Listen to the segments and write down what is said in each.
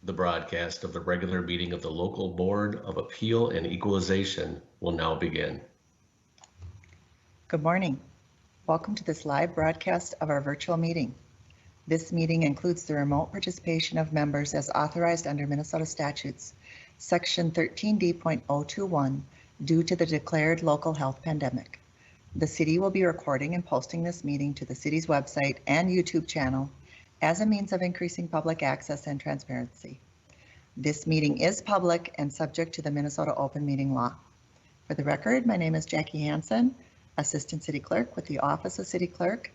The broadcast of the regular meeting of the Local Board of Appeal and Equalization will now begin. Good morning. Welcome to this live broadcast of our virtual meeting. This meeting includes the remote participation of members as authorized under Minnesota statutes, Section 13D.021, due to the declared local health pandemic. The city will be recording and posting this meeting to the city's website and YouTube channel as a means of increasing public access and transparency. This meeting is public and subject to the Minnesota Open Meeting Law. For the record, my name is Jackie Hansen, Assistant City Clerk with the Office of City Clerk,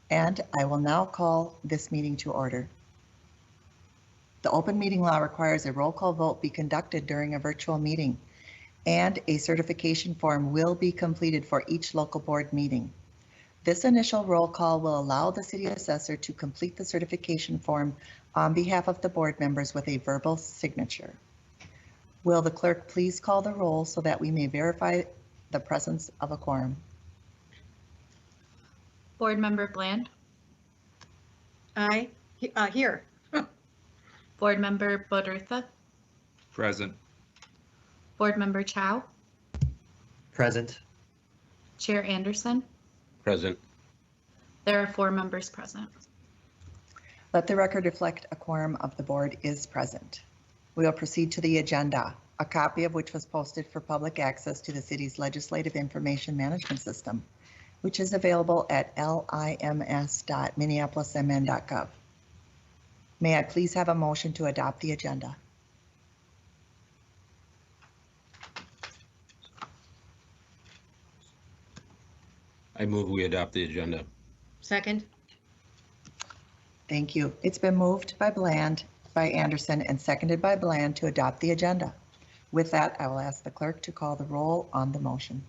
and I will now call this meeting to order. The Open Meeting Law requires a roll call vote be conducted during a virtual meeting, and a certification form will be completed for each local board meeting. This initial roll call will allow the city assessor to complete the certification form on behalf of the board members with a verbal signature. Will the clerk please call the roll so that we may verify the presence of a quorum? Board Member Bland. Aye. Here. Board Member Bodertha. Present. Board Member Chow. Present. Chair Anderson. Present. There are 4 members present. Let the record reflect a quorum of the board is present. We will proceed to the agenda, a copy of which was posted for public access to the city's Legislative Information Management System, which is available at lims.minneapolismn.gov. May I please have a motion to adopt the agenda? I move we adopt the agenda. Second. Thank you. It's been moved by Bland, by Anderson, and seconded by Bland to adopt the agenda. With that, I will ask the clerk to call the roll on the motion.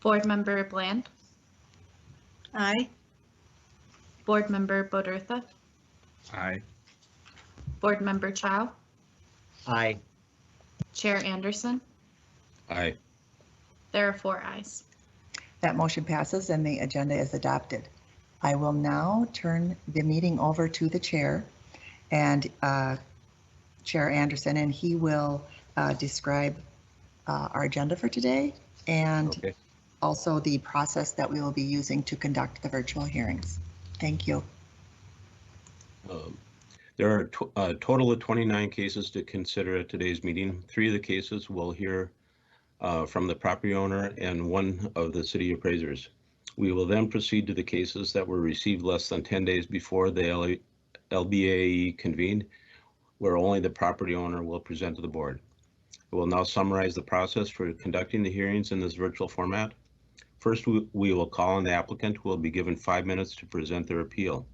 Board Member Bland. Aye. Board Member Bodertha. Aye. Board Member Chow. Aye. Chair Anderson. Aye. There are 4 ayes. That motion passes and the agenda is adopted. I will now turn the meeting over to the chair and Chair Anderson, and he will describe our agenda for today and also the process that we will be using to conduct the virtual hearings. Thank you. There are a total of 29 cases to consider at today's meeting. 3 of the cases will hear from the property owner and 1 of the city appraisers. We will then proceed to the cases that were received less than 10 days before the LBAE convened, where only the property owner will present to the board. I will now summarize the process for conducting the hearings in this virtual format. First, we will call on the applicant, who will be given 5 minutes to present their appeal.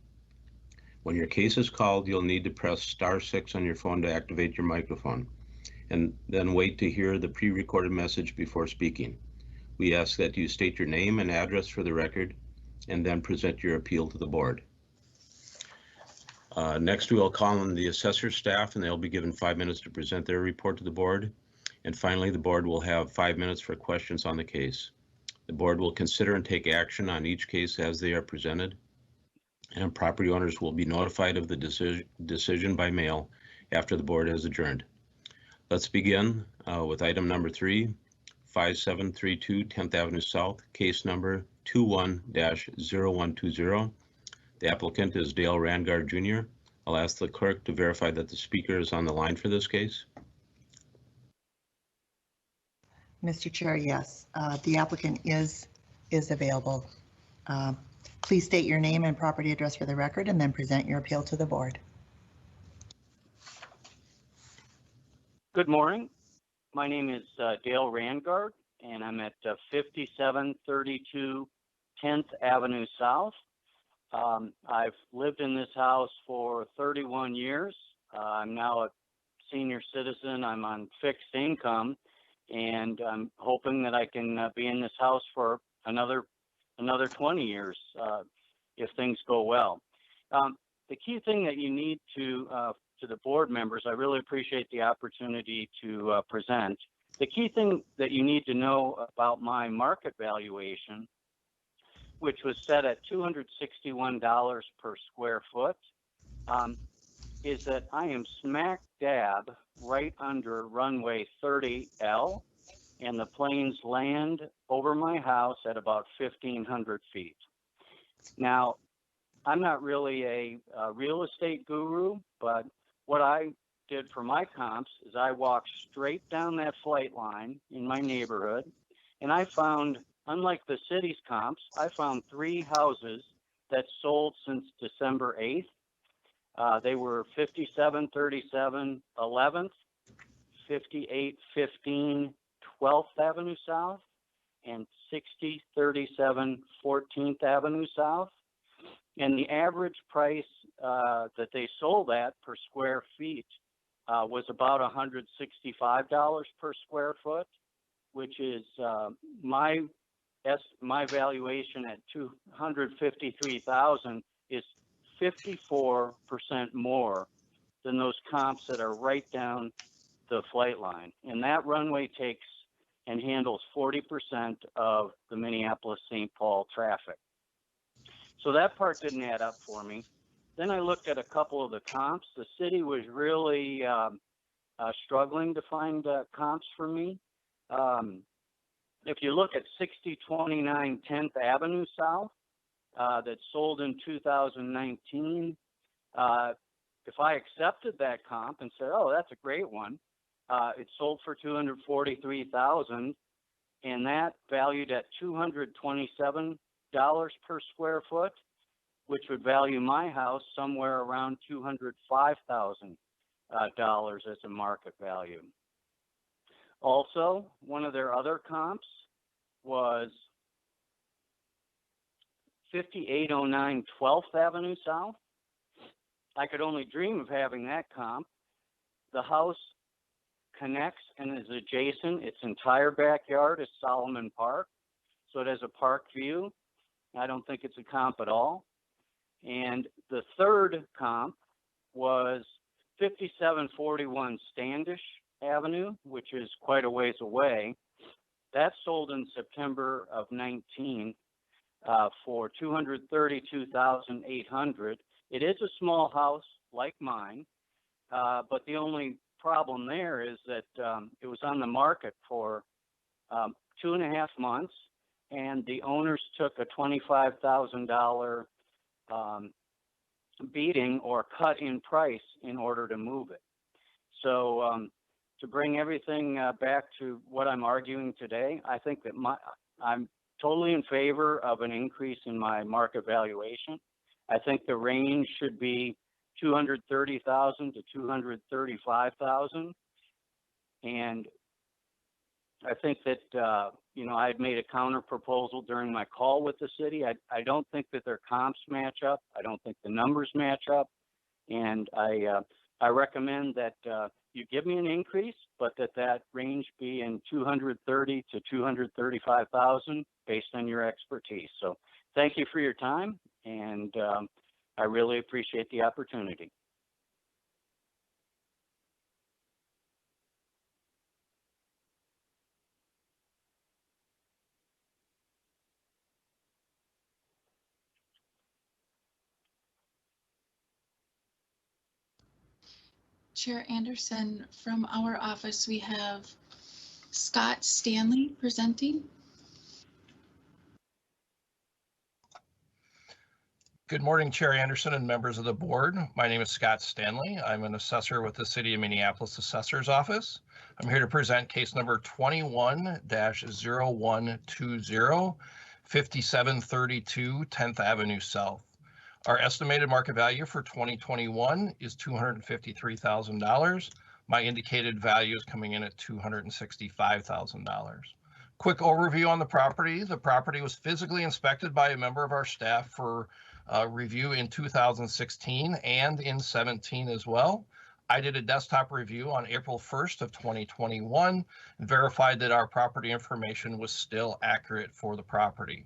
When your case is called, you'll need to press *6 on your phone to activate your microphone, and then wait to hear the pre-recorded message before speaking. We ask that you state your name and address for the record, and then present your appeal to the board. Next, we will call on the Assessors Staff, and they'll be given 5 minutes to present their report to the board. And finally, the board will have 5 minutes for questions on the case. The board will consider and take action on each case as they are presented, and property owners will be notified of the decision by mail after the board has adjourned. Let's begin with item number 3, 5732 10th Avenue South, case number 21-0120. The applicant is Dale Rangard Jr. I'll ask the clerk to verify that the speaker is on the line for this case. Mr. Chair, yes, the applicant is available. Please state your name and property address for the record and then present your appeal to the board. Good morning. My name is Dale Rangard, and I'm at 5732 10th Avenue South. I've lived in this house for 31 years. I'm now a senior citizen. I'm on fixed income, and I'm hoping that I can be in this house for another 20 years if things go well. The key thing that you need to the board members, I really appreciate the opportunity to present. The key thing that you need to know about my market valuation, which was set at $261 per square foot, is that I am smack dab right under runway 30L, and the planes land over my house at about 1,500 feet. Now, I'm not really a real estate guru, but what I did for my comps is I walked straight down that flight line in my neighborhood, and I found, unlike the city's comps, I found 3 houses that sold since December 8th. They were 5737 11th, 5815 12th Avenue South, and 6037 14th Avenue South. And the average price that they sold at per square feet was about $165 per square foot, which is my valuation at $253,000 is 54% more than those comps that are right down the flight line. And that runway takes and handles 40% of the Minneapolis-St. Paul traffic. So that part didn't add up for me. Then I looked at a couple of the comps. The city was really struggling to find comps for me. If you look at 6029 10th Avenue South, that sold in 2019, if I accepted that comp and said, oh, that's a great one, it sold for $243,000, and that valued at $227 per square foot, which would value my house somewhere around $205,000 as a market value. Also, one of their other comps was 5809 12th Avenue South. I could only dream of having that comp. The house connects and is adjacent. Its entire backyard is Solomon Park, so it has a park view. I don't think it's a comp at all. And the third comp was 5741 Standish Avenue, which is quite a ways away. That sold in September of 19 for $232,800. It is a small house like mine, but the only problem there is that it was on the market for 2.5 months, and the owners took a $25,000 beating or cut in price in order to move it. So to bring everything back to what I'm arguing today, I think that I'm totally in favor of an increase in my market valuation. I think the range should be $230,000 to $235,000, and I think that I had made a counter proposal during my call with the city. I don't think that their comps match up. I don't think the numbers match up, and I recommend that you give me an increase, but that range be in $230,000 to $235,000 based on your expertise. So thank you for your time, and I really appreciate the opportunity. Chair Anderson, from our office, we have Scott Stanley presenting. Good morning, Chair Anderson and members of the board. My name is Scott Stanley. I'm an assessor with the City of Minneapolis Assessor's Office. I'm here to present case number 21-0120, 5732 10th Avenue South. Our estimated market value for 2021 is $253,000. My indicated value is coming in at $265,000. Quick overview on the property. The property was physically inspected by a member of our staff for review in 2016 and in 17 as well. I did a desktop review on April 1st of 2021 and verified that our property information was still accurate for the property.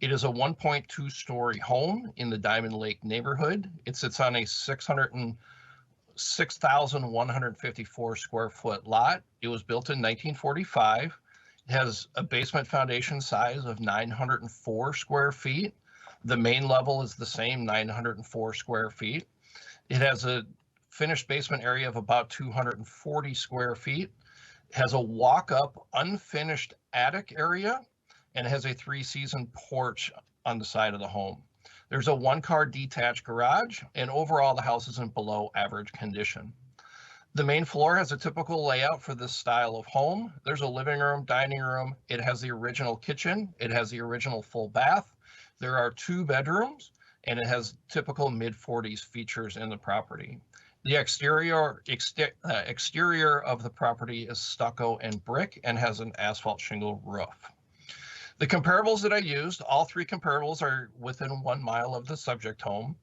It is a 1.2-story home in the Diamond Lake neighborhood. It sits on a 6,154 square foot lot. It was built in 1945. It has a basement foundation size of 904 square feet. The main level is the same, 904 square feet. It has a finished basement area of about 240 square feet. It has a walk-up unfinished attic area and has a 3-season porch on the side of the home. There's a 1-car detached garage, and overall the house is in below average condition. The main floor has a typical layout for this style of home. There's a living room, dining room. It has the original kitchen. It has the original full bath. There are 2 bedrooms, and it has typical mid-40s features in the property. The exterior of the property is stucco and brick and has an asphalt shingle roof. The comparables that I used, all 3 comparables are within 1 mile of the subject home.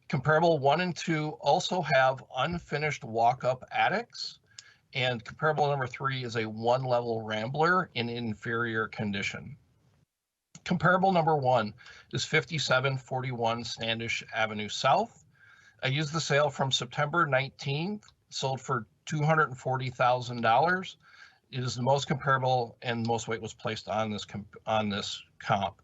Comparable 1 and 2 also have unfinished walk-up attics, and comparable number 3 is a 1-level rambler in inferior condition. Comparable number 1 is 5741 Standish Avenue South. I used the sale from September 19th, sold for $240,000. It is the most comparable and most weight was placed on this comp.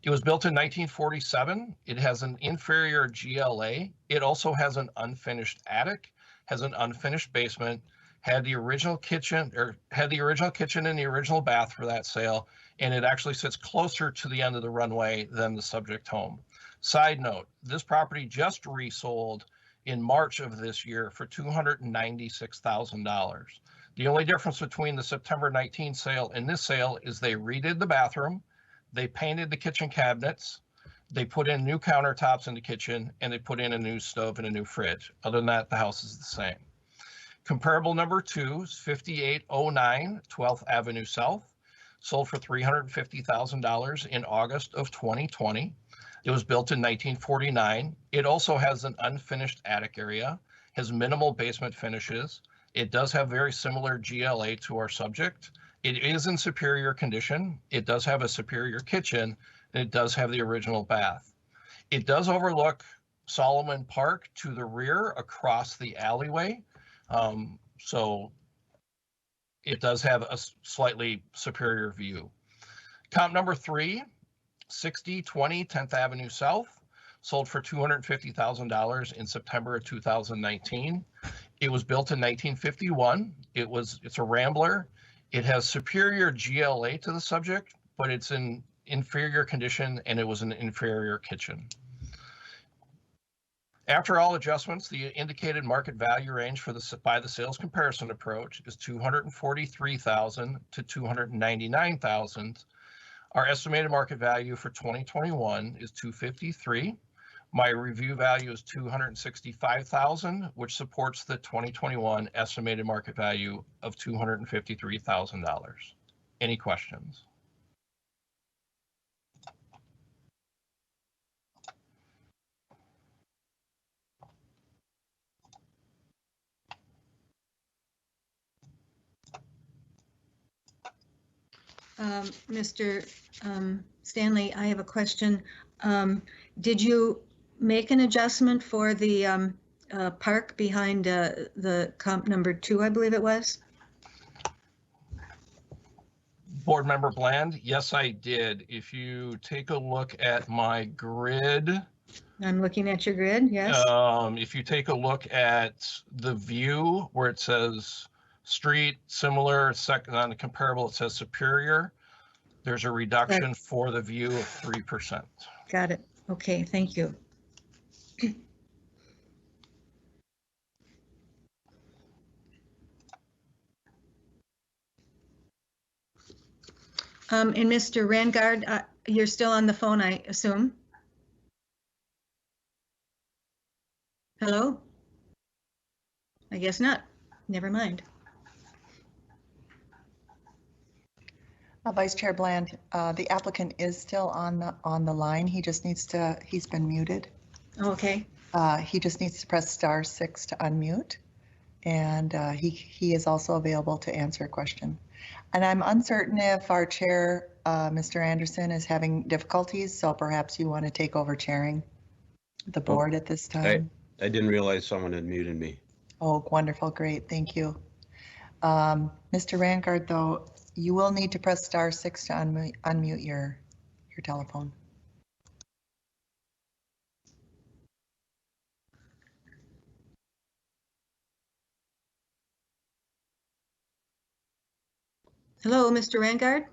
It was built in 1947. It has an inferior GLA. It also has an unfinished attic, has an unfinished basement, had the original kitchen and the original bath for that sale, and it actually sits closer to the end of the runway than the subject home. Side note, this property just resold in March of this year for $296,000. The only difference between the September 19 sale and this sale is they redid the bathroom, they painted the kitchen cabinets, they put in new countertops in the kitchen, and they put in a new stove and a new fridge. Other than that, the house is the same. Comparable number 2 is 5809 12th Avenue South, sold for $350,000 in August of 2020. It was built in 1949. It also has an unfinished attic area, has minimal basement finishes. It does have very similar GLA to our subject. It is in superior condition. It does have a superior kitchen, and it does have the original bath. It does overlook Solomon Park to the rear across the alleyway. So it does have a slightly superior view. Comp number 3, 6020 10th Avenue South, sold for $250,000 in September of 2019. It was built in 1951. It's a rambler. It has superior GLA to the subject, but it's in inferior condition, and it was an inferior kitchen. After all adjustments, the indicated market value range for by the sales comparison approach is $243,000 to $299,000. Our estimated market value for 2021 is $253,000. My review value is $265,000, which supports the 2021 estimated market value of $253,000. Any questions? Mr. Stanley, I have a question. Did you make an adjustment for the park behind the comp number 2, I believe it was? Board Member Bland, yes, I did. If you take a look at my grid. I'm looking at your grid, yes. If you take a look at the view where it says street, similar, second on the comparable, it says superior. There's a reduction Right. for the view of 3%. Got it. Okay, thank you. And Mr. Rangard, you're still on the phone, I assume? Hello? I guess not. Never mind. Vice Chair Bland, the applicant is still on the line. He just needs to, he's been muted. Okay. He just needs to press *6 to unmute. And he is also available to answer a question. And I'm uncertain if our chair, Mr. Anderson, is having difficulties, so perhaps you want to take over chairing the board at this time. I didn't realize someone had muted me. Oh, wonderful, great, thank you. Mr. Rangard, though, you will need to press *6 to unmute your telephone. Hello, Mr. Rangard?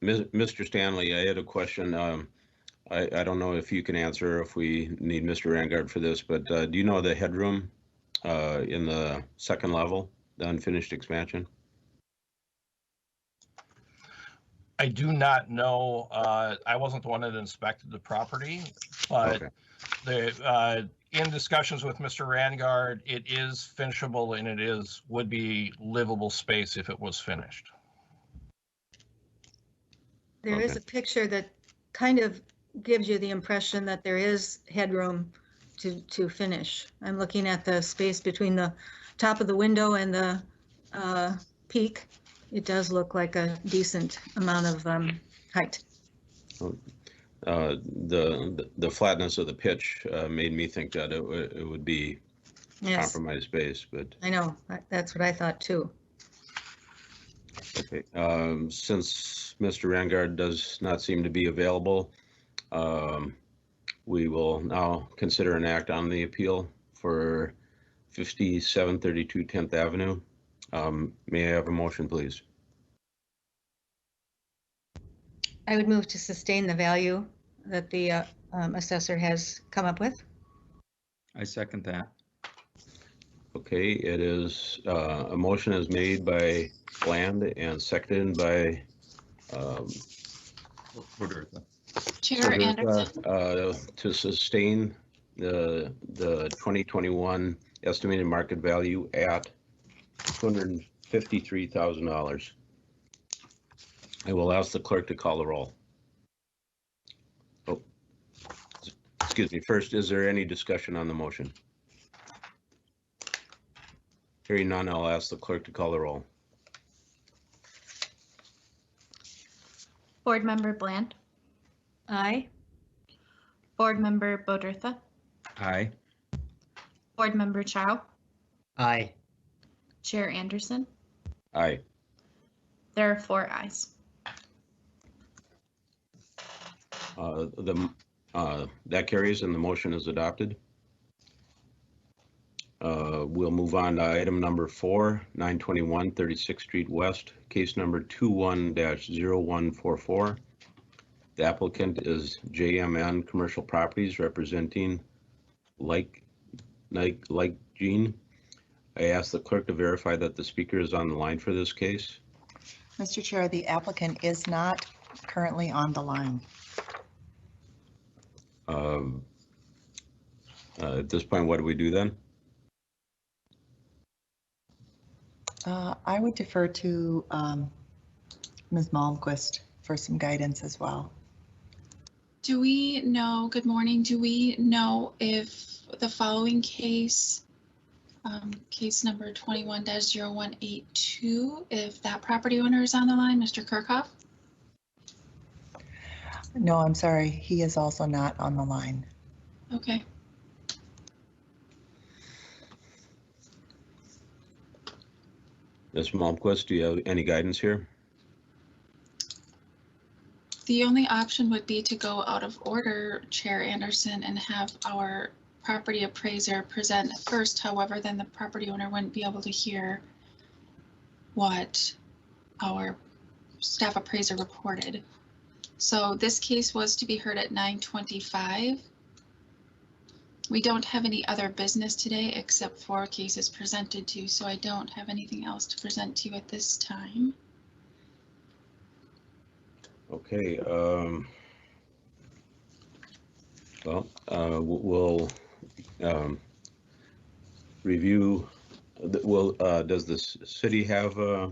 Mr. Stanley, I had a question. I don't know if you can answer, if we need Mr. Rangard for this, but do you know the headroom in the second level, the unfinished expansion? I do not know. I wasn't the one that inspected the property, but Okay. in discussions with Mr. Rangard, it is finishable and would be livable space if it was finished. There is Okay. a picture that kind of gives you the impression that there is headroom to finish. I'm looking at the space between the top of the window and the peak. It does look like a decent amount of height. The flatness of the pitch made me think that it would be Yes, compromised space, but I know. That's what I thought too. okay. Since Mr. Rangard does not seem to be available, we will now consider an act on the appeal for 5732 10th Avenue. May I have a motion, please? I would move to sustain the value that the assessor has come up with. I second that. Okay, it is, a motion is made by Bland and seconded by Woodruff. Chair Anderson, to sustain the 2021 estimated market value at $253,000. I will ask the clerk to call the roll. Oh, excuse me. First, is there any discussion on the motion? Hearing none, I'll ask the clerk to call the roll. Board Member Bland, Aye. Board Member Bodertha, Aye. Board Member Chow, Aye. Chair Anderson. Aye. There are 4 ayes. That carries and the motion is adopted. We'll move on to item number 4, 921 36th Street West, case number 21-0144. The applicant is JMN Commercial Properties representing Like Jean. I ask the clerk to verify that the speaker is on the line for this case. Mr. Chair, the applicant is not currently on the line. At this point, what do we do then? I would defer to Ms. Malmquist for some guidance as well. do we know, good morning, do we know if the following case, case number 21-0182, if that property owner is on the line, Mr. Kirchhoff? No, I'm sorry. He is also not on the line. Okay. Ms. Malmquist, do you have any guidance here? The only option would be to go out of order, Chair Anderson, and have our property appraiser present first. However, then the property owner wouldn't be able to hear what our staff appraiser reported. So this case was to be heard at 9:25. We don't have any other business today except for cases presented to, so I don't have anything else to present to you at this time. Okay. Well, we'll review. Does the city have a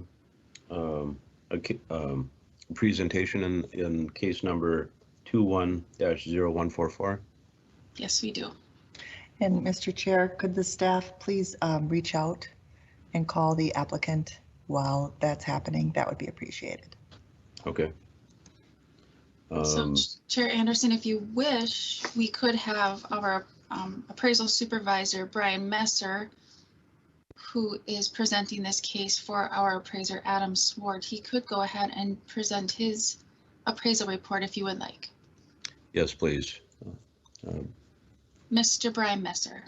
presentation in case number 21-0144? Yes, we do. And Mr. Chair, could the staff please reach out and call the applicant while that's happening? That would be appreciated. Okay. So Chair Anderson, if you wish, we could have our appraisal supervisor, Brian Messer, who is presenting this case for our appraiser, Adam Swart. He could go ahead and present his appraisal report if you would like. Yes, please. Mr. Brian Messer.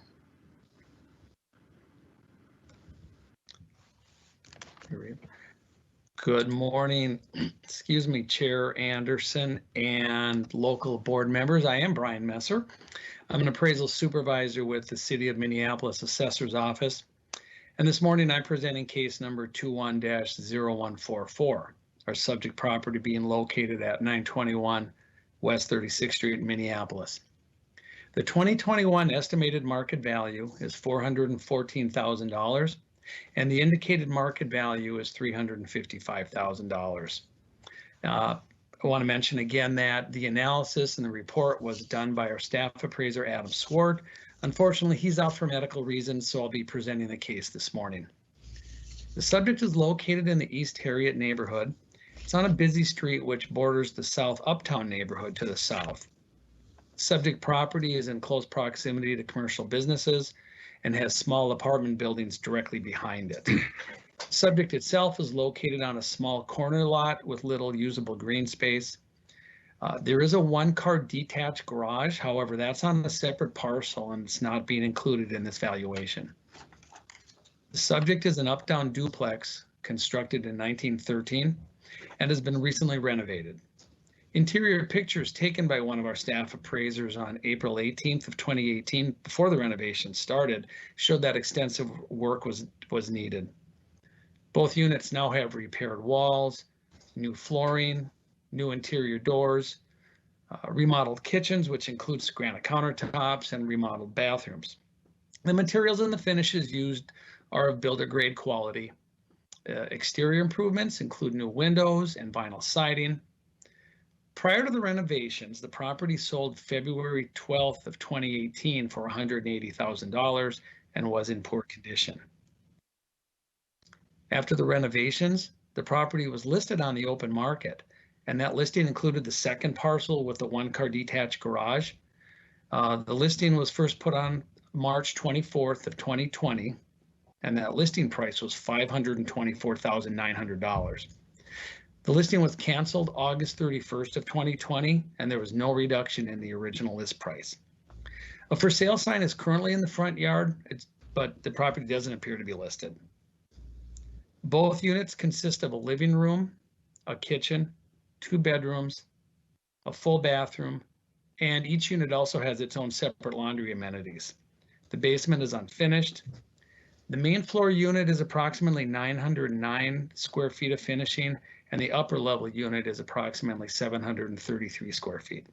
Good morning, excuse me, Chair Anderson and local board members. I am Brian Messer. I'm an appraisal supervisor with the City of Minneapolis Assessor's Office. And this morning I'm presenting case number 21-0144, our subject property being located at 921 West 36th Street in Minneapolis. The 2021 estimated market value is $414,000. And the indicated market value is $355,000. I want to mention again that the analysis and the report was done by our staff appraiser, Adam Swart. Unfortunately, he's out for medical reasons, so I'll be presenting the case this morning. The subject is located in the East Harriet neighborhood. It's on a busy street which borders the South Uptown neighborhood to the south. Subject property is in close proximity to commercial businesses and has small apartment buildings directly behind it. Subject itself is located on a small corner lot with little usable green space. There is a one-car detached garage, however, that's on a separate parcel and it's not being included in this valuation. The subject is an up-down duplex constructed in 1913 and has been recently renovated. Interior pictures taken by one of our staff appraisers on April 18th of 2018, before the renovation started, showed that extensive work was needed. Both units now have repaired walls, new flooring, new interior doors, remodeled kitchens, which includes granite countertops and remodeled bathrooms. The materials and the finishes used are of builder grade quality. Exterior improvements include new windows and vinyl siding. Prior to the renovations, the property sold February 12th of 2018 for $180,000 and was in poor condition. After the renovations, the property was listed on the open market, and that listing included the second parcel with the one-car detached garage. The listing was first put on March 24th of 2020, and that listing price was $524,900. The listing was canceled August 31st of 2020, and there was no reduction in the original list price. A for sale sign is currently in the front yard, but the property doesn't appear to be listed. Both units consist of a living room, a kitchen, 2 bedrooms, a full bathroom, and each unit also has its own separate laundry amenities. The basement is unfinished. The main floor unit is approximately 909 square feet of finishing, and the upper level unit is approximately 733 square feet.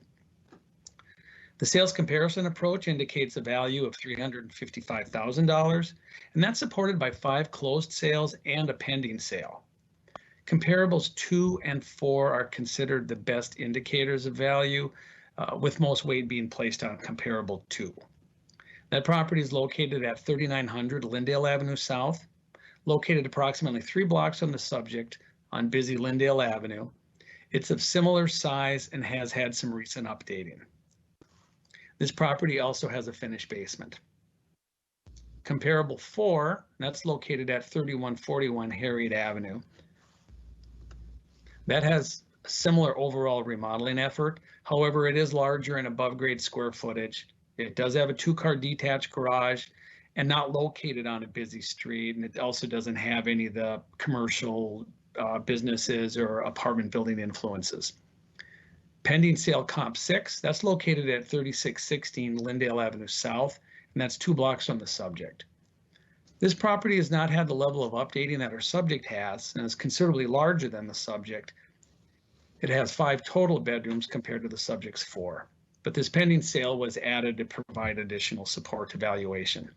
The sales comparison approach indicates a value of $355,000, and that's supported by 5 closed sales and a pending sale. Comparables 2 and 4 are considered the best indicators of value, with most weight being placed on comparable 2. That property is located at 3900 Lindale Avenue South, located approximately 3 blocks from the subject on busy Lindale Avenue. It's of similar size and has had some recent updating. This property also has a finished basement. Comparable 4, that's located at 3141 Harriet Avenue. That has a similar overall remodeling effort. However, it is larger and above grade square footage. It does have a 2-car detached garage and not located on a busy street. And it also doesn't have any of the commercial businesses or apartment building influences. Pending sale comp 6, that's located at 3616 Lindale Avenue South, and that's 2 blocks from the subject. This property has not had the level of updating that our subject has, and is considerably larger than the subject. It has 5 total bedrooms compared to the subject's 4, but this pending sale was added to provide additional support to valuation.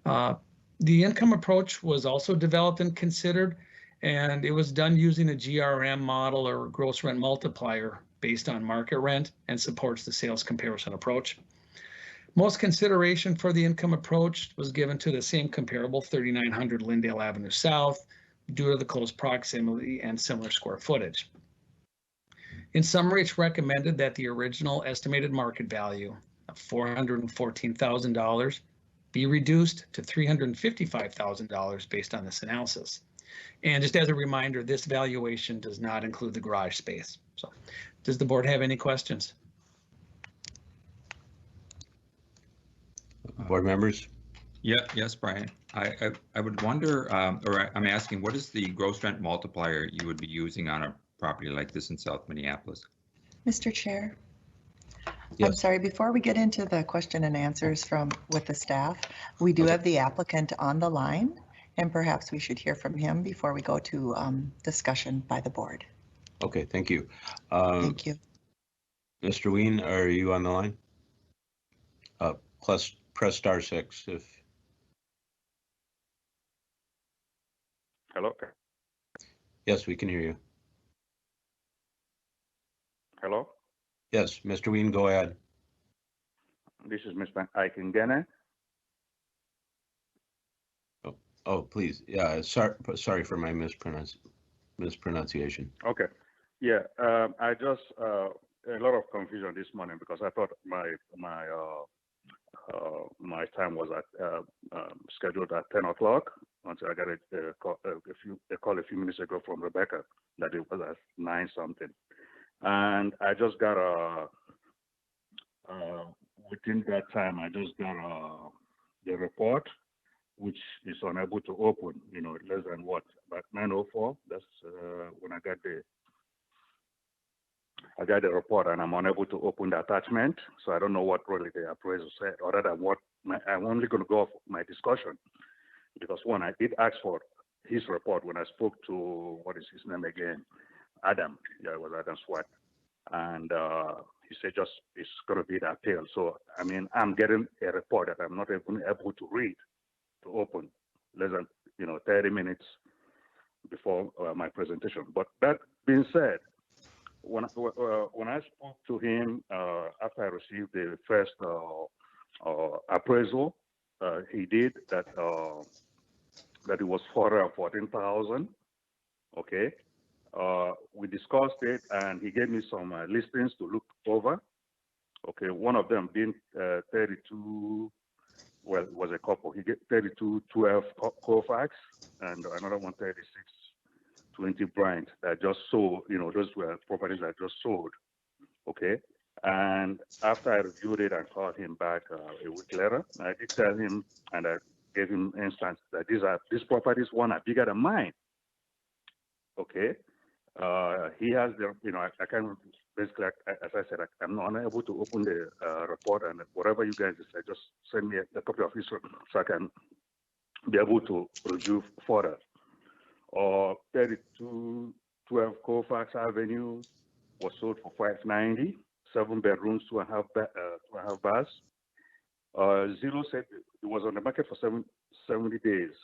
The income approach was also developed and considered, and it was done using a GRM model or gross rent multiplier based on market rent and supports the sales comparison approach. Most consideration for the income approach was given to the same comparable 3900 Lindale Avenue South due to the close proximity and similar square footage. In summary, it's recommended that the original estimated market value of $414,000 be reduced to $355,000 based on this analysis. And just as a reminder, this valuation does not include the garage space. So does the board have any questions? Board members? Yep. Yes, Brian. I would wonder, or I'm asking, what is the gross rent multiplier you would be using on a property like this in South Minneapolis? Mr. Chair, I'm Yes. sorry, before we get into the question and answers with the staff, we do Okay. have the applicant on the line, and perhaps we should hear from him before we go to discussion by the board. Okay, thank you. Thank you. Mr. Ween, are you on the line? Press *6 if. Hello? Yes, we can hear you. Hello? Yes, Mr. Ween, go ahead. This is Mr. Aikengene. Oh, please. Yeah, sorry for my mispronunciation. Okay. Yeah, I just, a lot of confusion this morning because I thought my time was scheduled at 10 o'clock until I got a call a few minutes ago from Rebecca that it was at 9 something. And I just got within that time, I just got the report, which is unable to open, less than what, about 9:04. That's when I got the report, and I'm unable to open the attachment. So I don't know what really the appraiser said, other than what I'm only going to go off my discussion, because one, I did ask for his report when I spoke to, what is his name again? Adam. Yeah, it was Adam Swat. And he said just it's going to be the appeal. So, I mean, I'm getting a report that I'm not even able to read, to open, less than 30 minutes before my presentation. But that being said, when I spoke to him after I received the first appraisal, he did that it was $414,000. Okay. We discussed it, and he gave me some listings to look over. Okay, one of them being 32. Well, it was a couple. He get 3212 Colfax, and another one 3620 Bryant that just sold. Those were properties that just sold. Okay, and after I reviewed it and called him back a week later, I did tell him, and I gave him instance that these properties, one, are bigger than mine. Okay, he has the, I can basically, as I said, I'm not unable to open the report, and whatever you guys decide, just send me a copy of his so I can be able to review further. 3212 Colfax Avenue was sold for $590, 7 bedrooms, 2.5 baths. Zillow said it was on the market for 70 days.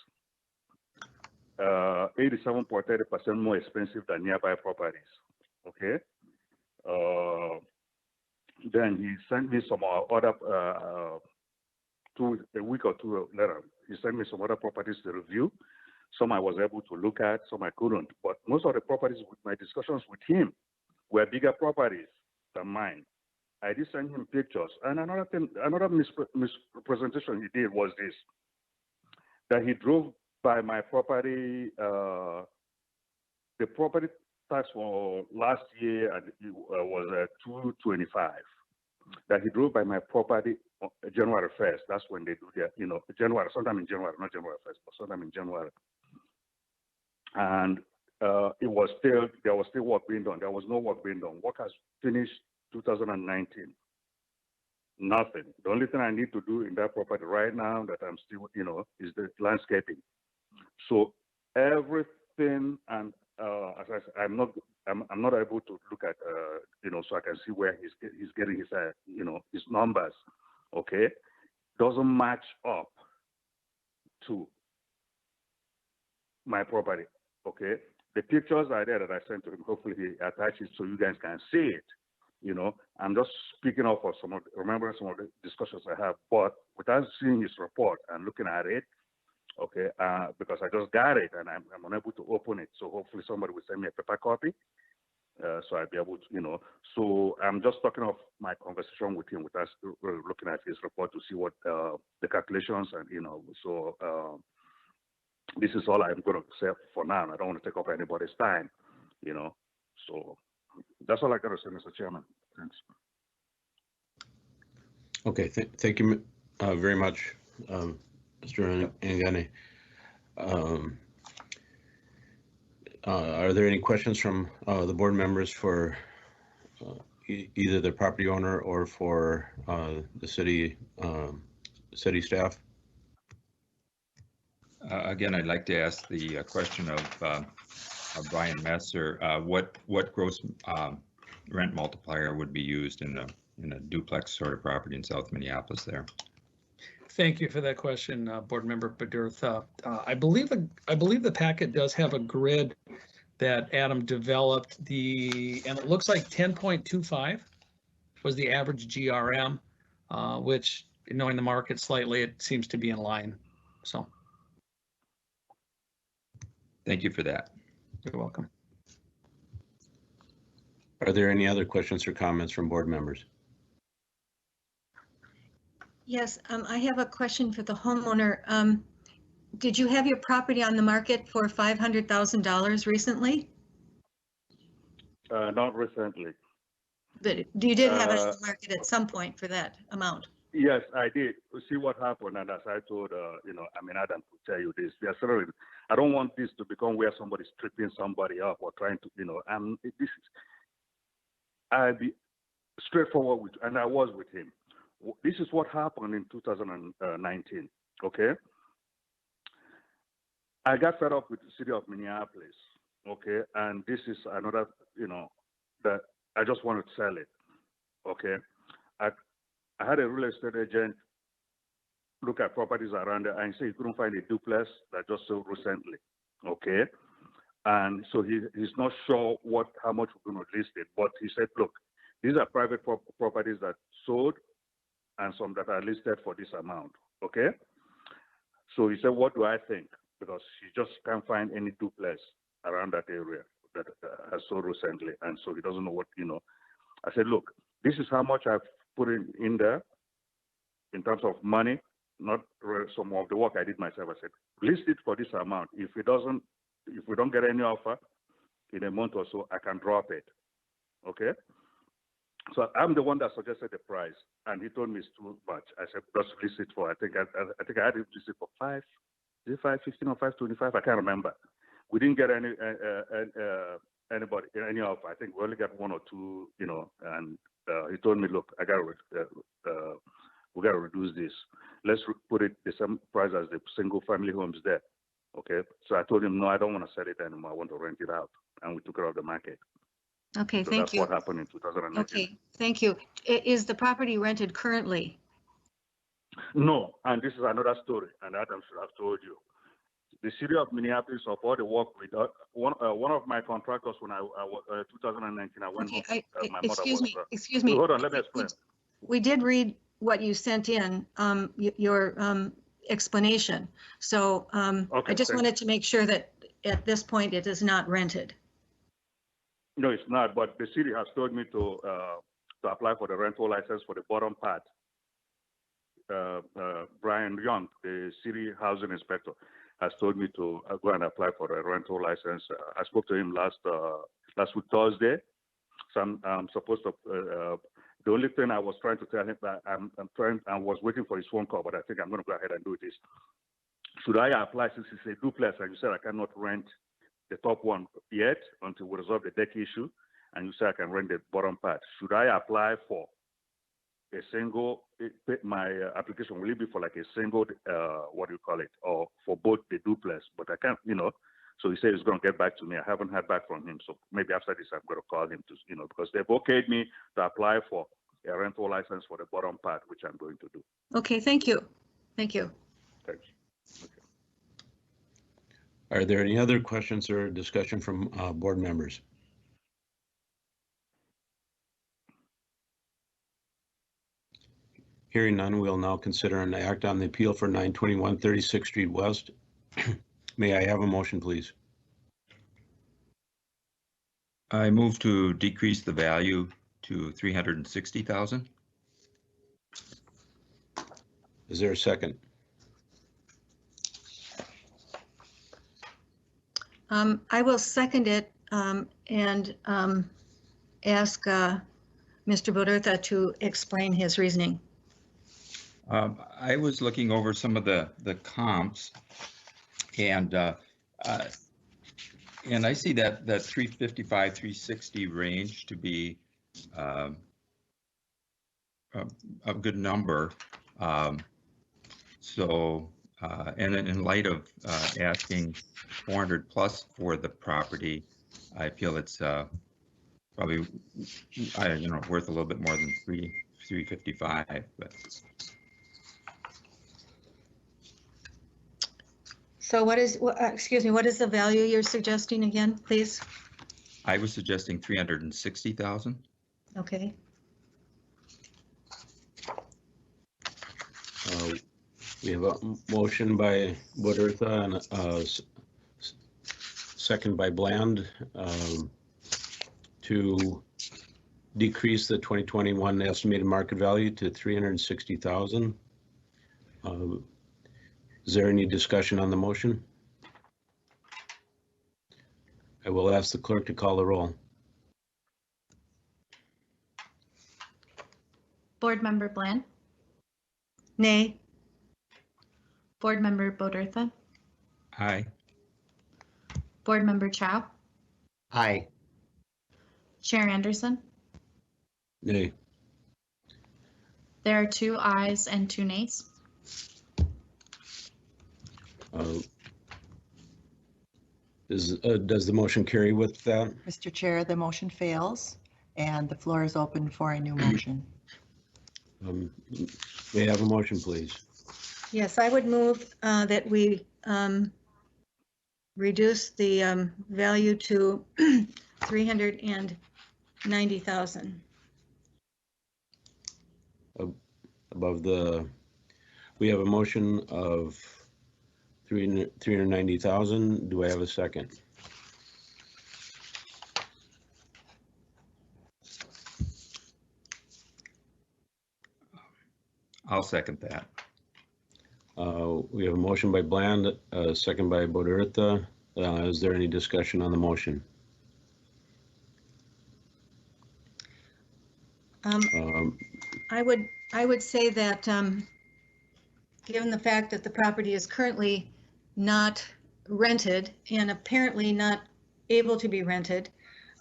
87.30% more expensive than nearby properties. Okay. Then he sent me some other, a week or two later, he sent me some other properties to review. Some I was able to look at, some I couldn't. But most of the properties, with my discussions with him, were bigger properties than mine. I did send him pictures. And another thing, another misrepresentation he did was this, that he drove by my property, the property tax for last year was $225. That he drove by my property January 1st. That's when they do their, January, sometime in January, not January 1st, but sometime in January. And there was still work being done. There was no work being done. Work has finished 2019. Nothing. The only thing I need to do in that property right now that I'm still, is the landscaping. So everything, and as I said, I'm not able to look at, so I can see where he's getting his, his numbers. Okay, doesn't match up to my property. Okay, the pictures are there that I sent to him. Hopefully he attaches so you guys can see it. I'm just speaking off of remembering some of the discussions I have, but without seeing his report and looking at it, okay, because I just got it and I'm unable to open it. So hopefully somebody will send me a paper copy, so I'll be able to, So I'm just talking off my conversation with him without looking at his report to see what the calculations and, so this is all I'm going to say for now. I don't want to take up anybody's time, So that's all I got to say, Mr. Chairman. Thanks. Okay, thank you very much, Mr. Angani. Are there any questions from the board members for either the property owner or for the city staff? Again, I'd like to ask the question of Brian Messer. What gross rent multiplier would be used in a duplex sort of property in South Minneapolis there? Thank you for that question, Board Member Badurtha. I believe the packet does have a grid that Adam developed, and it looks like 10.25 was the average GRM, which, knowing the market slightly, it seems to be in line. So. Thank you for that. You're welcome. Are there any other questions or comments from board members? Yes, I have a question for the homeowner. Did you have your property on the market for $500,000 recently? Not recently. But you did have it on the market at some point for that amount? Yes, I did. See what happened, and as I told, Adam to tell you this. I don't want this to become where somebody's tripping somebody up or trying to, I'll be straightforward with, and I was with him. This is what happened in 2019, okay? I got fed up with the city of Minneapolis, okay? And this is another, that I just wanted to sell it, okay? I had a real estate agent look at properties around there and say he couldn't find a duplex that just sold recently, okay? And so he's not sure how much we're going to list it, but he said, look, these are private properties that sold and some that are listed for this amount, okay? So he said, what do I think? Because he just can't find any duplex around that area that has sold recently, and so he doesn't know what, I said, look, this is how much I've put in there in terms of money, not some of the work I did myself. I said, list it for this amount. If we don't get any offer in a month or so, I can drop it, okay? So I'm the one that suggested the price, and he told me it's too much. I said, just list it for, I think I had it listed for $5, is it $5.15 or $5.25? I can't remember. We didn't get any offer. I think we only got one or two, and he told me, look, we got to reduce this. Let's put it the same price as the single family homes there, okay? So I told him, no, I don't want to sell it anymore. I want to rent it out, and we took it off the market. Okay, So thank you. That's what happened in 2019. Okay, thank you. Is the property rented currently? No, and this is another story, and Adam should have told you. The city of Minneapolis, of all the work we did, one of my contractors when I was 2019, I went home. My mother excuse me. Hold on, let me explain. We did read what you sent in, your explanation. So okay, I just wanted to make sure that at this point it is not rented. No, it's not. But the city has told me to apply for the rental license for the bottom part. Brian Young, the city housing inspector, has told me to go and apply for a rental license. I spoke to him last week Thursday. So I'm supposed to. The only thing I was trying to tell him that I was waiting for his phone call, but I think I'm going to go ahead and do this. Should I apply since it's a duplex and you said I cannot rent the top one yet until we resolve the deck issue, and you say I can rent the bottom part? Should I apply for a single? My application will it be for like a single? What do you call it? Or for both the duplex? But I can't, So he said he's going to get back to me. I haven't heard back from him, so maybe after this I'm going to call him to, because they've okayed me to apply for a rental license for the bottom part, which I'm going to do. Okay, thank you. Thank you. Thanks. Okay. Are there any other questions or discussion from board members? Hearing none, we'll now consider an act on the appeal for 921 36th Street West. May I have a motion, please? I move to decrease the value to $360,000. Is there a second? I will second it and ask Mr. Badurtha to explain his reasoning. I was looking over some of the comps, and I see that 355, 360 range to be a good number. And in light of asking 400 plus for the property, I feel it's probably worth a little bit more than 355. But So what is, excuse me, what is the value you're suggesting again, please? I was suggesting 360,000. Okay. We have a motion by Bodertha and a second by Bland to decrease the 2021 estimated market value to 360,000. Is there any discussion on the motion? I will ask the clerk to call the roll. Board Member Bland, Nay. Board Member Bodertha, Aye. Board Member Chow, Aye. Chair Anderson. Nay. There are 2 ayes and 2 nays. Does the motion carry with that? Mr. Chair, the motion fails and the floor is open for a new motion. May I have a motion, please? Yes, I would move that we reduce the value to 390,000. Above the, we have a motion of 390,000. Do I have a second? I'll second that. We have a motion by Bland, second by Bodertha. Is there any discussion on the motion? I would say that given the fact that the property is currently not rented and apparently not able to be rented,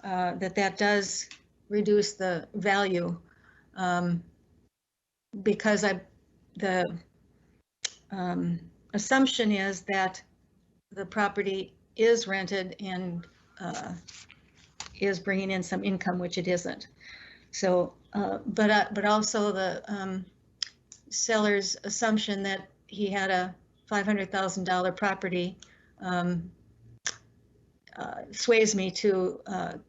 that does reduce the value because the assumption is that the property is rented and is bringing in some income, which it isn't. So, but also the seller's assumption that he had a $500,000 property sways me to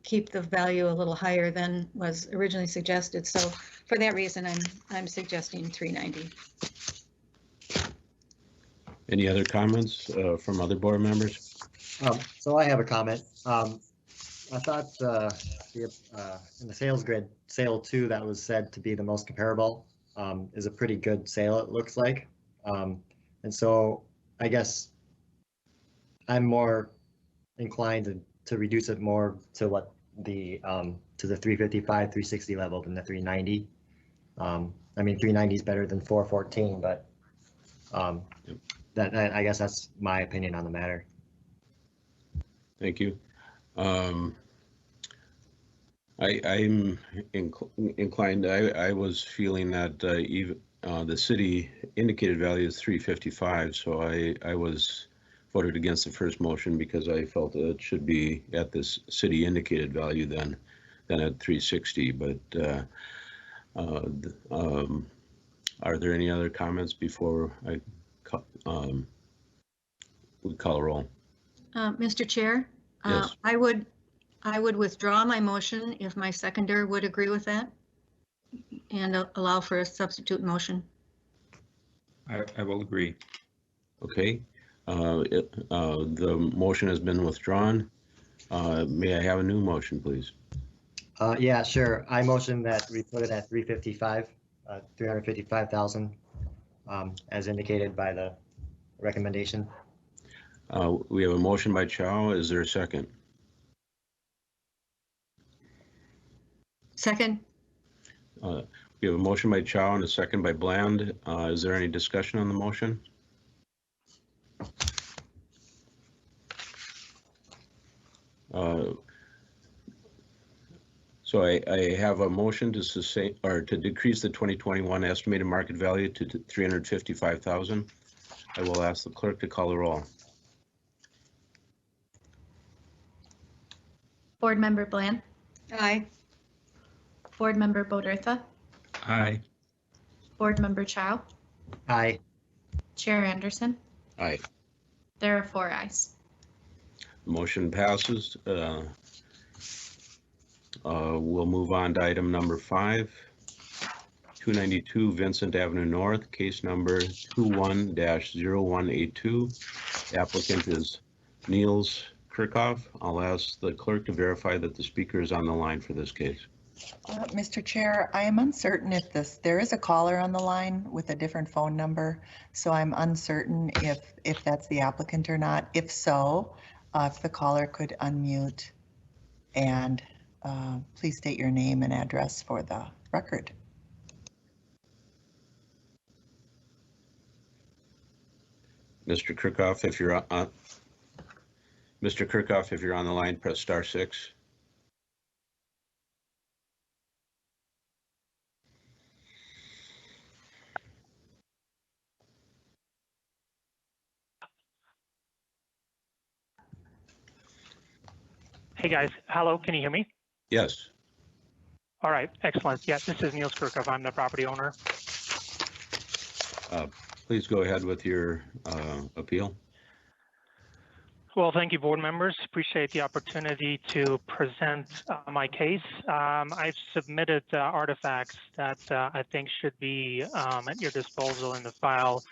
keep the value a little higher than was originally suggested. So for that reason, I'm suggesting 390. Any other comments from other board members? So I have a comment. I thought in the sales grid, sale 2 that was said to be the most comparable is a pretty good sale, it looks like. And so I guess I'm more inclined to reduce it more to what the to the 355, 360 level than the 390. I mean, 390 is better than 414, but that I guess that's my opinion on the matter. Thank you. I'm inclined. I was feeling that even the city indicated value is 355, so I was voted against the first motion because I felt that it should be at this city indicated value than at 360. But are there any other comments before we call a roll? Mr. Chair, Yes. I would withdraw my motion if my seconder would agree with that and allow for a substitute motion. I will agree. Okay. The motion has been withdrawn. May I have a new motion, please? Yeah, sure. I motion that we put it at 355, 355,000, as indicated by the recommendation. We have a motion by Chow. Is there a second? Second. We have a motion by Chow and a second by Bland. Is there any discussion on the motion? So I have a motion to sustain or to decrease the 2021 estimated market value to 355,000. I will ask the clerk to call the roll. Board Member Bland, Aye. Board Member Bodertha, Aye. Board Member Chow, Aye. Chair Anderson. Aye. There are 4 ayes. Motion passes. We'll move on to item number 5. 292 Vincent Avenue North, case number 21-0182. Applicant is Niels Kirchhoff. I'll ask the clerk to verify that the speaker is on the line for this case. Mr. Chair, I am uncertain if there is a caller on the line with a different phone number, so I'm uncertain if that's the applicant or not. If so, if the caller could unmute and please state your name and address for the record. Mr. Kirchhoff, if you're on, Mr. Kirchhoff, if you're on the line, press *6. Hey guys, hello, can you hear me? Yes. All right, excellent. Yeah, this is Niels Kirchhoff. I'm the property owner. Please go ahead with your appeal. Well, thank you, board members. Appreciate the opportunity to present my case. I've submitted artifacts that I think should be at your disposal in the file.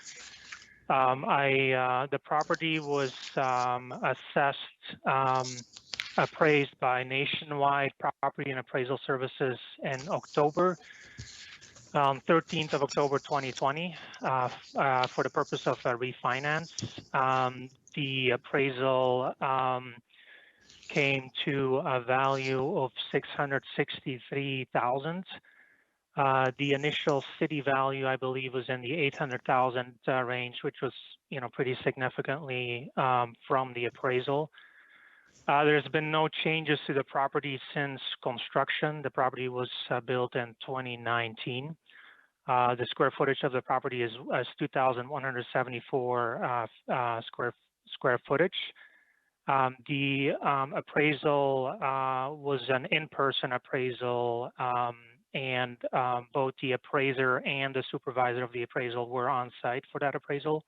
The property was assessed, appraised by Nationwide Property and Appraisal Services in October, 13th of October 2020, for the purpose of a refinance. The appraisal came to a value of $663,000. The initial city value, I believe, was in the $800,000 range, which was, pretty significantly from the appraisal. There's been no changes to the property since construction. The property was built in 2019. The square footage of the property is 2,174 square footage. The appraisal was an in-person appraisal, and both the appraiser and the supervisor of the appraisal were on site for that appraisal.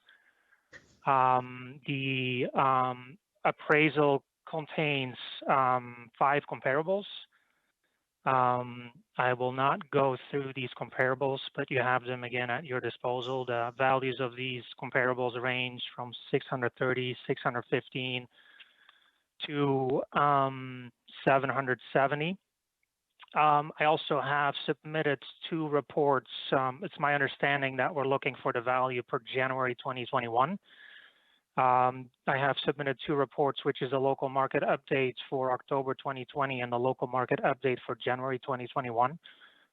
The appraisal contains 5 comparables. I will not go through these comparables, but you have them again at your disposal. The values of these comparables range from 630, 615 to 770. I also have submitted 2 reports. It's my understanding that we're looking for the value per January 2021. I have submitted 2 reports, which is a local market update for October 2020 and the local market update for January 2021.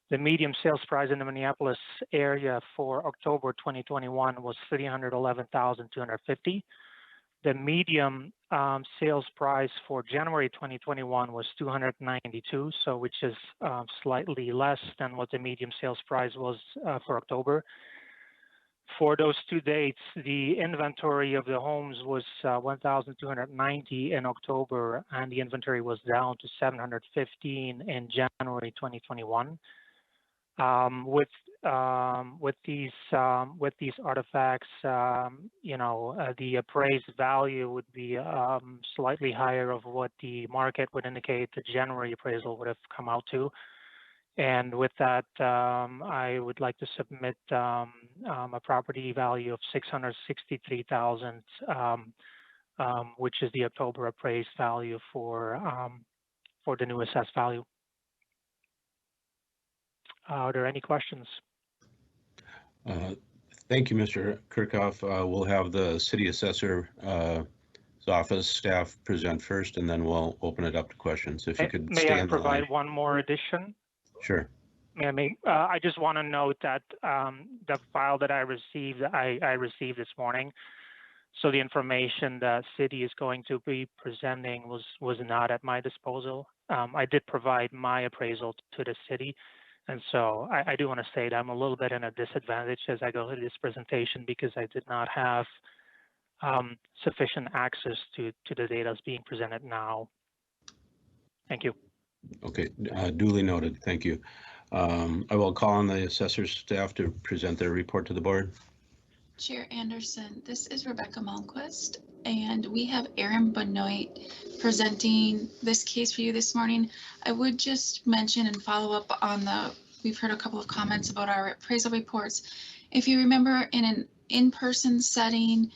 The median sales price in the Minneapolis area for October 2021 was $311,250. The median sales price for January 2021 was $292, so which is slightly less than what the median sales price was for October. For those 2 dates, the inventory of the homes was 1,290 in October, and the inventory was down to 715 in January 2021. With these artifacts, the appraised value would be slightly higher of what the market would indicate the January appraisal would have come out to. And with that, I would like to submit a property value of $663,000, which is the October appraised value for the new assessed value. Are there any questions? Thank you, Mr. Kirchhoff. We'll have the city assessor office staff present first, and then we'll open it up to questions. If you could May I provide one more addition? Sure. I just want to note that the file that I received this morning. So the information the city is going to be presenting was not at my disposal. I did provide my appraisal to the city. And so I do want to say that I'm a little bit in a disadvantage as I go through this presentation because I did not have sufficient access to the data that's being presented now. Thank you. Okay, duly noted. Thank you. I will call on the assessors staff to present their report to the board. Chair Anderson, this is Rebecca Malmquist, and we have Aaron Benoit presenting this case for you this morning. I would just mention and follow up on we've heard a couple of comments about our appraisal reports. If you remember, in an in-person setting,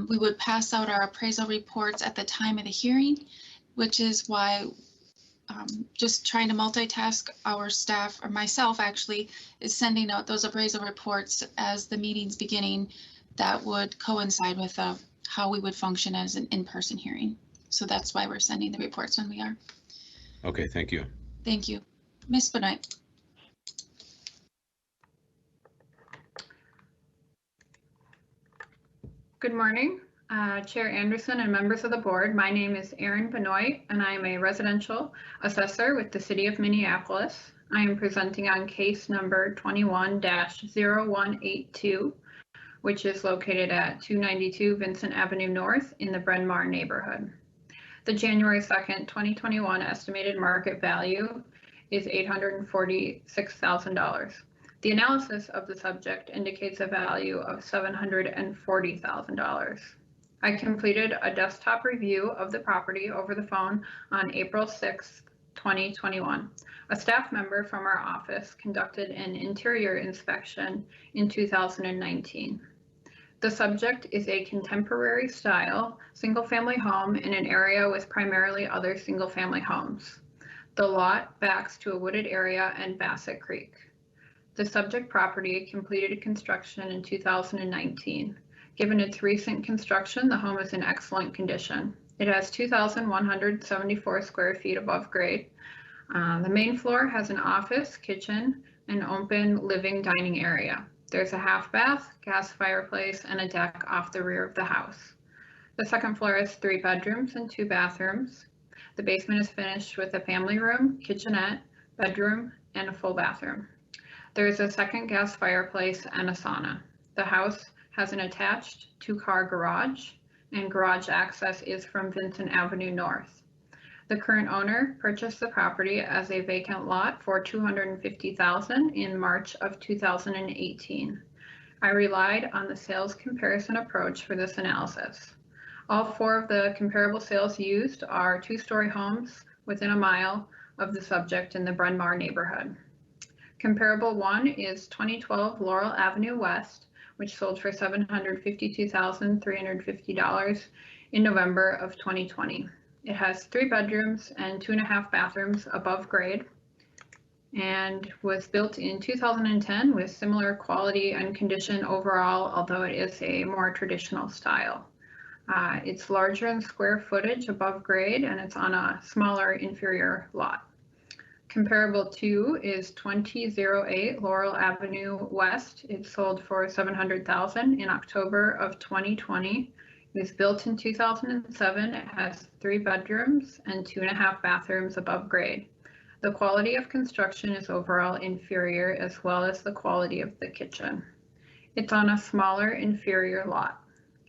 we would pass out our appraisal reports at the time of the hearing, which is why just trying to multitask, our staff, or myself actually, is sending out those appraisal reports as the meeting's beginning. That would coincide with how we would function as an in-person hearing. So that's why we're sending the reports when we are. Okay, thank you. Thank you. Ms. Benoit. Good morning, Chair Anderson and members of the board. My name is Erin Benoit, and I am a residential assessor with the City of Minneapolis. I am presenting on case number 21-0182, which is located at 292 Vincent Avenue North in the Bryn Mawr neighborhood. The January 2nd, 2021 estimated market value is $846,000. The analysis of the subject indicates a value of $740,000. I completed a desktop review of the property over the phone on April 6, 2021. A staff member from our office conducted an interior inspection in 2019. The subject is a contemporary style single-family home in an area with primarily other single-family homes. The lot backs to a wooded area and Bassett Creek. The subject property completed construction in 2019. Given its recent construction, the home is in excellent condition. It has 2,174 square feet above grade. The main floor has an office, kitchen, and open living dining area. There's a half bath, gas fireplace, and a deck off the rear of the house. The second floor has 3 bedrooms and 2 bathrooms. The basement is finished with a family room, kitchenette, bedroom, and a full bathroom. There is a second gas fireplace and a sauna. The house has an attached 2-car garage, and garage access is from Vincent Avenue North. The current owner purchased the property as a vacant lot for $250,000 in March of 2018. I relied on the sales comparison approach for this analysis. All 4 of the comparable sales used are 2-story homes within a mile of the subject in the Bryn Mawr neighborhood. Comparable 1 is 2012 Laurel Avenue West, which sold for $752,350 in November of 2020. It has 3 bedrooms and 2.5 bathrooms above grade and was built in 2010 with similar quality and condition overall, although it is a more traditional style. It's larger in square footage above grade, and it's on a smaller inferior lot. Comparable 2 is 2008 Laurel Avenue West. It sold for $700,000 in October of 2020. It was built in 2007. It has 3 bedrooms and 2.5 bathrooms above grade. The quality of construction is overall inferior, as well as the quality of the kitchen. It's on a smaller inferior lot.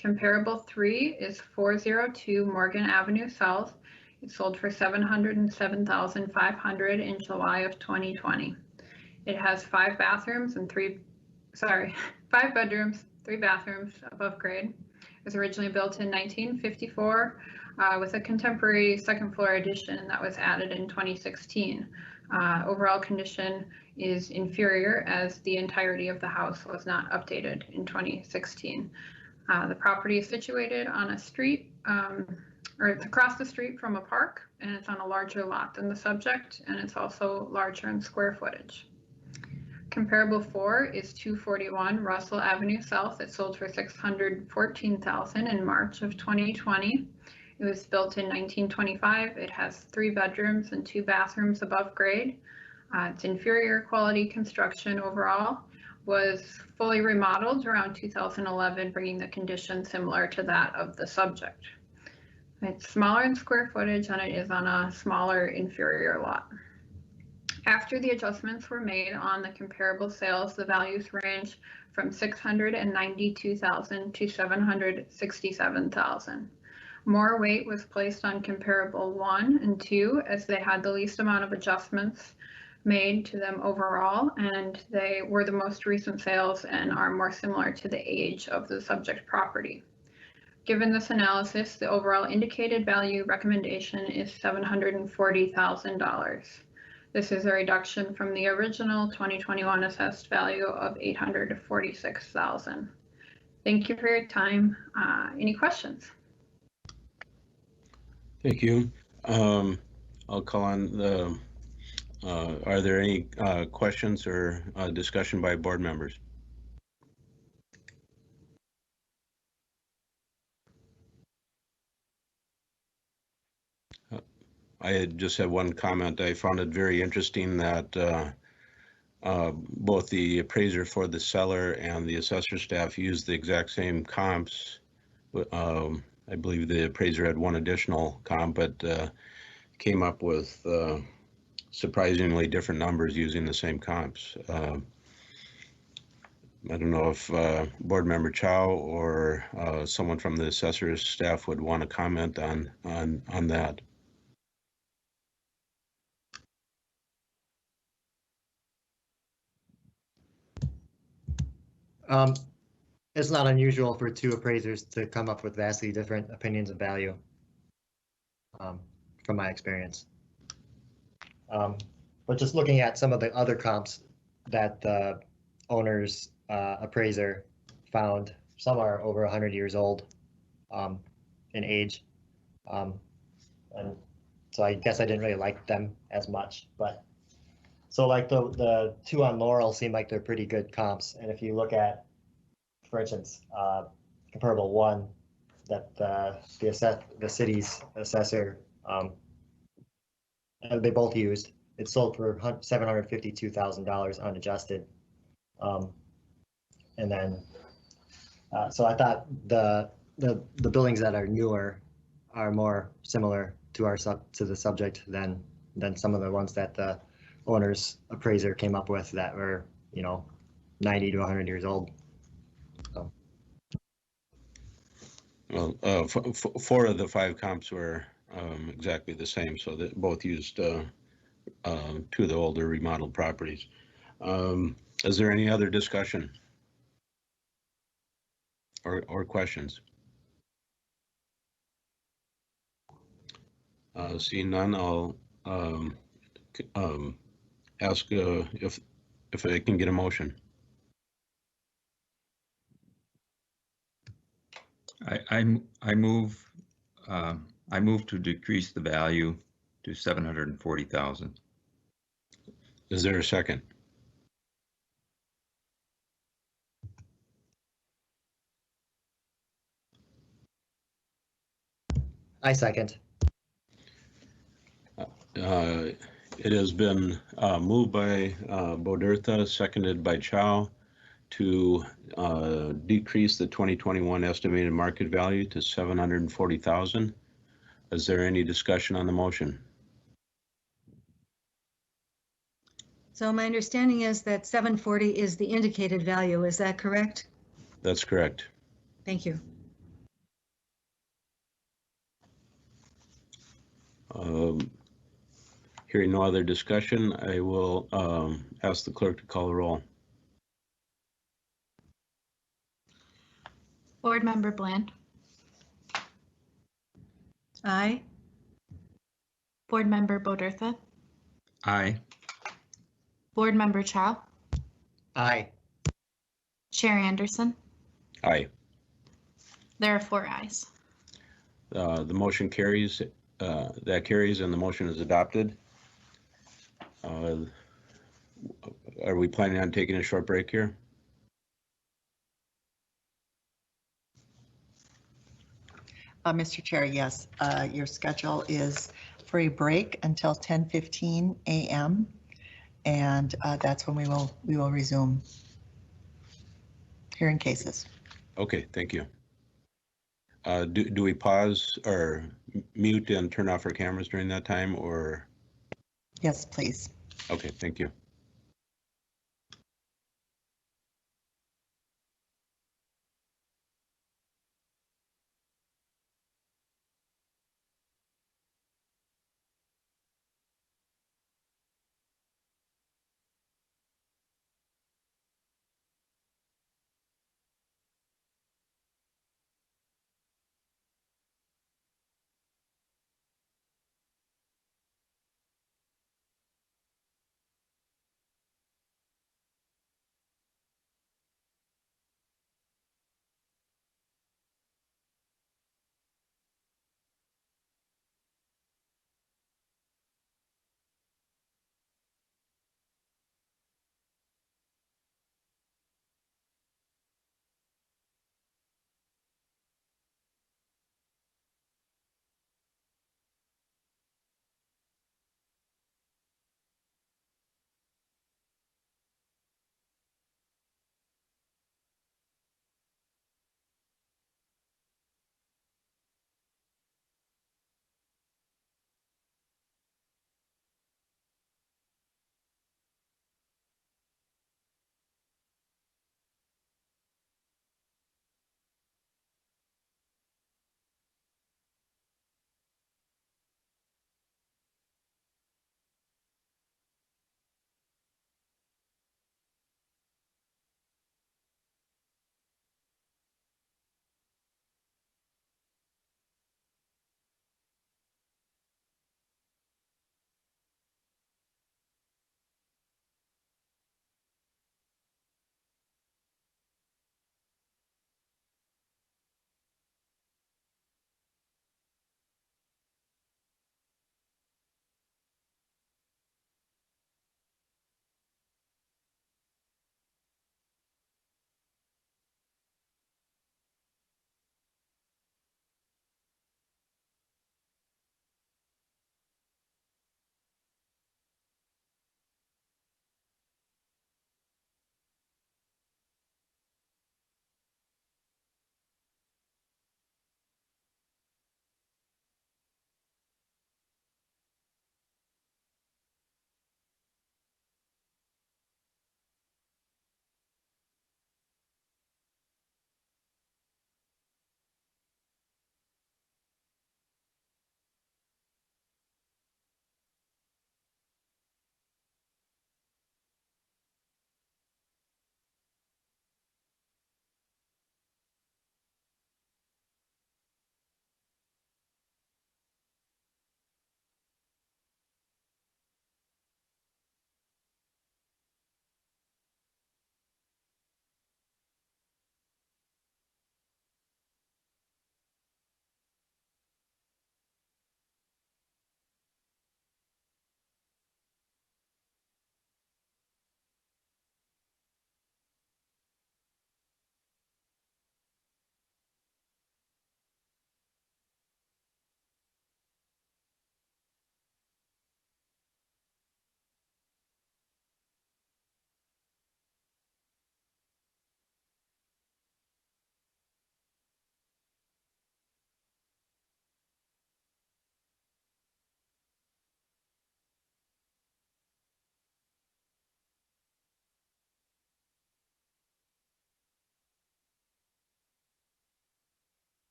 Comparable 3 is 402 Morgan Avenue South. It sold for $707,500 in July of 2020. It has 5 bedrooms, 3 bathrooms above grade. It was originally built in 1954 with a contemporary second floor addition that was added in 2016. Overall condition is inferior as the entirety of the house was not updated in 2016. The property is situated on a street, or it's across the street from a park, and it's on a larger lot than the subject, and it's also larger in square footage. Comparable 4 is 241 Russell Avenue South. It sold for $614,000 in March of 2020. It was built in 1925. It has 3 bedrooms and 2 bathrooms above grade. It's inferior quality construction overall, was fully remodeled around 2011, bringing the condition similar to that of the subject. It's smaller in square footage and it is on a smaller inferior lot. After the adjustments were made on the comparable sales, the values range from $692,000 to $767,000. More weight was placed on comparable 1 and 2 as they had the least amount of adjustments made to them overall, and they were the most recent sales and are more similar to the age of the subject property. Given this analysis, the overall indicated value recommendation is $740,000. This is a reduction from the original 2021 assessed value of $846,000. Thank you for your time. Any questions? Thank you. I'll call on the, are there any questions or discussion by board members? I just have one comment. I found it very interesting that both the appraiser for the seller and the assessor staff used the exact same comps. I believe the appraiser had one additional comp, but came up with surprisingly different numbers using the same comps. I don't know if board member Chow or someone from the assessor's staff would want to comment on that. It's not unusual for two appraisers to come up with vastly different opinions of value, from my experience. But just looking at some of the other comps that the owner's appraiser found, some are over 100 years old in age. And so I guess I didn't really like them as much, but so like the two on Laurel seem like they're pretty good comps. And if you look at, for instance, comparable 1 that the city's assessor, they both used, it sold for $752,000 unadjusted. And then, so I thought the buildings that are newer are more similar to the subject than some of the ones that the owner's appraiser came up with that were, 90 to 100 years old. So. Well, 4 of the 5 comps were exactly the same, so that both used 2 of the older remodeled properties. Is there any other discussion or questions? Seeing none, I'll ask if I can get a motion. I move to decrease the value to $740,000. Is there a second? I second. It has been moved by Bodertha, seconded by Chow, to decrease the 2021 estimated market value to $740,000. Is there any discussion on the motion? So my understanding is that 740 is the indicated value. Is that correct? That's correct. Thank you. Hearing no other discussion, I will ask the clerk to call the roll. Board Member Bland. Aye. Board Member Bodertha. Aye. Board Member Chow. Aye. Chair Anderson. Aye. There are 4 ayes. The motion carries. That carries and the motion is adopted. Are we planning on taking a short break here? Mr. Chair, yes, your schedule is for a break until 10:15 a.m. and that's when we will resume hearing cases. Okay, thank you. Do we pause or mute and turn off our cameras during that time, or? Yes, please. Okay, thank you.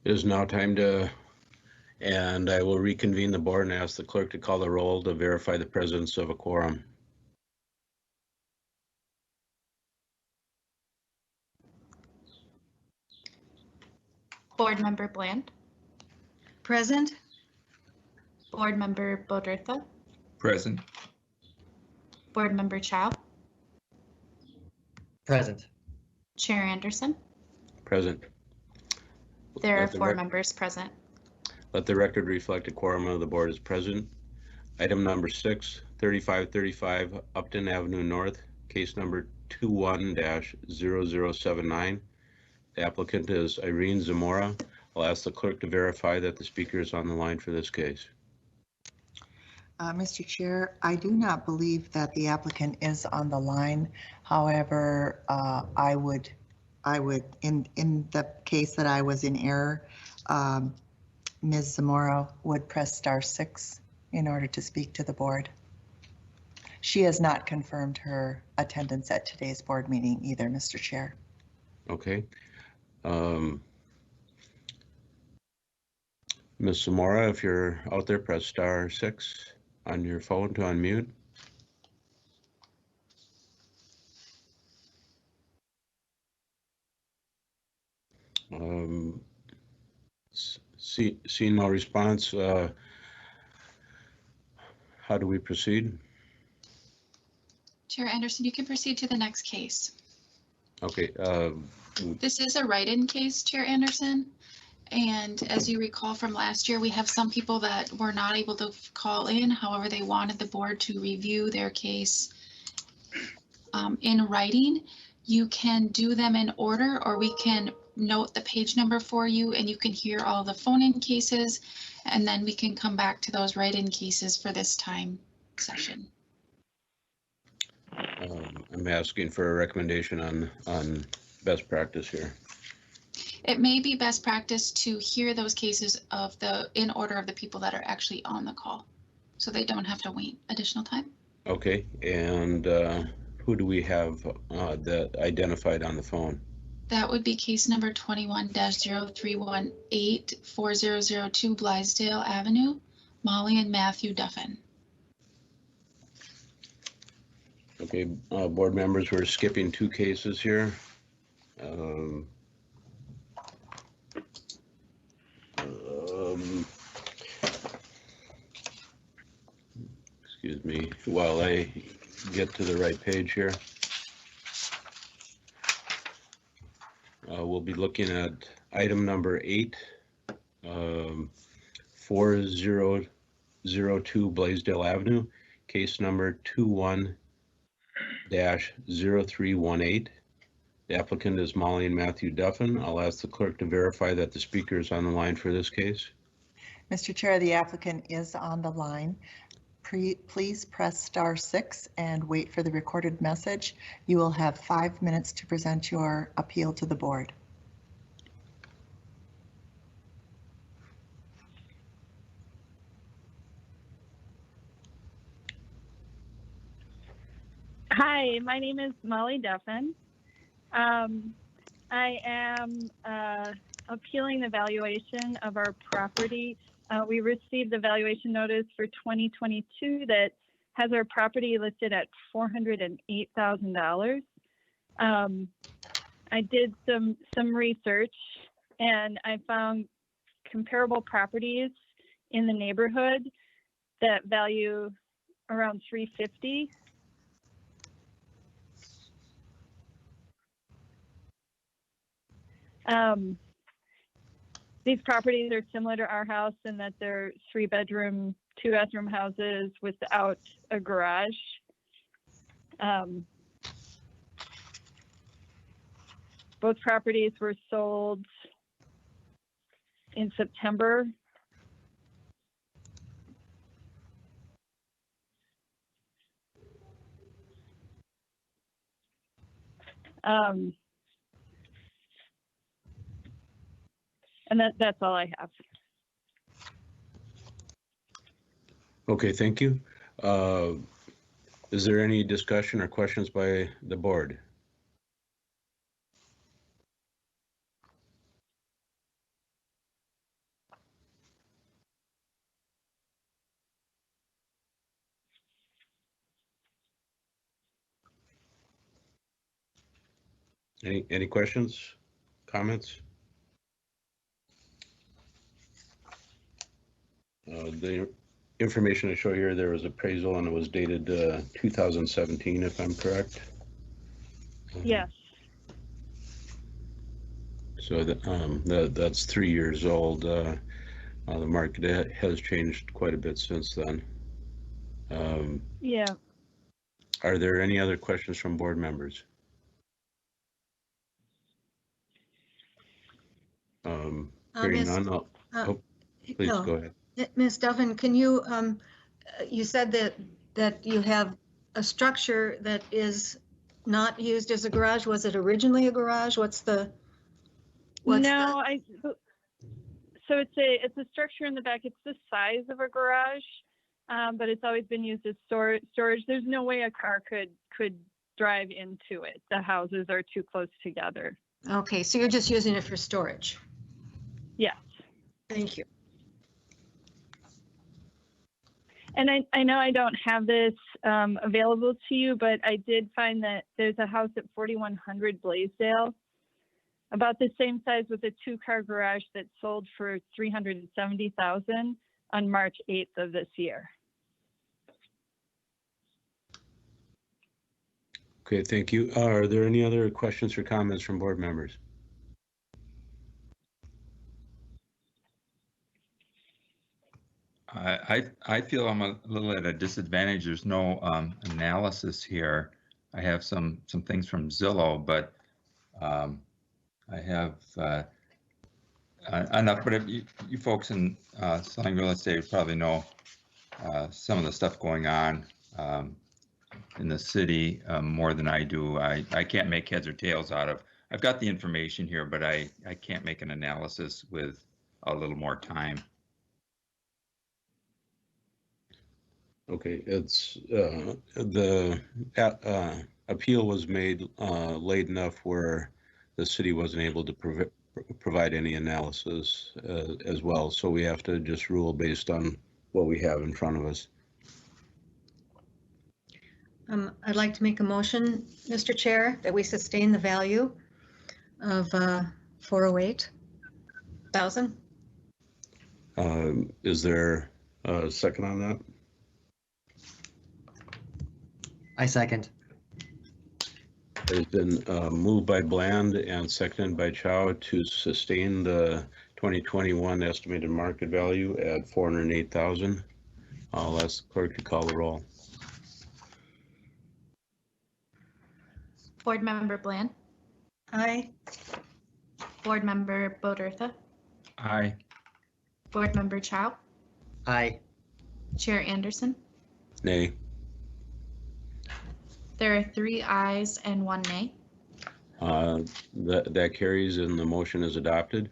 It is now time to, and I will reconvene the board and ask the clerk to call the roll to verify the presence of a quorum. Board Member Bland, Present? Board Member Bodertha, Present. Board Member Chow, Present. Chair Anderson. Present. There are Let the 4 rec- members present. Let the record reflect a quorum of the board is present. Item number 6, 3535 Upton Avenue North, case number 21-0079. The applicant is Irene Zamora. I'll ask the clerk to verify that the speaker is on the line for this case. Mr. Chair, I do not believe that the applicant is on the line. However, I would, in the case that I was in error, Ms. Zamora would press *6 in order to speak to the board. She has not confirmed her attendance at today's board meeting either, Mr. Chair. Okay. Ms. Zamora, if you're out there, press *6 on your phone to unmute. Seeing no response, how do we proceed? Chair Anderson, you can proceed to the next case. Okay. This is a write-in case, Chair Anderson. And as you recall from last year, we have some people that were not able to call in. However, they wanted the board to review their case in writing. You can do them in order, or we can note the page number for you and you can hear all the phone-in cases, and then we can come back to those write-in cases for this time session. I'm asking for a recommendation on best practice here. It may be best practice to hear those cases in order of the people that are actually on the call, so they don't have to wait additional time. Okay, and who do we have that identified on the phone? That would be case number 21-0318 4002 Blithedale Avenue, Molly and Matthew Duffin. Okay, board members, we're skipping 2 cases here. Excuse me while I get to the right page here. We'll be looking at item number 8, 4002 Blaisdell Avenue, case number 21-0318. The applicant is Molly and Matthew Duffin. I'll ask the clerk to verify that the speaker is on the line for this case. Mr. Chair, the applicant is on the line. Please press *6 and wait for the recorded message. You will have 5 minutes to present your appeal to the board. Hi, my name is Molly Duffin. I am appealing the valuation of our property. We received the valuation notice for 2022 that has our property listed at $408,000. I did some research and I found comparable properties in the neighborhood that value around $350,000. These properties are similar to our house in that they're 3-bedroom, 2-bathroom houses without a garage. Both properties were sold in September. And that's all I have. Okay, thank you. Is there any discussion or questions by the board? Any questions, comments? The information I show here, there was appraisal and it was dated 2017, if I'm correct. Yes. So that's 3 years old. The market has changed quite a bit since then. Yeah. Are there any other questions from board members? Hearing none, please no. go ahead. Ms. Duffin, can you, you said that you have a structure that is not used as a garage. Was it originally a garage? So it's a structure in the back. It's the size of a garage, but it's always been used as storage. There's no way a car could drive into it. The houses are too close together. Okay, so you're just using it for storage? Yes. Thank you. And I know I don't have this available to you, but I did find that there's a house at 4100 Blaisdell, about the same size with a 2-car garage that sold for $370,000 on March 8th of this year. Okay, thank you. Are there any other questions or comments from board members? I feel I'm a little at a disadvantage. There's no analysis here. I have some things from Zillow, but I have enough. But if you folks in selling real estate probably know some of the stuff going on in the city more than I do. I can't make heads or tails out of. I've got the information here, but I can't make an analysis with a little more time. Okay, it's the appeal was made late enough where the city wasn't able to provide any analysis as well. So we have to just rule based on what we have in front of us. I'd like to make a motion, Mr. Chair, that we sustain the value of $408,000. Is there a second on that? I second. It's been moved by Bland and seconded by Chow to sustain the 2021 estimated market value at $408,000. I'll ask the clerk to call the roll. Board Member Bland. Aye. Board Member Bodertha. Aye. Board Member Chow. Aye. Chair Anderson. Nay. There are 3 ayes and 1 nay. That carries and the motion is adopted.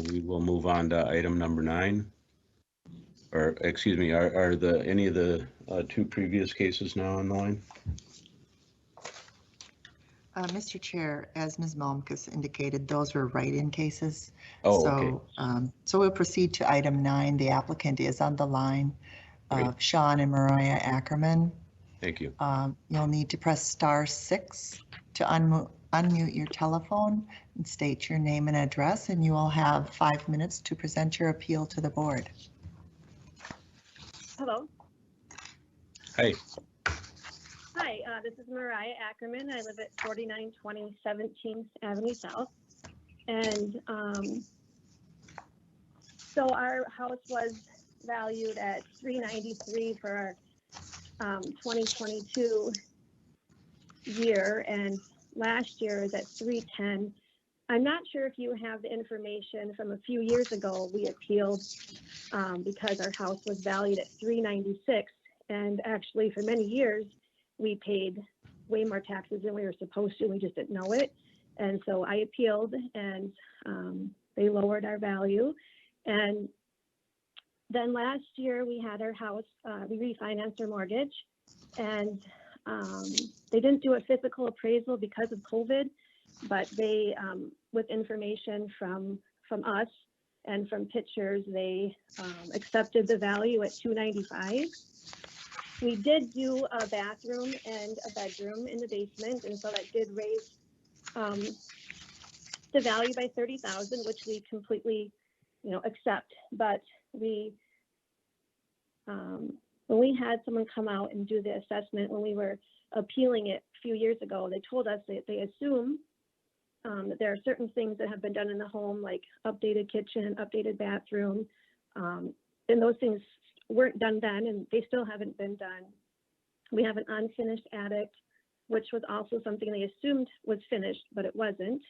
We will move on to item number 9. Or excuse me, are any of the 2 previous cases now on the line? Mr. Chair, as Ms. Malmquist indicated, those were write-in cases. Oh, so, okay. So we'll proceed to item 9. The applicant is on the line, Sean and Mariah Ackerman. Thank you. You'll need to press *6 to unmute your telephone and state your name and address, and you will have 5 minutes to present your appeal to the board. Hello. Hi. Hi, this is Mariah Ackerman. I live at 4920 17th Avenue South. And so our house was valued at $393 for our 2022 year, and last year is at $310. I'm not sure if you have the information from a few years ago. We appealed because our house was valued at $396, and actually for many years we paid way more taxes than we were supposed to. We just didn't know it, and so I appealed, and they lowered our value. And then last year we had our house, we refinanced our mortgage, and they didn't do a physical appraisal because of COVID, but they, with information from us and from pictures, they accepted the value at $295. We did do a bathroom and a bedroom in the basement, and so that did raise the value by 30,000, which we completely, accept. But we, when we had someone come out and do the assessment when we were appealing it a few years ago, they told us that they assume that there are certain things that have been done in the home, like updated kitchen, updated bathroom, and those things weren't done then, and they still haven't been done. We have an unfinished attic, which was also something they assumed was finished, but it wasn't.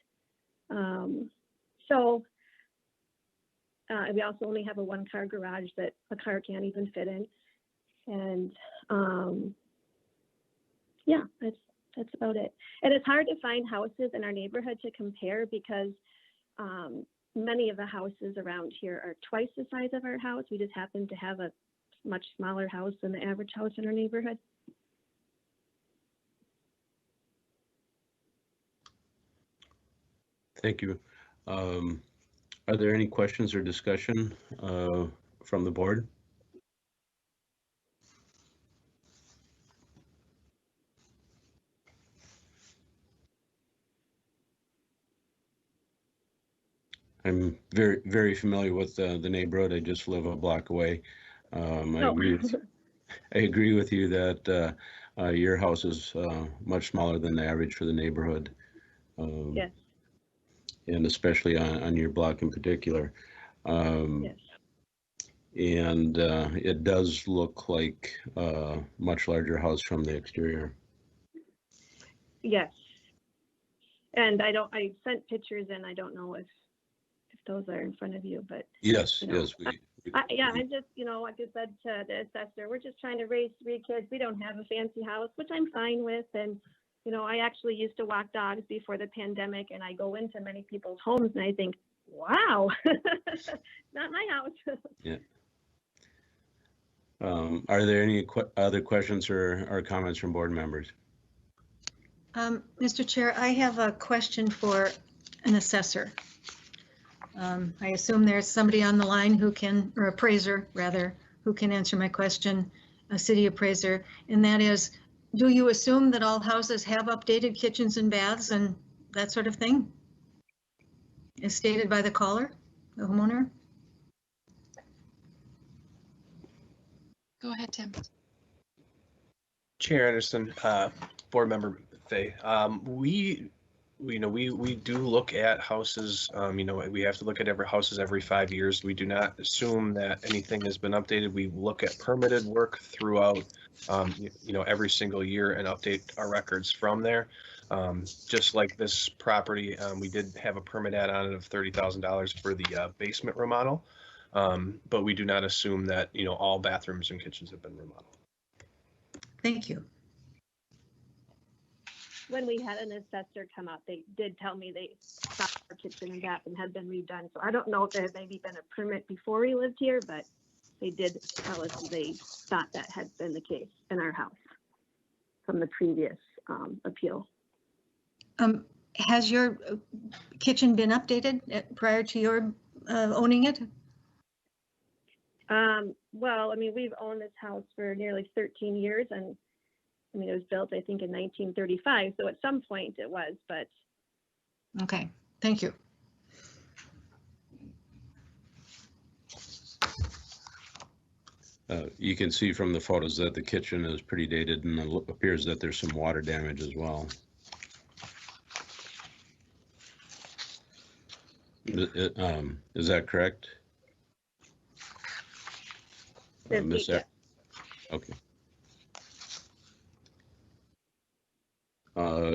We also only have a one-car garage that a car can't even fit in. And yeah, that's about it. And it's hard to find houses in our neighborhood to compare because many of the houses around here are twice the size of our house. We just happen to have a much smaller house than the average house in our neighborhood. Thank you. Are there any questions or discussion from the board? I'm very, very familiar with the neighborhood. I just live a block away. I agree with you that your house is much smaller than the average for the neighborhood. Yes. And especially on your block in particular. Yes. And it does look like a much larger house from the exterior. Yes. And I sent pictures and I don't know if those are in front of you, but yes, yes. I just, like I said to the assessor, we're just trying to raise 3 kids. We don't have a fancy house, which I'm fine with. And, I actually used to walk dogs before the pandemic, and I go into many people's homes and I think, wow, not my house. Yeah. Are there any other questions or comments from board members? Mr. Chair, I have a question for an assessor. I assume there's somebody on the line who can, or appraiser rather, who can answer my question, a city appraiser, and that is, do you assume that all houses have updated kitchens and baths and that sort of thing? As stated by the caller, the homeowner? Go ahead, Tim. Chair Anderson, board member Fay, we do look at houses. We have to look at every houses every 5 years. We do not assume that anything has been updated. We look at permitted work throughout, every single year and update our records from there. Just like this property, we did have a permit add on it of $30,000 for the basement remodel, but we do not assume that all bathrooms and kitchens have been remodeled. Thank you. When we had an assessor come out, they did tell me they thought our kitchen and bathroom had been redone. So I don't know if there had maybe been a permit before we lived here, but they did tell us they thought that had been the case in our house from the previous appeal. Has your kitchen been updated prior to your owning it? Well, we've owned this house for nearly 13 years, and it was built, I think, in 1935. So at some point it was, but. Okay, thank you. You can see from the photos that the kitchen is pretty dated, and it appears that there's some water damage as well. Is that correct? Okay.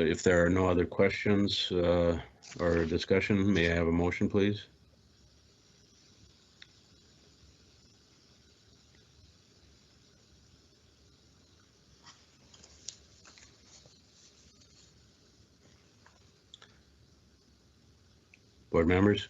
If there are no other questions or discussion, may I have a motion, please? Board members?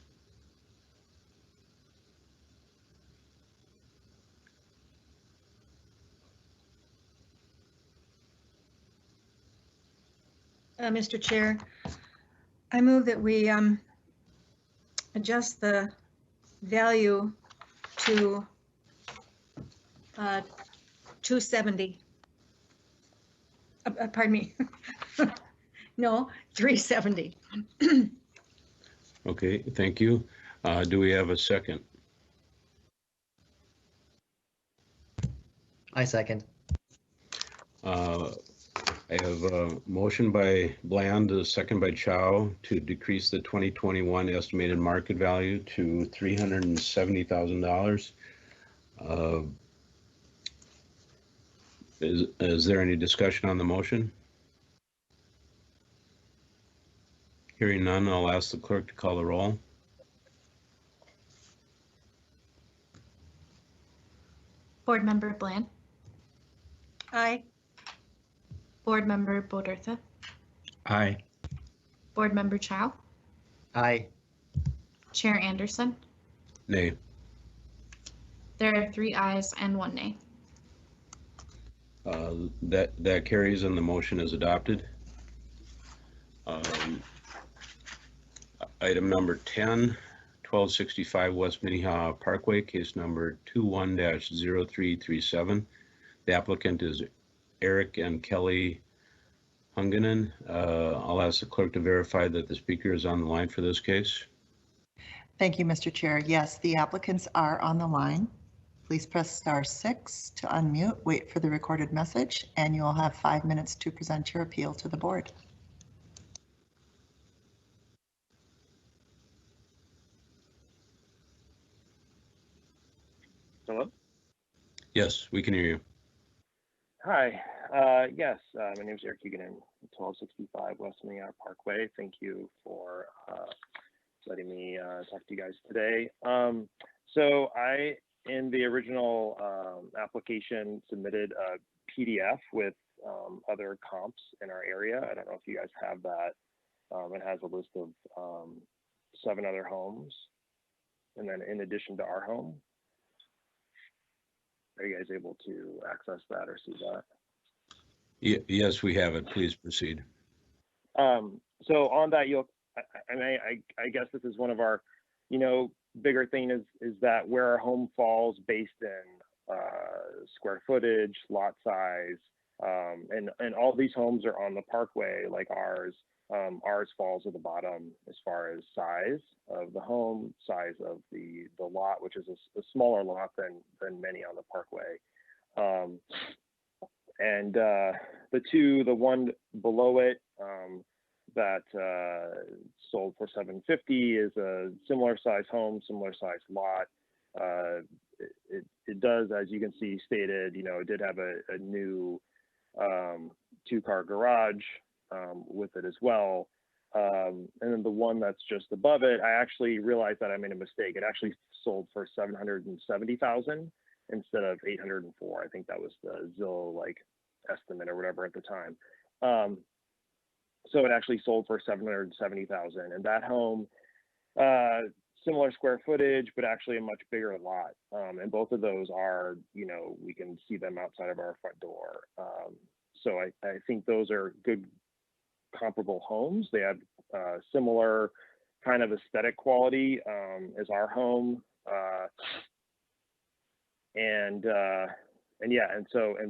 Mr. Chair, I move that we adjust the value to $270 Pardon me. No, 370. Okay, thank you. Do we have a second? I second. I have a motion by Bland, a second by Chow, to decrease the 2021 estimated market value to $370,000. Is there any discussion on the motion? Hearing none, I'll ask the clerk to call the roll. Board Member Bland, Aye. Board Member Bodertha, Aye. Board Member Chow, Aye. Chair Anderson. Nay. There are 3 ayes and 1 nay. That carries and the motion is adopted. Item number 10, 1265 West Minnehaha Parkway, case number 21-0337. The applicant is Eric and Kelly Hunganen. I'll ask the clerk to verify that the speaker is on the line for this case. Thank you, Mr. Chair. Yes, the applicants are on the line. Please press *6 to unmute, wait for the recorded message, and you will have 5 minutes to present your appeal to the board. Hello? Yes, we can hear you. Hi. Yes, my name is Eric Huganen, 1265 West Minnehaha Parkway. Thank you for letting me talk to you guys today. So I, in the original application, submitted a PDF with other comps in our area. I don't know if you guys have that. It has a list of 7 other homes, and then in addition to our home. Are you guys able to access that or see that? Yes, we have it. Please proceed. So on that, I guess this is one of our, bigger thing is that where our home falls based in square footage, lot size, and all these homes are on the parkway like ours. Ours falls at the bottom as far as size of the home, size of the lot, which is a smaller lot than many on the parkway. And the one below it that sold for $750 is a similar size home, similar size lot. It does, as you can see stated, it did have a new 2-car garage with it as well. And then the one that's just above it, I actually realized that I made a mistake. It actually sold for $770,000 instead of $804. I think that was the Zillow estimate or whatever at the time. So it actually sold for $770,000, and that home, similar square footage, but actually a much bigger lot. And both of those are, we can see them outside of our front door. So I think those are good comparable homes. They have similar kind of aesthetic quality as our home. And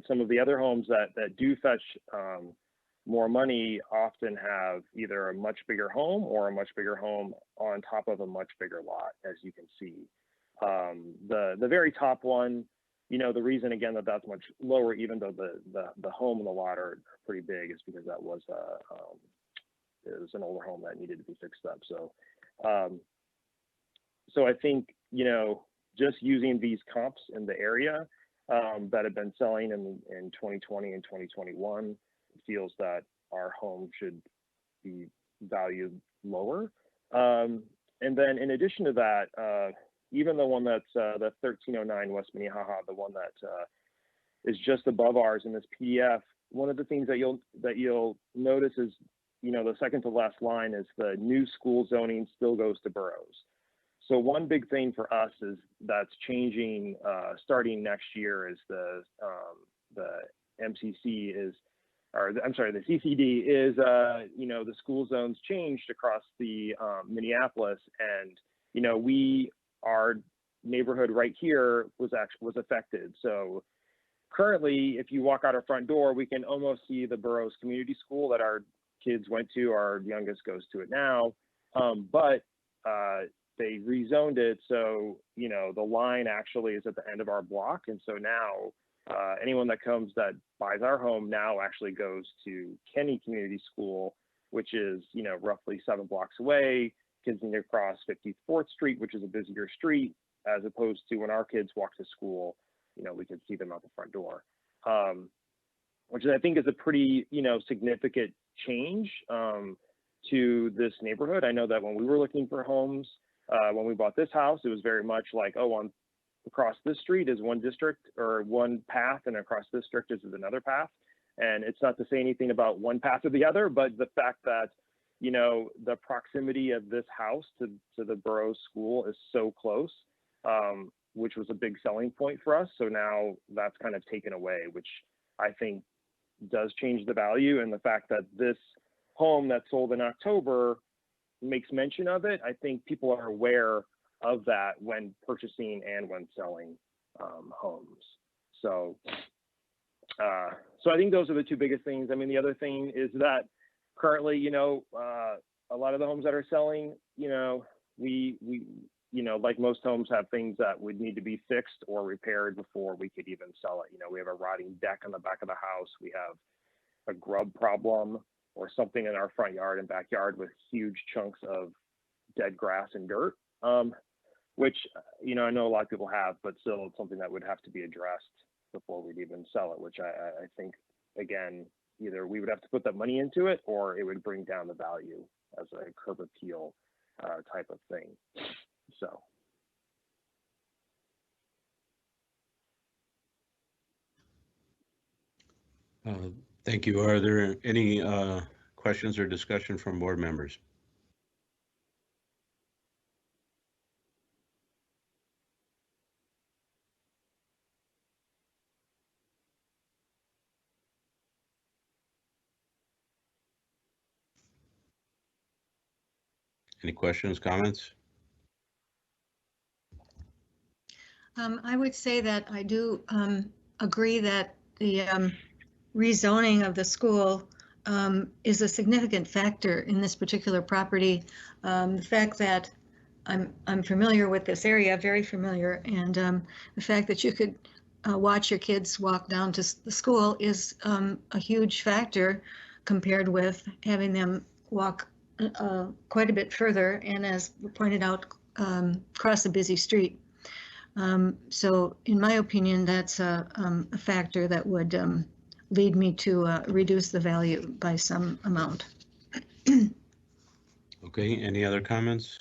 some of the other homes that do fetch more money often have either a much bigger home or a much bigger home on top of a much bigger lot, as you can see. The very top one, the reason again that's much lower, even though the home and the lot are pretty big, is because that was it was an older home that needed to be fixed up. So I think just using these comps in the area that have been selling in 2020 and 2021, feels that our home should be valued lower. And then in addition to that, even the one that's the 1309 West Minnehaha, the one that is just above ours in this PDF, one of the things that you'll notice is, the second to last line is the new school zoning still goes to boroughs. So one big thing for us is that's changing starting next year is the MCC is, or I'm sorry, the CCD is, the school zones changed across the Minneapolis, and our neighborhood right here was affected. So currently, if you walk out our front door, we can almost see the Burroughs Community School that our kids went to. Our youngest goes to it now, but they rezoned it, so the line actually is at the end of our block, and so now anyone that comes that buys our home now actually goes to Kenny Community School, which is roughly 7 blocks away. Kids need to cross 54th Street, which is a busier street, as opposed to when our kids walk to school, we can see them out the front door, which I think is a pretty significant change to this neighborhood. I know that when we were looking for homes, when we bought this house, it was very much like, oh, across this street is one district or one path, and across this district is another path. And it's not to say anything about one path or the other, but the fact that, the proximity of this house to the Burroughs School is so close, which was a big selling point for us. So now that's kind of taken away, which I think does change the value. And the fact that this home that sold in October makes mention of it, I think people are aware of that when purchasing and when selling homes. So I think those are the two biggest things. I mean, the other thing is that currently, a lot of the homes that are selling, we like most homes have things that would need to be fixed or repaired before we could even sell it. We have a rotting deck on the back of the house. We have a grub problem or something in our front yard and backyard with huge chunks of dead grass and dirt, which, I know a lot of people have, but still it's something that would have to be addressed before we'd even sell it, which I think, again, either we would have to put that money into it or it would bring down the value as a curb appeal type of thing. So. Thank you. Are there any questions or discussion from board members? Any questions, comments? I would say that I do agree that the rezoning of the school is a significant factor in this particular property. The fact that I'm familiar with this area, very familiar, and the fact that you could watch your kids walk down to the school is a huge factor compared with having them walk quite a bit further, and as pointed out, cross a busy street. So in my opinion, that's a factor that would lead me to reduce the value by some amount. Okay, any other comments?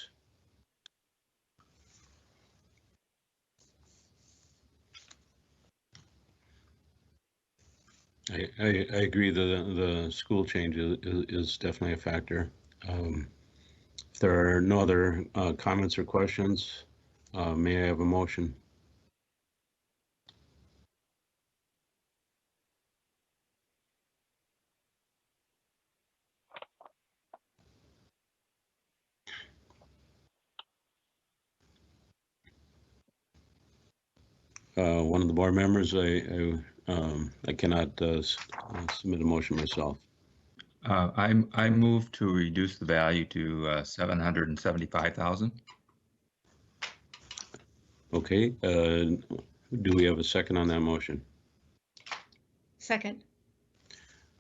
I agree the school change is definitely a factor. If there are no other comments or questions, may I have a motion? One of the board members, I cannot submit a motion myself. I move to reduce the value to $775,000. Okay, do we have a second on that motion? Second.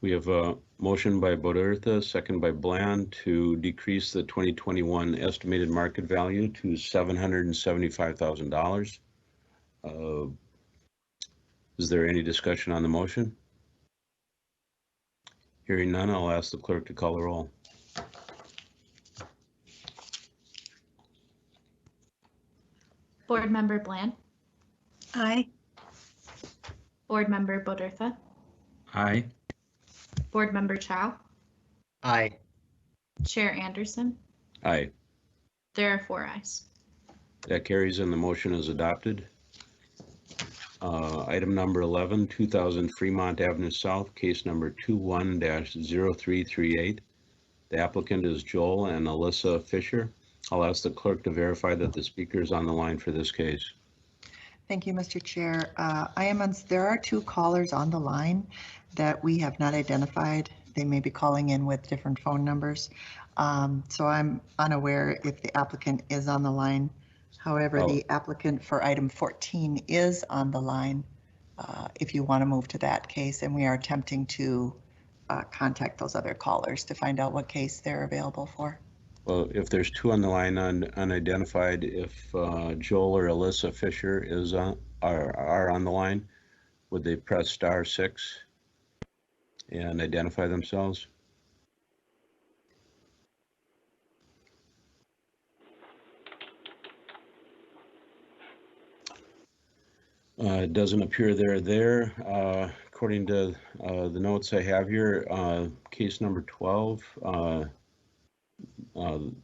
We have a motion by Bodertha, second by Bland, to decrease the 2021 estimated market value to $775,000. Is there any discussion on the motion? Hearing none, I'll ask the clerk to call the roll. Board Member Bland. Aye. Board Member Bodertha. Aye. Board Member Chow. Aye. Chair Anderson. Aye. There are 4 ayes. That carries and the motion is adopted. Item number 11, 2000 Fremont Avenue South, case number 21-0338. The applicant is Joel and Alyssa Fisher. I'll ask the clerk to verify that the speaker is on the line for this case. Thank you, Mr. Chair. There are two callers on the line that we have not identified. They may be calling in with different phone numbers. So I'm unaware if the applicant is on the line. However, the applicant for item 14 is on the line if you want to move to that case, and we are attempting to contact those other callers to find out what case they're available for. Well, if there's two on the line unidentified, if Joel or Alyssa Fisher are on the line, would they press *6 and identify themselves? It doesn't appear they're there. According to the notes I have here, case number 12,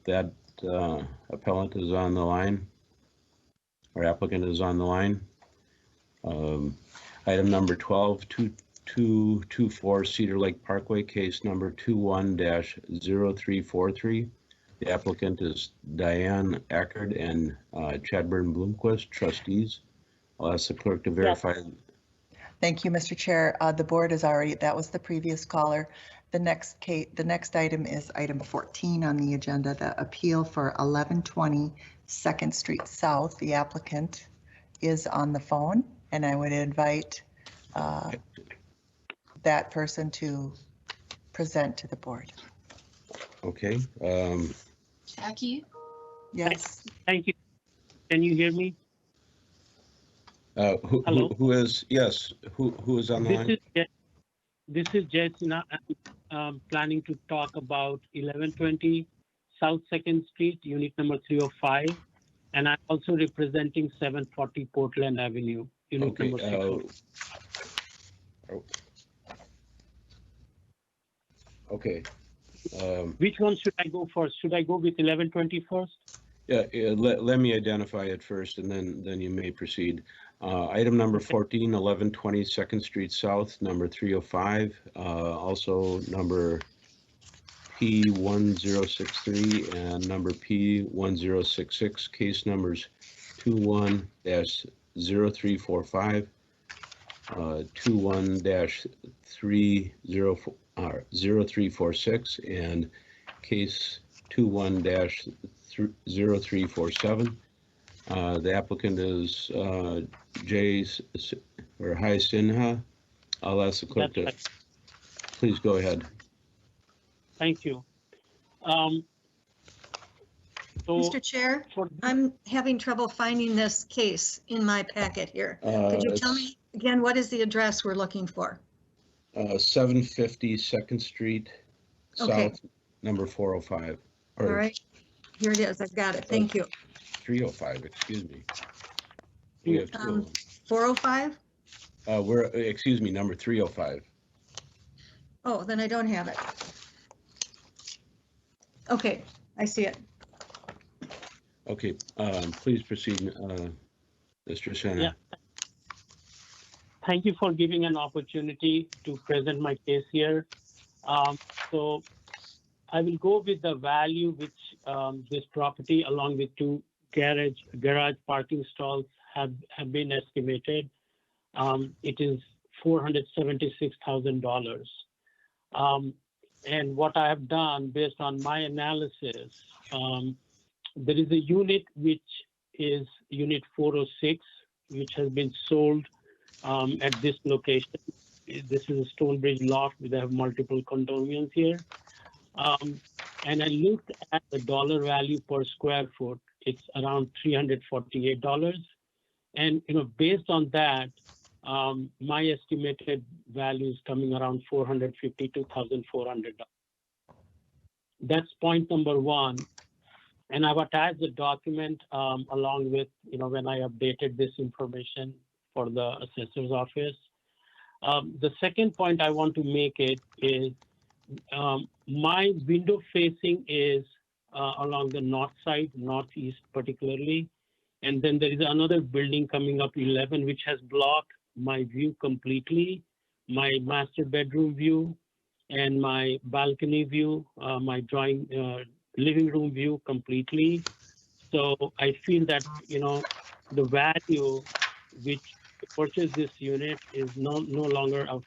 that appellant is on the line, or applicant is on the line. Item number 12, 2224 Cedar Lake Parkway, case number 21-0343. The applicant is Diane Ackard and Chadburn Bloomquist, trustees. I'll ask the clerk to verify. Thank you, Mr. Chair. The board is already, that was the previous caller. The next item is item 14 on the agenda, the appeal for 1120 2nd Street South. The applicant is on the phone, and I would invite that person to present to the board. Okay. Jackie? Yes. Thank you. Can you hear me? Who is on the line? This is Jason. I'm planning to talk about 1120 South 2nd Street, unit number 305. And I'm also representing 740 Portland Avenue, unit number 6. Okay. Which one should I go first? Should I go with 1120 first? Yeah, let me identify it first, and then you may proceed. Item number 14, 1120 2nd Street South, number 305, also number P1063 and number P1066, case numbers 21-0345, 21-0346, and case 21-0347. The applicant is Jay Sinha. I'll ask the clerk to please go ahead. Thank you. Mr. Chair, I'm having trouble finding this case in my packet here. Could you tell me again, what is the address we're looking for? 750 2nd Street South, number 405. All right, here it is. I've got it. Thank you. 305, excuse me. We have 405? Excuse me, number 305. Oh, then I don't have it. Okay, I see it. Okay, please proceed, Mr. Sinha. Yeah. Thank you for giving an opportunity to present my case here. So I will go with the value which this property, along with two garage parking stalls, have been estimated. It is $476,000. And what I have done based on my analysis, there is a unit which is unit 406, which has been sold at this location. This is a Stonebridge loft. They have multiple condominiums here. And I looked at the dollar value per square foot. It's around $348. And, based on that, my estimated value is coming around $452,400. That's point number one. And I've attached the document along with, when I updated this information for the assessor's office. The second point I want to make it is my window facing is along the north side, northeast particularly. And then there is another building coming up 11, which has blocked my view completely, my master bedroom view and my balcony view, my living room view completely. So I feel that, the value which to purchase this unit is no longer of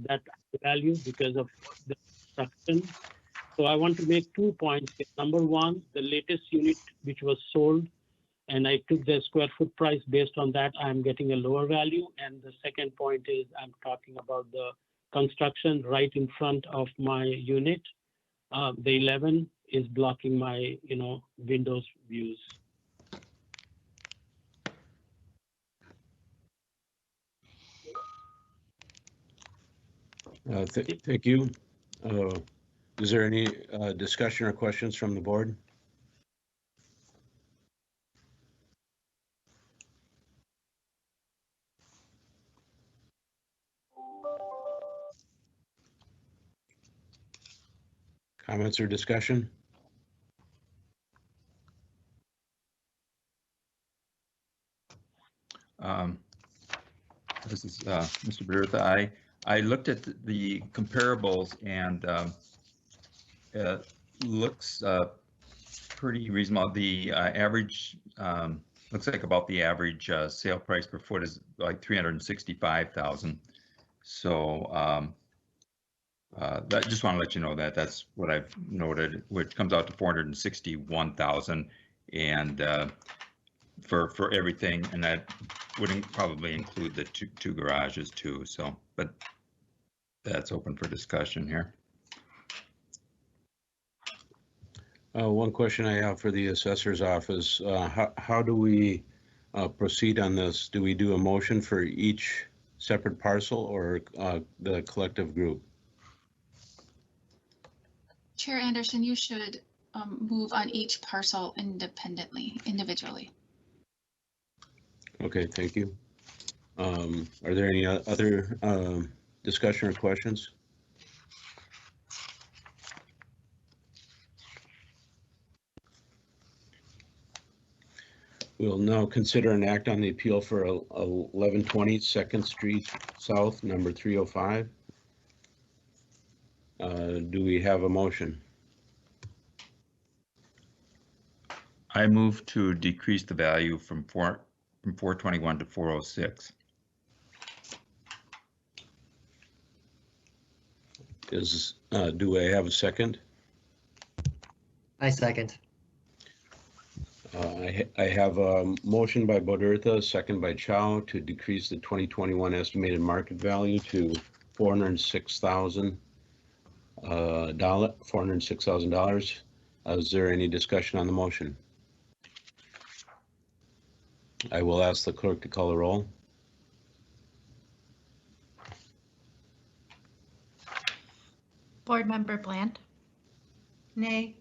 that value because of the construction. So I want to make 2 points. Number one, the latest unit which was sold, and I took the square foot price based on that, I'm getting a lower value. And the second point is I'm talking about the construction right in front of my unit. The 11 is blocking my, windows views. Thank you. Is there any discussion or questions from the board? Comments or discussion? This is Mr. Bertha. I looked at the comparables and it looks pretty reasonable. The average looks like about the average sale price per foot is like 365,000. So I just want to let you know that that's what I've noted, which comes out to 461,000, and for everything, and that would probably include the two garages too. So, but that's open for discussion here. One question I have for the assessor's office, how do we proceed on this? Do we do a motion for each separate parcel or the collective group? Chair Anderson, you should move on each parcel individually. Okay, thank you. Are there any other discussion or questions? We'll now consider an act on the appeal for 1120 2nd Street South, number 305. Do we have a motion? I move to decrease the value from 421 to 406. Do I have a second? I second. I have a motion by Bodertha, second by Chow, to decrease the 2021 estimated market value to $406,000. Is there any discussion on the motion? I will ask the clerk to call the roll. Board Member Bland. Nay.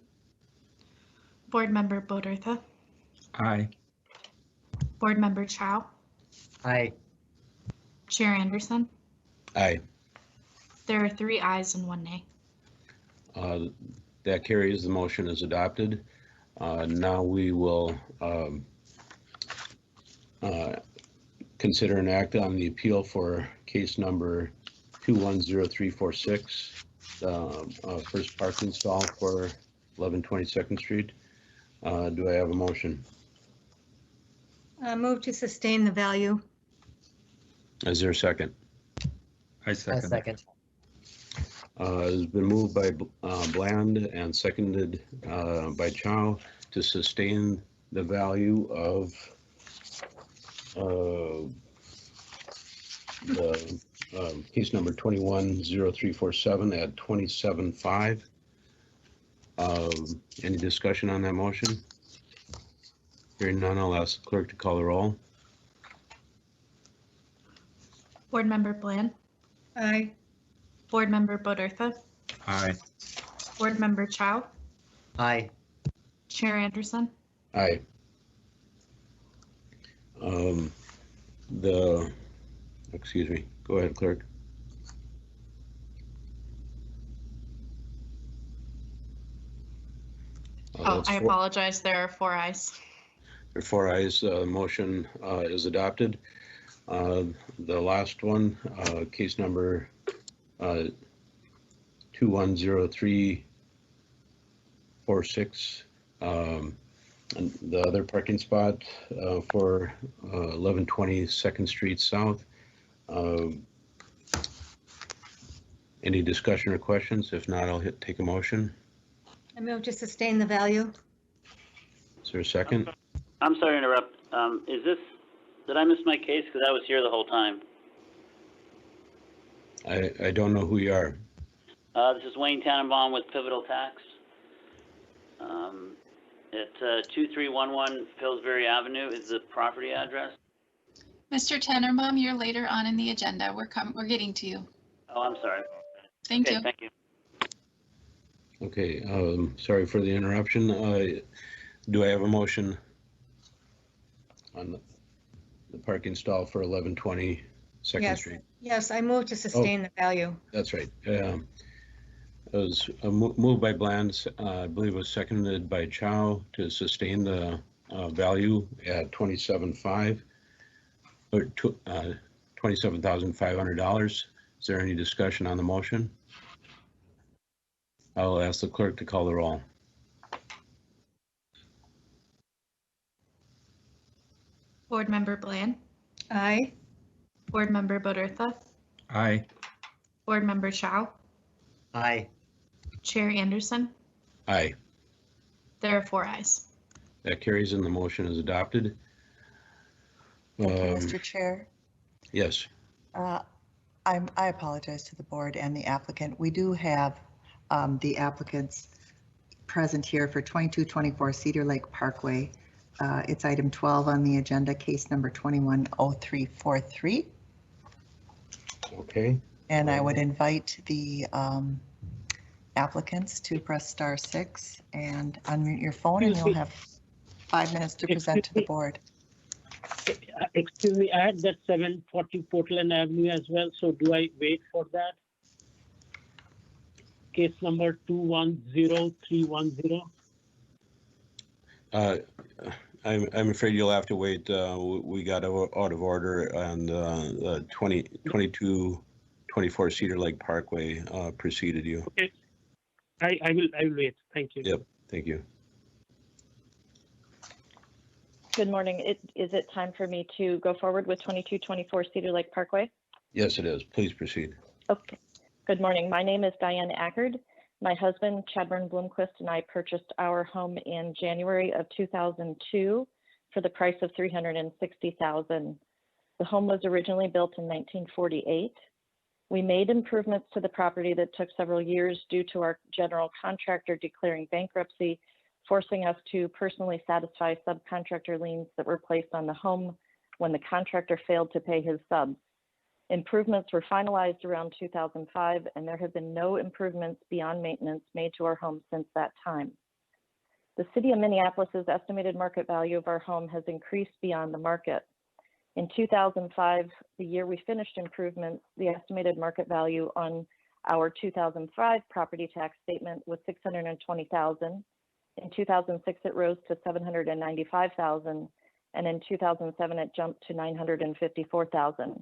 Board Member Bodertha. Aye. Board Member Chow. Aye. Chair Anderson. Aye. There are 3 ayes and 1 nay. That carries. The motion is adopted. Now we will consider an act on the appeal for case number 210346, first parking stall for 1120 2nd Street. Do I have a motion? Move to sustain the value. Is there a second? I second. I second. It's been moved by Bland and seconded by Chow to sustain the value of the case number 210347 at 27.5. Any discussion on that motion? Hearing none, I'll ask the clerk to call the roll. Board Member Bland. Aye. Board Member Bodertha. Aye. Board Member Chow. Aye. Chair Anderson. Aye. Excuse me, go ahead, clerk. I apologize. There are 4 ayes. There are 4 ayes. Motion is adopted. The last one, case number 210346, And the other parking spot for 1120 2nd Street South. Any discussion or questions? If not, I'll take a motion. I move to sustain the value. Is there a second? I'm sorry to interrupt. Did I miss my case? Because I was here the whole time. I don't know who you are. This is Wayne Tannenbaum with Pivotal Tax. At 2311 Pillsbury Avenue is the property address. Mr. Tenenbaum, you're later on in the agenda. We're getting to you. Oh, I'm sorry. Thank Okay, you. thank you. Okay, sorry for the interruption. Do I have a motion on the parking stall for 1120 2nd Yes. Street? Yes, I move to sustain the value. That's right. It was moved by Bland, I believe it was seconded by Chow to sustain the value at $27,500 or $27,500. Is there any discussion on the motion? I'll ask the clerk to call the roll. Board Member Bland, Aye. Board Member Bodertha, Aye. Board Member Chow, Aye. Chair Anderson. Aye. There are 4 ayes. That carries and the motion is adopted. Thank you, Mr. Chair. Yes. I apologize to the board and the applicant. We do have the applicants present here for 2224 Cedar Lake Parkway. It's item 12 on the agenda, case number 210343. Okay. And I would invite the applicants to press *6 and unmute your phone, and you'll have 5 minutes to present to the board. Excuse me, I had that 740 Portland Avenue as well, so do I wait for that? Case number 210310. I'm afraid you'll have to wait. We got out of order on 2224 Cedar Lake Parkway preceded you. Okay, I will wait. Thank you. Yep, thank you. Good morning. Is it time for me to go forward with 2224 Cedar Lake Parkway? Yes, it is. Please proceed. Okay. Good morning. My name is Diane Ackard. My husband, Chadburn Bloomquist, and I purchased our home in January of 2002 for the price of $360,000. The home was originally built in 1948. We made improvements to the property that took several years due to our general contractor declaring bankruptcy, forcing us to personally satisfy subcontractor liens that were placed on the home when the contractor failed to pay his subs. Improvements were finalized around 2005, and there have been no improvements beyond maintenance made to our home since that time. The City of Minneapolis's estimated market value of our home has increased beyond the market. In 2005, the year we finished improvements, the estimated market value on our 2005 property tax statement was $620,000. In 2006, it rose to $795,000, and in 2007, it jumped to $954,000.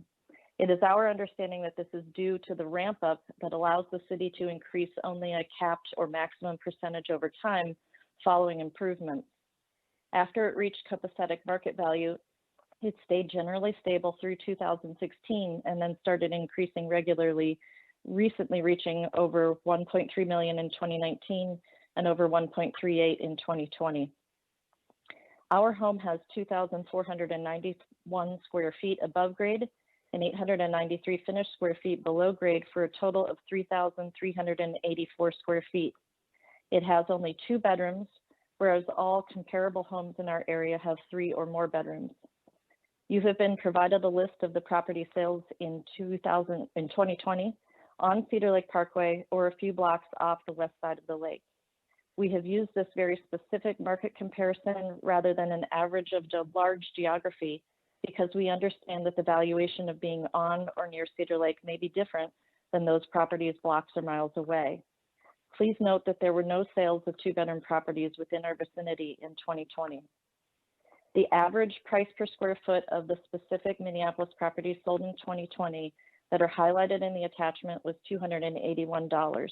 It is our understanding that this is due to the ramp up that allows the city to increase only a capped or maximum percentage over time following improvements. After it reached copacetic market value, it stayed generally stable through 2016 and then started increasing regularly, recently reaching over 1.3 million in 2019 and over 1.38 in 2020. Our home has 2,491 square feet above grade and 893 finished square feet below grade for a total of 3,384 square feet. It has only 2 bedrooms, whereas all comparable homes in our area have 3 or more bedrooms. You have been provided a list of the property sales in 2020 on Cedar Lake Parkway or a few blocks off the west side of the lake. We have used this very specific market comparison rather than an average of the large geography because we understand that the valuation of being on or near Cedar Lake may be different than those properties blocks or miles away. Please note that there were no sales of 2-bedroom properties within our vicinity in 2020. The average price per square foot of the specific Minneapolis properties sold in 2020 that are highlighted in the attachment was $281.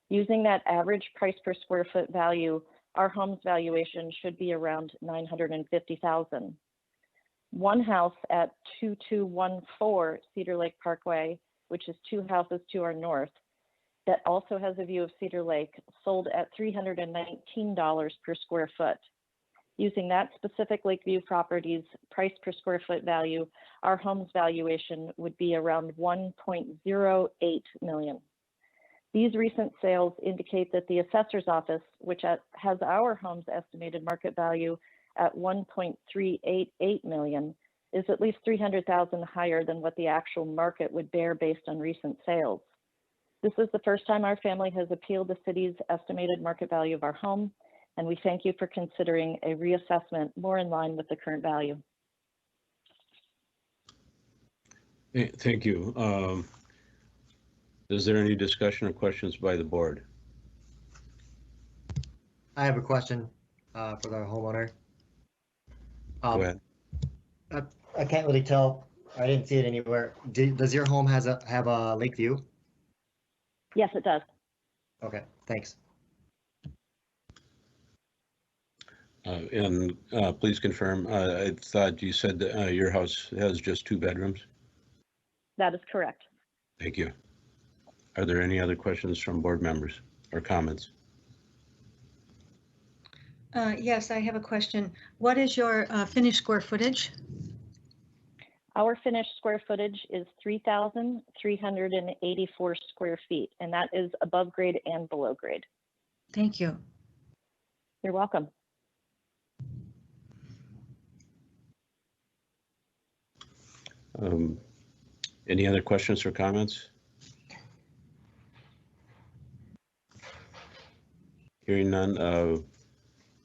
Using that average price per square foot value, our home's valuation should be around $950,000. One house at 2214 Cedar Lake Parkway, which is 2 houses to our north, that also has a view of Cedar Lake, sold at $319 per square foot. Using that specific Lakeview property's price per square foot value, our home's valuation would be around $1.08 million. These recent sales indicate that the assessor's office, which has our home's estimated market value at $1.388 million, is at least $300,000 higher than what the actual market would bear based on recent sales. This is the first time our family has appealed the city's estimated market value of our home, and we thank you for considering a reassessment more in line with the current value. Thank you. Is there any discussion or questions by the board? I have a question for the homeowner. Go ahead. I can't really tell. I didn't see it anywhere. Does your home have a lake view? Yes, it does. Okay, thanks. And please confirm, I thought you said that your house has just 2 bedrooms? That is correct. Thank you. Are there any other questions from board members or comments? Yes, I have a question. What is your finished square footage? Our finished square footage is 3,384 square feet, and that is above grade and below grade. Thank you. You're welcome. Any other questions or comments? Hearing none,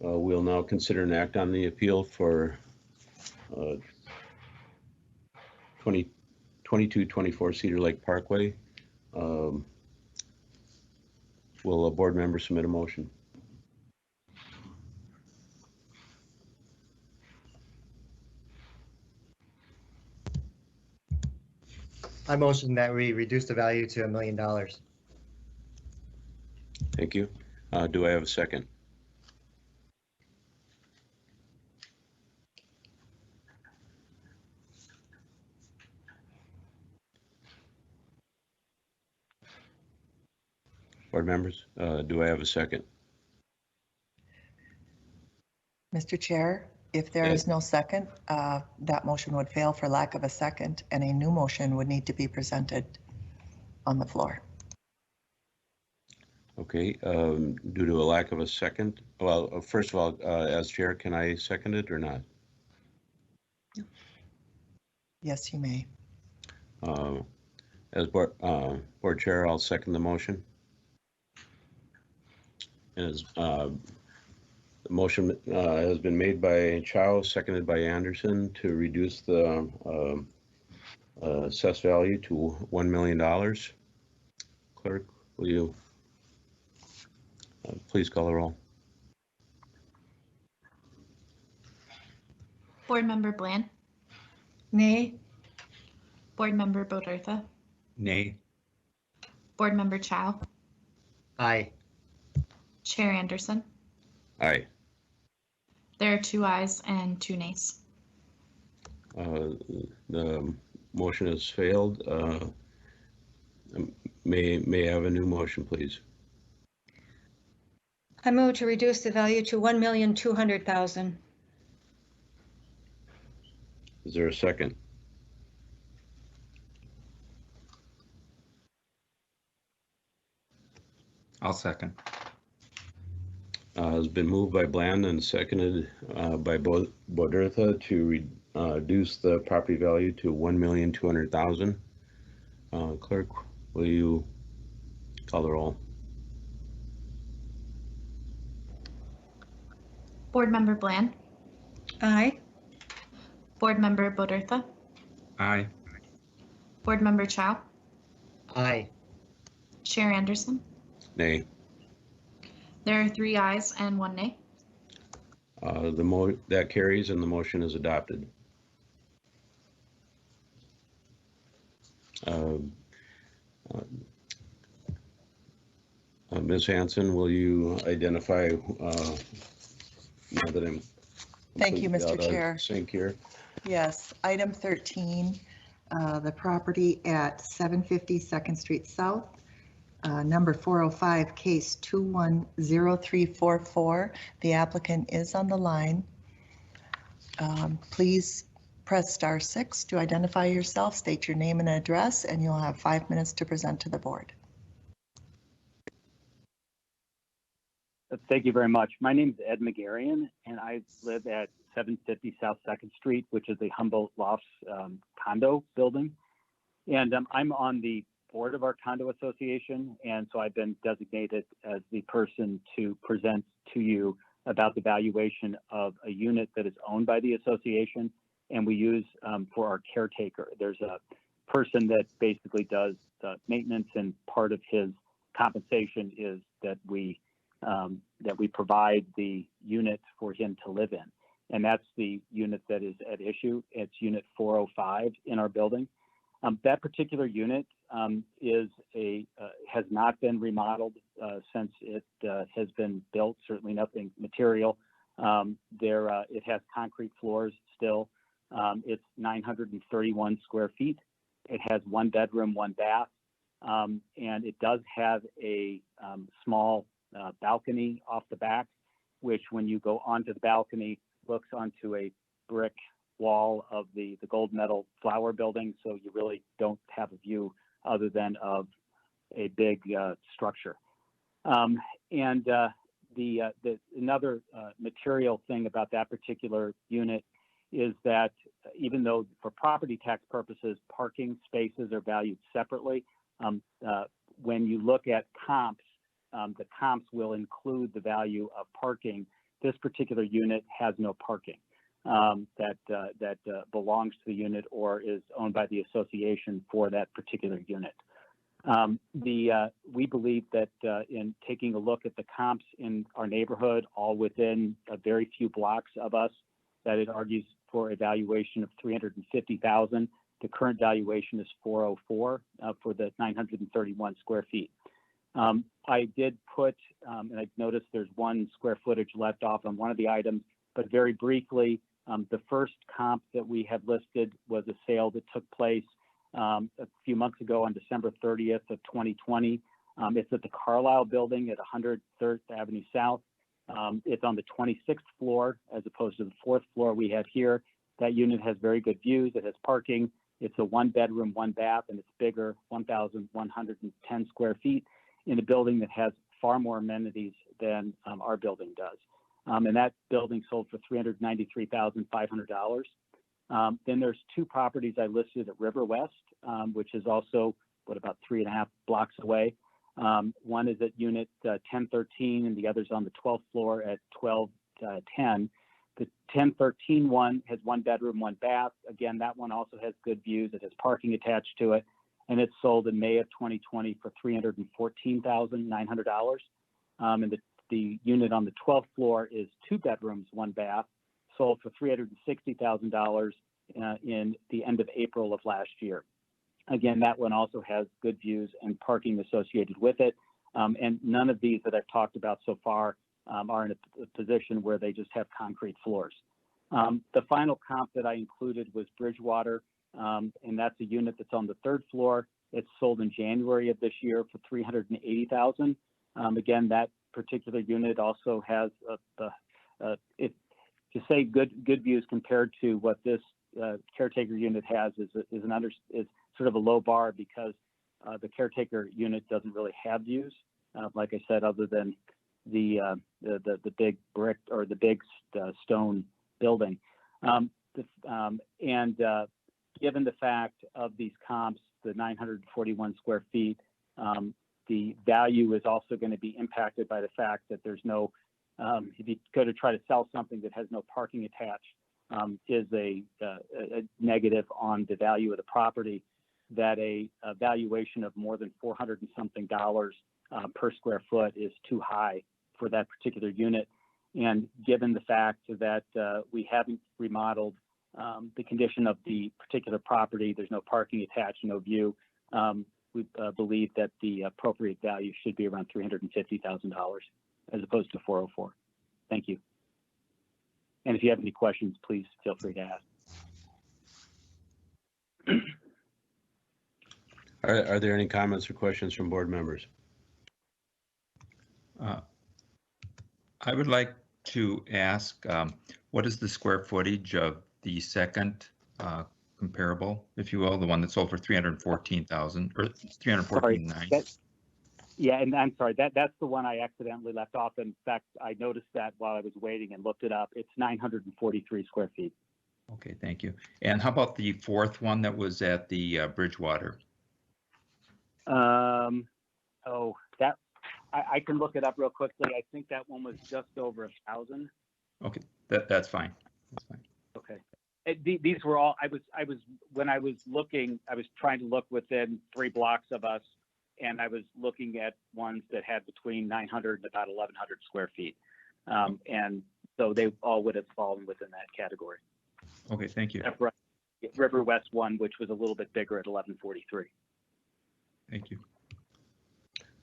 we'll now consider an act on the appeal for 2224 Cedar Lake Parkway. Will a board member submit a motion? I motion that we reduce the value to $1 million. Thank you. Do I have a second? Board members, do I have a second? Mr. Chair, if there is no second, that motion would fail for lack of a second, and a new motion would need to be presented on the floor. Okay, due to a lack of a second, well, first of all, as chair, can I second it or not? Yes, you may. As board chair, I'll second the motion. As the motion has been made by Chow, seconded by Anderson to reduce the assessed value to $1 million. Clerk, will you please call the roll? Board Member Bland? Nay. Board Member Bodertha? Nay. Board Member Chow? Aye. Chair Anderson? Aye. There are 2 ayes and 2 nays. The motion has failed. May I have a new motion, please? I move to reduce the value to $1,200,000. Is there a second? I'll second. Has been moved by Bland and seconded by Bodertha to reduce the property value to $1,200,000. Clerk, will you call the roll? Board Member Bland? Aye. Board Member Bodertha? Aye. Board Member Chow? Aye. Chair Anderson? Nay. There are 3 ayes and 1 nay. That carries and the motion is adopted. Ms. Hanson, will you identify, now that I'm Thank you, Mr. completely out of Chair. sync here? Yes, item 13, the property at 750 2nd Street South, number 405, case 210344. The applicant is on the line. Please press *6 to identify yourself, state your name and address, and you'll have 5 minutes to present to the board. Thank you very much. My name is Ed McGarrian, and I live at 750 South 2nd Street, which is a Humboldt Lofts condo building. And I'm on the board of our condo association, and so I've been designated as the person to present to you about the valuation of a unit that is owned by the association, and we use for our caretaker. There's a person that basically does maintenance, and part of his compensation is that we provide the unit for him to live in. And that's the unit that is at issue. It's unit 405 in our building. That particular unit has not been remodeled since it has been built, certainly nothing material. It has concrete floors still. It's 931 square feet. It has 1 bedroom, 1 bath, and it does have a small balcony off the back, which when you go onto the balcony looks onto a brick wall of the gold medal flower building, so you really don't have a view other than of a big structure. Another material thing about that particular unit is that even though for property tax purposes parking spaces are valued separately, when you look at comps, the comps will include the value of parking. This particular unit has no parking that belongs to the unit or is owned by the association for that particular unit. We believe that in taking a look at the comps in our neighborhood, all within a very few blocks of us, that it argues for a valuation of $350,000. The current valuation is $404 for the 931 square feet. I did put, and I noticed there's 1 square footage left off on one of the items, but very briefly, the first comp that we have listed was a sale that took place a few months ago on December 30th of 2020. It's at the Carlisle building at 100 3rd Avenue South. It's on the 26th floor as opposed to the 4th floor we had here. That unit has very good views. It has parking. It's a 1 bedroom, 1 bath, and it's bigger, 1,110 square feet in a building that has far more amenities than our building does. And that building sold for $393,500. Then there's 2 properties I listed at River West, which is also, about 3.5 blocks away. One is at unit 1013 and the other's on the 12th floor at 1210. The 1013 one has 1 bedroom, 1 bath. Again, that one also has good views. It has parking attached to it, and it sold in May of 2020 for $314,900. And the unit on the 12th floor is 2 bedrooms, 1 bath, sold for $360,000 in the end of April of last year. Again, that one also has good views and parking associated with it. And none of these that I've talked about so far are in a position where they just have concrete floors. The final comp that I included was Bridgewater, and that's a unit that's on the 3rd floor. It's sold in January of this year for $380,000. Again, that particular unit also has to say good views compared to what this caretaker unit has is sort of a low bar, because the caretaker unit doesn't really have views, like I said, other than the big brick or the big stone building. Given the fact of these comps, the 941 square feet, the value is also going to be impacted by the fact that there's no, if you go to try to sell something that has no parking attached, is a negative on the value of the property, that a valuation of more than $400 and something per square foot is too high for that particular unit. And given the fact that we haven't remodeled the condition of the particular property, there's no parking attached, no view, we believe that the appropriate value should be around $350,000 as opposed to 404. Thank you. And if you have any questions, please feel free to ask. Are there any comments or questions from board members? I would like to ask, what is the square footage of the second comparable, if you will, the one that sold for 314,000 or 314,900? Yeah, and I'm sorry, that's the one I accidentally left off. In fact, I noticed that while I was waiting and looked it up. It's 943 square feet. Okay, thank you. And how about the fourth one that was at the Bridgewater? Oh, that I can look it up real quickly. I think that one was just over 1,000. Okay, that's fine. That's fine. Okay. These were all, when I was looking, I was trying to look within 3 blocks of us, and I was looking at ones that had between 900 and about 1,100 square feet. And so they all would have fallen within that category. Okay, thank you. River West one, which was a little bit bigger at 1,143. Thank you.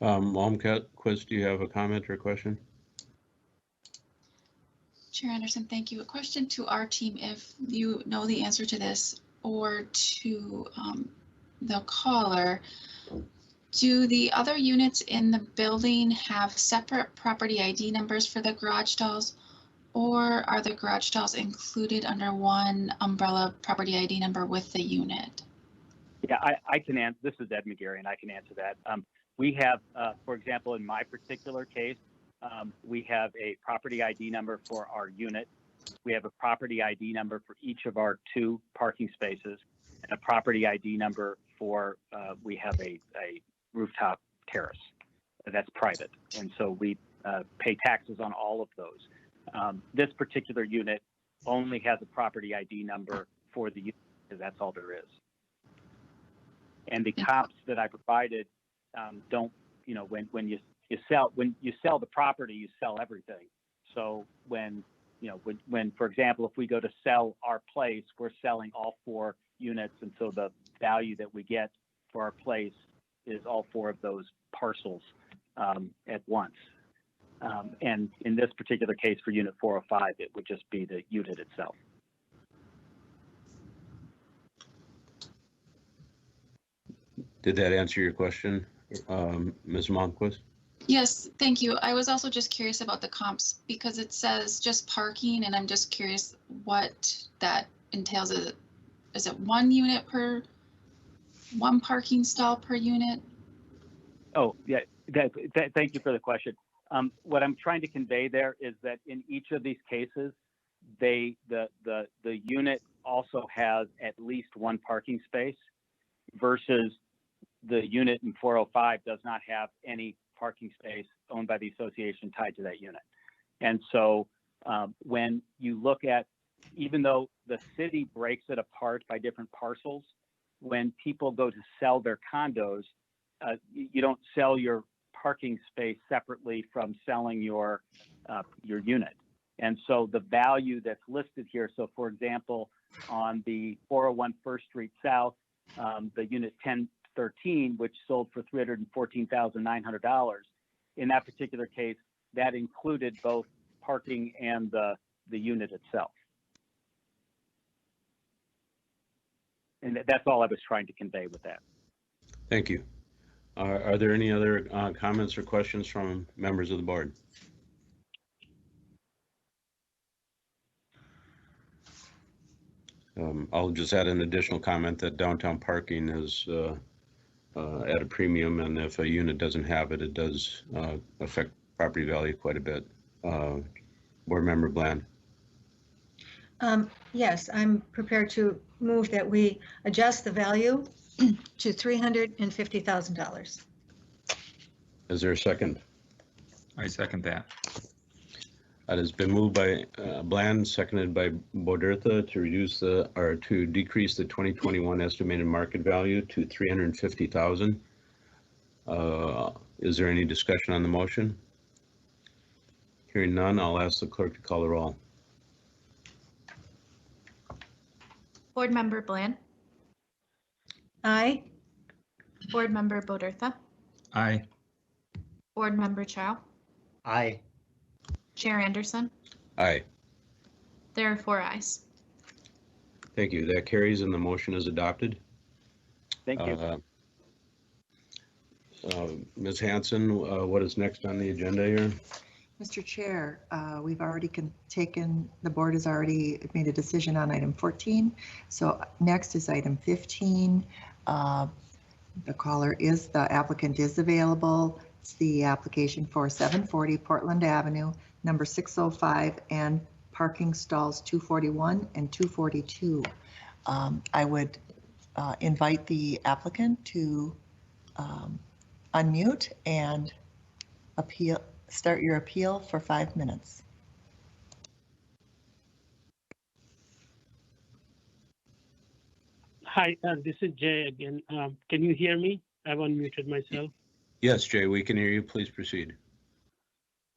Malmquist, do you have a comment or a question? Chair Anderson, thank you. A question to our team, if you know the answer to this, or to the caller. Do the other units in the building have separate property ID numbers for the garage stalls, or are the garage stalls included under one umbrella property ID number with the unit? Yeah, I can answer. This is Ed McGarry, and I can answer that. We have, for example, in my particular case, we have a property ID number for our unit. We have a property ID number for each of our 2 parking spaces, and a property ID number for, we have a rooftop terrace that's private. And so we pay taxes on all of those. This particular unit only has a property ID number for the unit, because that's all there is. And the comps that I provided don't, you know, when you sell the property, you sell everything. So when, you know, when for example, if we go to sell our place, we're selling all 4 units, and so the value that we get for our place is all 4 of those parcels at once. And in this particular case for unit 405, it would just be the unit itself. Did that answer your question, Ms. Malmquist? Yes, thank you. I was also just curious about the comps because it says just parking, and I'm just curious what that entails. Is it 1 unit per 1 parking stall per unit? Oh, yeah. Thank you for the question. What I'm trying to convey there is that in each of these cases, the unit also has at least 1 parking space, versus the unit in 405 does not have any parking space owned by the association tied to that unit. And so when you look at, even though the city breaks it apart by different parcels, when people go to sell their condos, you don't sell your parking space separately from selling your unit. And so the value that's listed here, so for example, on the 401 First Street South, the unit 1013, which sold for $314,900, in that particular case, that included both parking and the unit itself. And that's all I was trying to convey with that. Thank you. Are there any other comments or questions from members of the board? I'll just add an additional comment that downtown parking is at a premium, and if a unit doesn't have it, it does affect property value quite a bit. Board Member Bland. Yes, I'm prepared to move that we adjust the value to $350,000. Is there a second? I second that. It has been moved by Bland, seconded by Bodertha to decrease the 2021 estimated market value to $350,000. Is there any discussion on the motion? Hearing none, I'll ask the clerk to call the roll. Board Member Bland? Aye. Board Member Bodertha, Aye. Board Member Chow, Aye. Chair Anderson. Aye. There are 4 ayes. Thank you. That carries and the motion is adopted. Thank you. Ms. Hanson, what is next on the agenda here? Mr. Chair, we've already the board has already made a decision on item 14. So next is item 15. The applicant is available. It's the application for 740 Portland Avenue, number 605, and parking stalls 241 and 242. I would invite the applicant to unmute and start your appeal for 5 minutes. Hi, this is Jay again. Can you hear me? I've unmuted myself. Yes, Jay, we can hear you. Please proceed.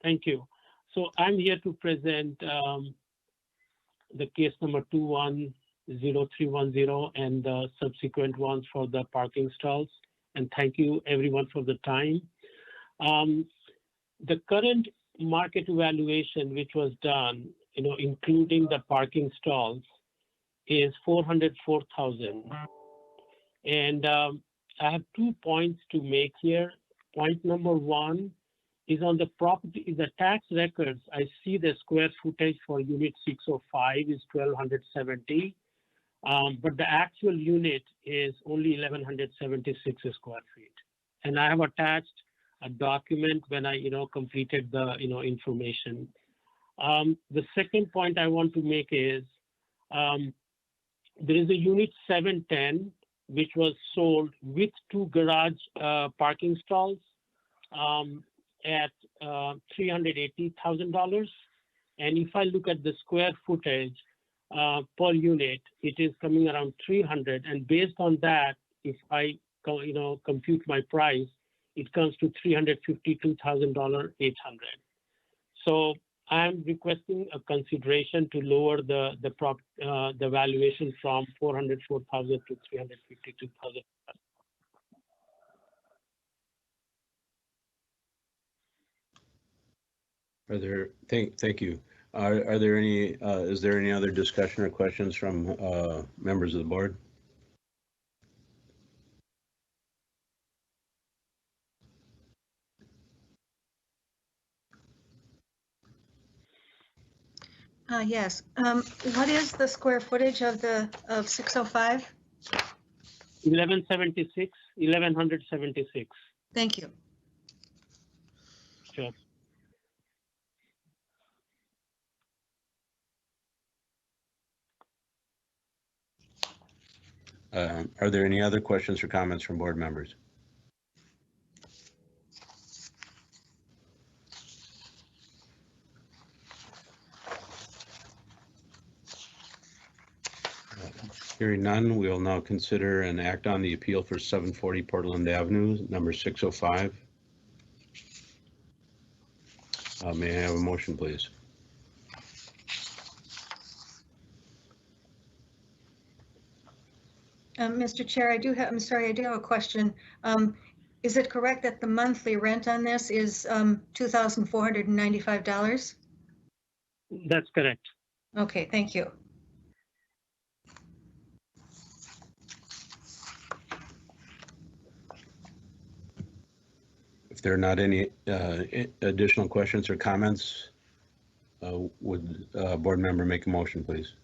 Thank you. So I'm here to present the case number 210310 and the subsequent ones for the parking stalls. And thank you everyone for the time. The current market evaluation which was done, including the parking stalls, is $404,000. And I have 2 points to make here. Point number 1 is on the property, in the tax records, I see the square footage for unit 605 is 1,270, but the actual unit is only 1,176 square feet. And I have attached a document when I, completed the, information. The second point I want to make is there is a unit 710 which was sold with 2 garage parking stalls at $380,000. And if I look at the square footage per unit, it is coming around 300. And based on that, if I compute my price, it comes to $352,800. So I'm requesting a consideration to lower the valuation from $404,000 to $352,000. Thank you. Are there any, is there any other discussion or questions from members of the board? Yes. What is the square footage of 605? 1176. Thank you. Sure. Are there any other questions or comments from board members? Hearing none, we will now consider and act on the appeal for 740 Portland Avenue, number 605. May I have a motion, please? Mr. Chair, I do have a question. Is it correct that the monthly rent on this is $2,495? That's correct. Okay, thank you. If there are not any additional questions or comments, would a board member make a motion, please?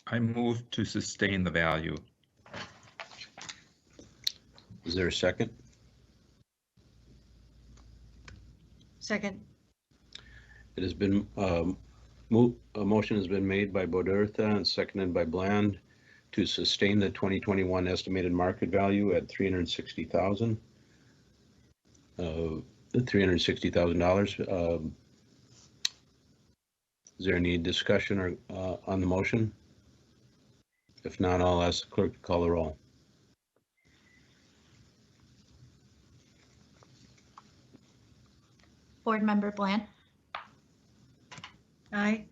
I move to sustain the value. Is there a second? Second. It has been a motion has been made by Bodertha and seconded by Bland to sustain the 2021 estimated market value at $360,000. $360,000. Is there any discussion or on the motion? If not, I'll ask the clerk to call the roll. Board Member Bland. Aye.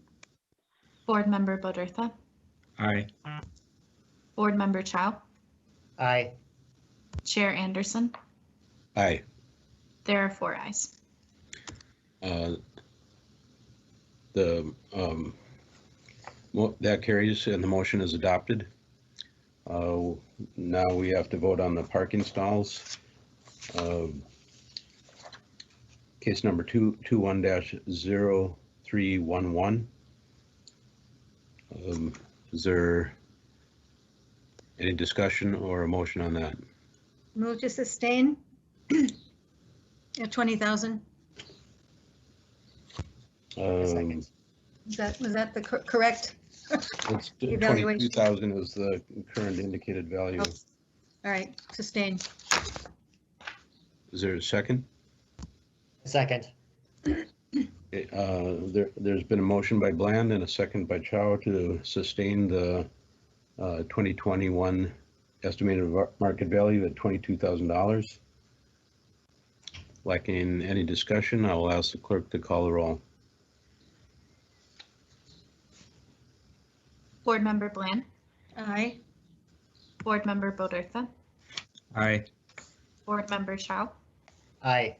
Board Member Bodertha. Aye. Board Member Chow. Aye. Chair Anderson. Aye. There are 4 ayes. That carries and the motion is adopted. Now we have to vote on the parking stalls. Case number 21-0311. Is there any discussion or a motion on that? Move to sustain at 20,000. Um, Was that the correct It's evaluation? 22,000 is the current indicated value. Oh, all right, sustain. Is there a second? Second. There's been a motion by Bland and a second by Chow to sustain the 2021 estimated market value at $22,000. Lacking any discussion, I will ask the clerk to call the roll. Board Member Bland. Aye. Board Member Bodertha. Aye. Board Member Chow. Aye.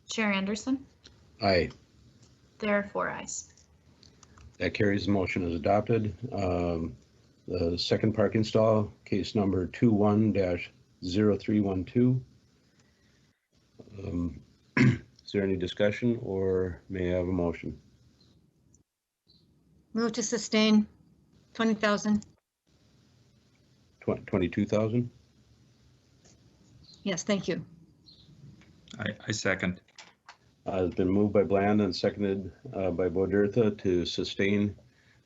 Chair Anderson. Aye. There are 4 ayes. That carries. The motion is adopted. The second parking stall, case number 21-0312. Is there any discussion or may I have a motion? Move to sustain 20,000. 22,000? Yes, thank you. I second. It's been moved by Bland and seconded by Bodertha to sustain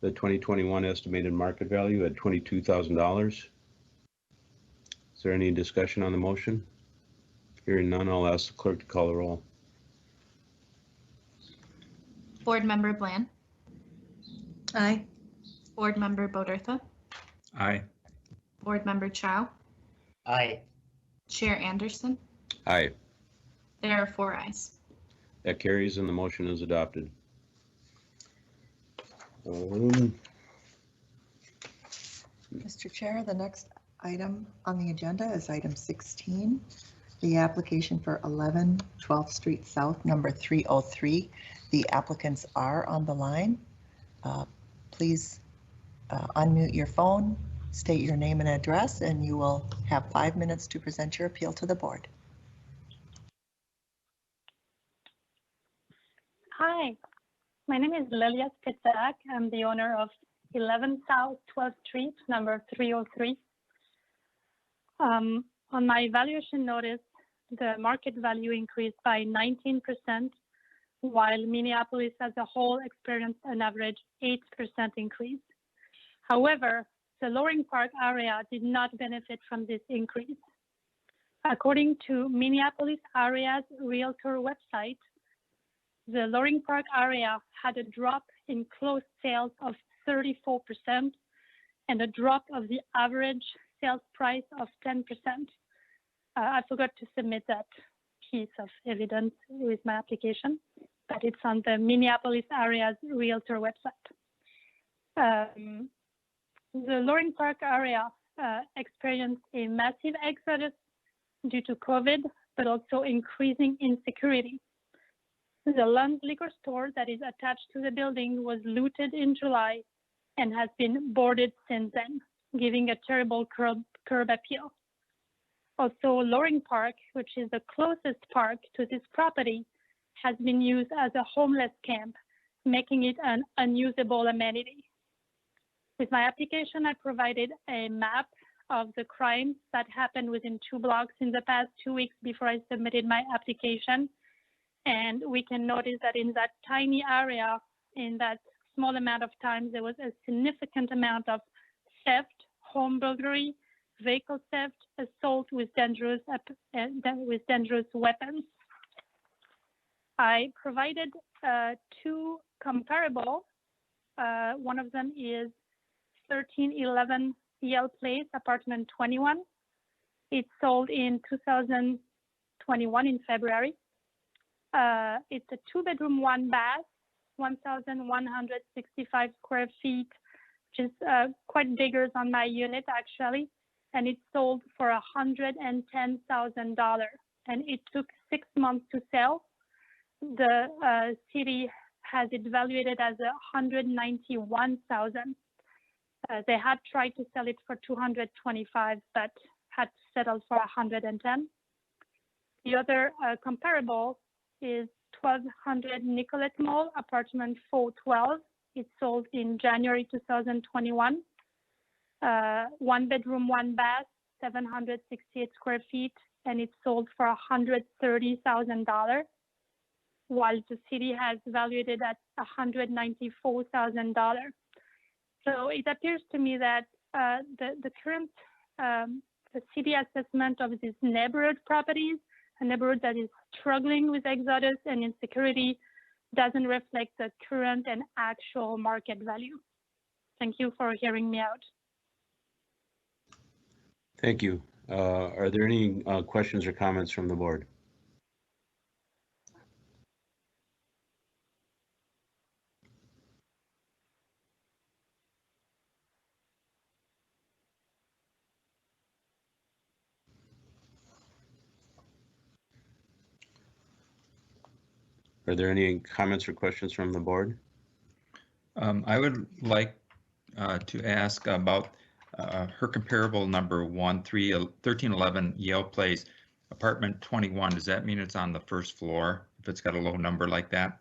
the 2021 estimated market value at $22,000. Is there any discussion on the motion? Hearing none, I'll ask the clerk to call the roll. Board Member Bland. Aye. Board Member Bodertha. Aye. Board Member Chow. Aye. Chair Anderson. Aye. There are 4 ayes. That carries and the motion is adopted. Mr. Chair, the next item on the agenda is item 16, the application for 11 12th Street South, number 303. The applicants are on the line. Please unmute your phone, state your name and address, and you will have 5 minutes to present your appeal to the board. Hi, my name is Lilia Spitzak. I'm the owner of 11 South 12th Street, number 303. On my valuation notice, the market value increased by 19%, while Minneapolis as a whole experienced an average 8% increase. However, the Loring Park area did not benefit from this increase. According to Minneapolis area's realtor website, the Loring Park area had a drop in closed sales of 34% and a drop of the average sales price of 10%. I forgot to submit that piece of evidence with my application, but it's on the Minneapolis area's realtor website. The Loring Park area experienced a massive exodus due to COVID, but also increasing insecurity. The Lund's liquor store that is attached to the building was looted in July and has been boarded since then, giving a terrible curb appeal. Also, Loring Park, which is the closest park to this property, has been used as a homeless camp, making it an unusable amenity. With my application, I provided a map of the crimes that happened within 2 blocks in the past 2 weeks before I submitted my application. And we can notice that in that tiny area, in that small amount of time, there was a significant amount of theft, home burglary, vehicle theft, assault with dangerous weapons. I provided 2 comparable. One of them is 1311 Yale Place, apartment 21. It sold in 2021 in February. It's a 2-bedroom, 1 bath, 1,165 square feet, which is quite bigger than my unit actually. And it sold for $110,000, and it took 6 months to sell. The city has it valuated as $191,000. They had tried to sell it for $225,000, but had settled for $110,000. The other comparable is 1200 Nicollet Mall, apartment 412. It sold in January 2021. 1 bedroom, 1 bath, 768 square feet, and it sold for $130,000, while the city has valued it at $194,000. So it appears to me that the current the city assessment of these neighborhood properties, a neighborhood that is struggling with exodus and insecurity, doesn't reflect the current and actual market value. Thank you for hearing me out. Thank you. Are there any questions or comments from the board? Are there any comments or questions from the board? I would like to ask about her comparable number 1311 Yale Place, apartment 21. Does that mean it's on the first floor if it's got a low number like that?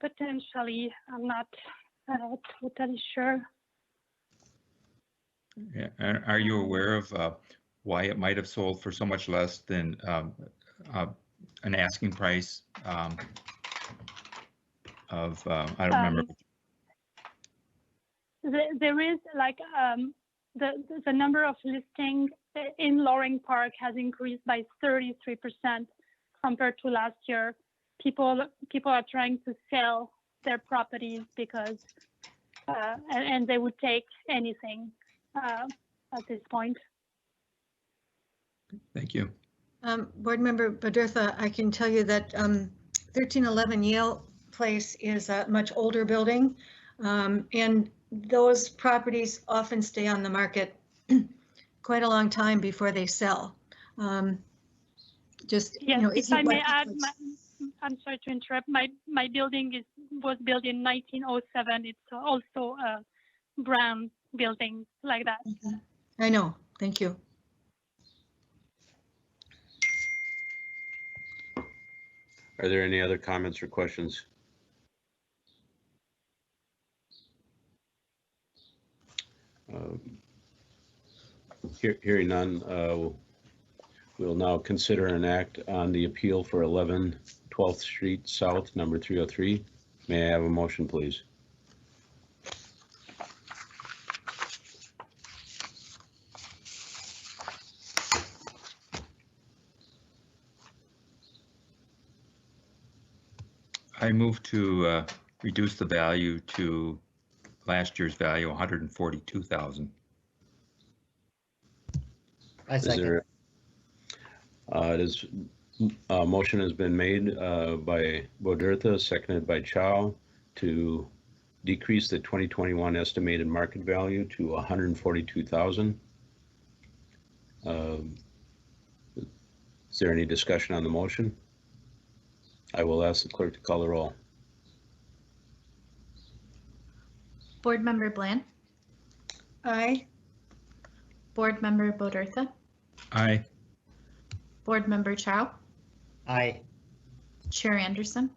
Potentially, I'm not totally sure. Yeah. Are you aware of why it might have sold for so much less than an asking price of, I don't remember. There is like the number of listings in Loring Park has increased by 33% compared to last year. People are trying to sell their properties because and they would take anything at this point. Thank you. Board Member Badurtha, I can tell you that 1311 Yale Place is a much older building, and those properties often stay on the market quite a long time before they sell. Yes, if I may add, I'm sorry to interrupt. My building was built in 1907. It's also a brown building like that. I know. Thank you. Are there any other comments or questions? Hearing none, we'll now consider an act on the appeal for 11 12th Street South, number 303. May I have a motion, please? I move to reduce the value to last year's value, 142,000. I second. Motion has been made by Badurtha, seconded by Chow, to decrease the 2021 estimated market value to 142,000. Is there any discussion on the motion? I will ask the clerk to call the roll. Board Member Bland? Aye. Board Member Badurtha? Aye. Board Member Chow? Aye. Chair Anderson?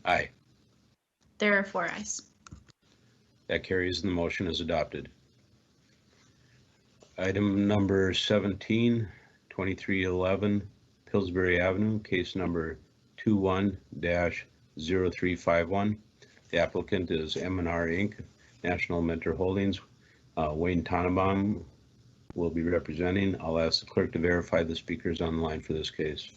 Aye. There are 4 ayes. That carries and the motion is adopted. Item number 17, 2311 Pillsbury Avenue, case number 21-0351. The applicant is M&R Inc., National Mentor Holdings. Wayne Tannenbaum will be representing. I'll ask the clerk to verify the speakers on the line for this case.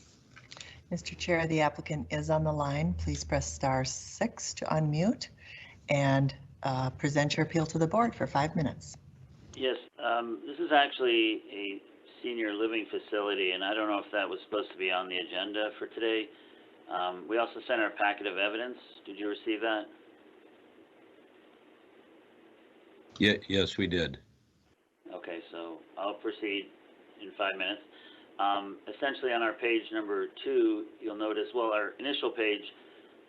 Mr. Chair, the applicant is on the line. Please press *6 to unmute and present your appeal to the board for 5 minutes. Yes, this is actually a senior living facility, and I don't know if that was supposed to be on the agenda for today. We also sent our packet of evidence. Did you receive that? Yeah, yes, we did. Okay, so I'll proceed in 5 minutes. Essentially on our page number 2, you'll notice, well, our initial page,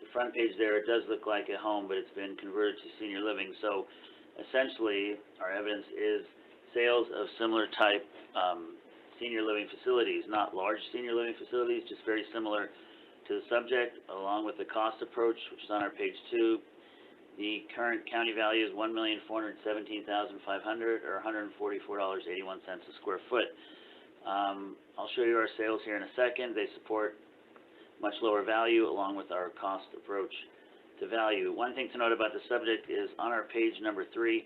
the front page there, it does look like a home, but it's been converted to senior living. So essentially our evidence is sales of similar type senior living facilities, not large senior living facilities, just very similar to the subject, along with the cost approach, which is on our page 2. The current county value is $1,417,500 or $144.81 a square foot. I'll show you our sales here in a second. They support much lower value along with our cost approach to value. One thing to note about the subject is on our page number 3,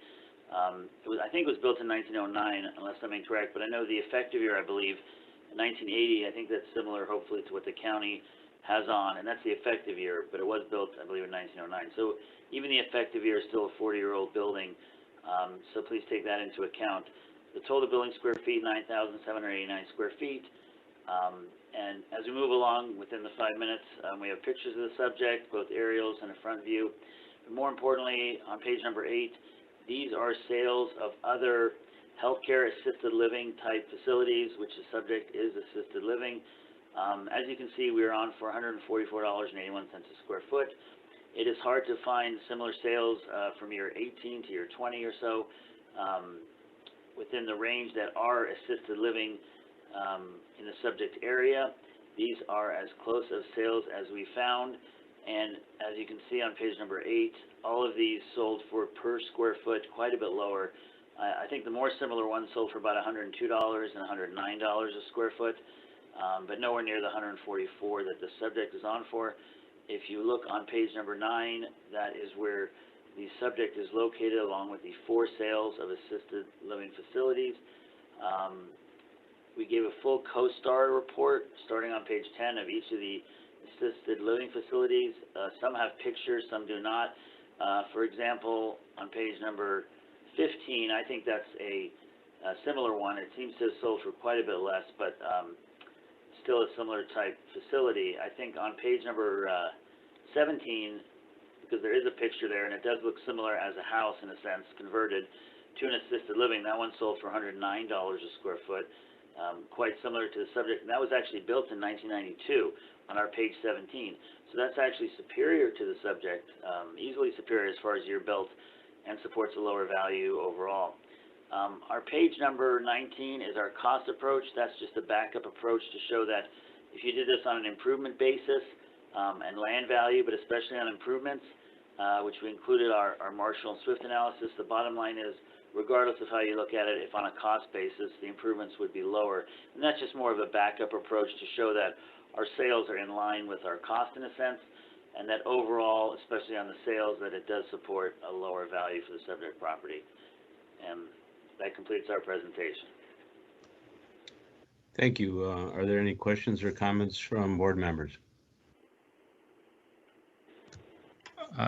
I think it was built in 1909, unless I'm incorrect, but I know the effective year, I believe, 1980, I think that's similar, hopefully, to what the county has on, and that's the effective year, but it was built, I believe, in 1909. So even the effective year is still a 40-year-old building, so please take that into account. The total building square feet, 9,789 square feet. And as we move along within the 5 minutes, we have pictures of the subject, both aerials and a front view. But more importantly, on page number 8, these are sales of other healthcare assisted living type facilities, which the subject is assisted living. As you can see, we are on for $144.81 a square foot. It is hard to find similar sales from year 18 to year 20 or so within the range that are assisted living in the subject area. These are as close as sales as we found, and as you can see on page number 8, all of these sold for per square foot quite a bit lower. I think the more similar ones sold for about $102 and $109 a square foot, but nowhere near the $144 that the subject is on for. If you look on page number 9, that is where the subject is located along with the 4 sales of assisted living facilities. We gave a full CoStar report starting on page 10 of each of the assisted living facilities. Some have pictures, some do not. For example, on page number 15, I think that's a similar one. It seems to have sold for quite a bit less, but still a similar type facility. I think on page number 17, because there is a picture there, and it does look similar as a house in a sense, converted to an assisted living. That one sold for $109 a square foot, quite similar to the subject, and that was actually built in 1992 on our page 17. So that's actually superior to the subject, easily superior as far as year built, and supports a lower value overall. Our page number 19 is our cost approach. That's just a backup approach to show that if you did this on an improvement basis and land value, but especially on improvements, which we included our Marshall and Swift analysis, the bottom line is, regardless of how you look at it, if on a cost basis, the improvements would be lower. And that's just more of a backup approach to show that our sales are in line with our cost in a sense, and that overall, especially on the sales, that it does support a lower value for the subject property. And that completes our presentation. Thank you. Are there any questions or comments from board members?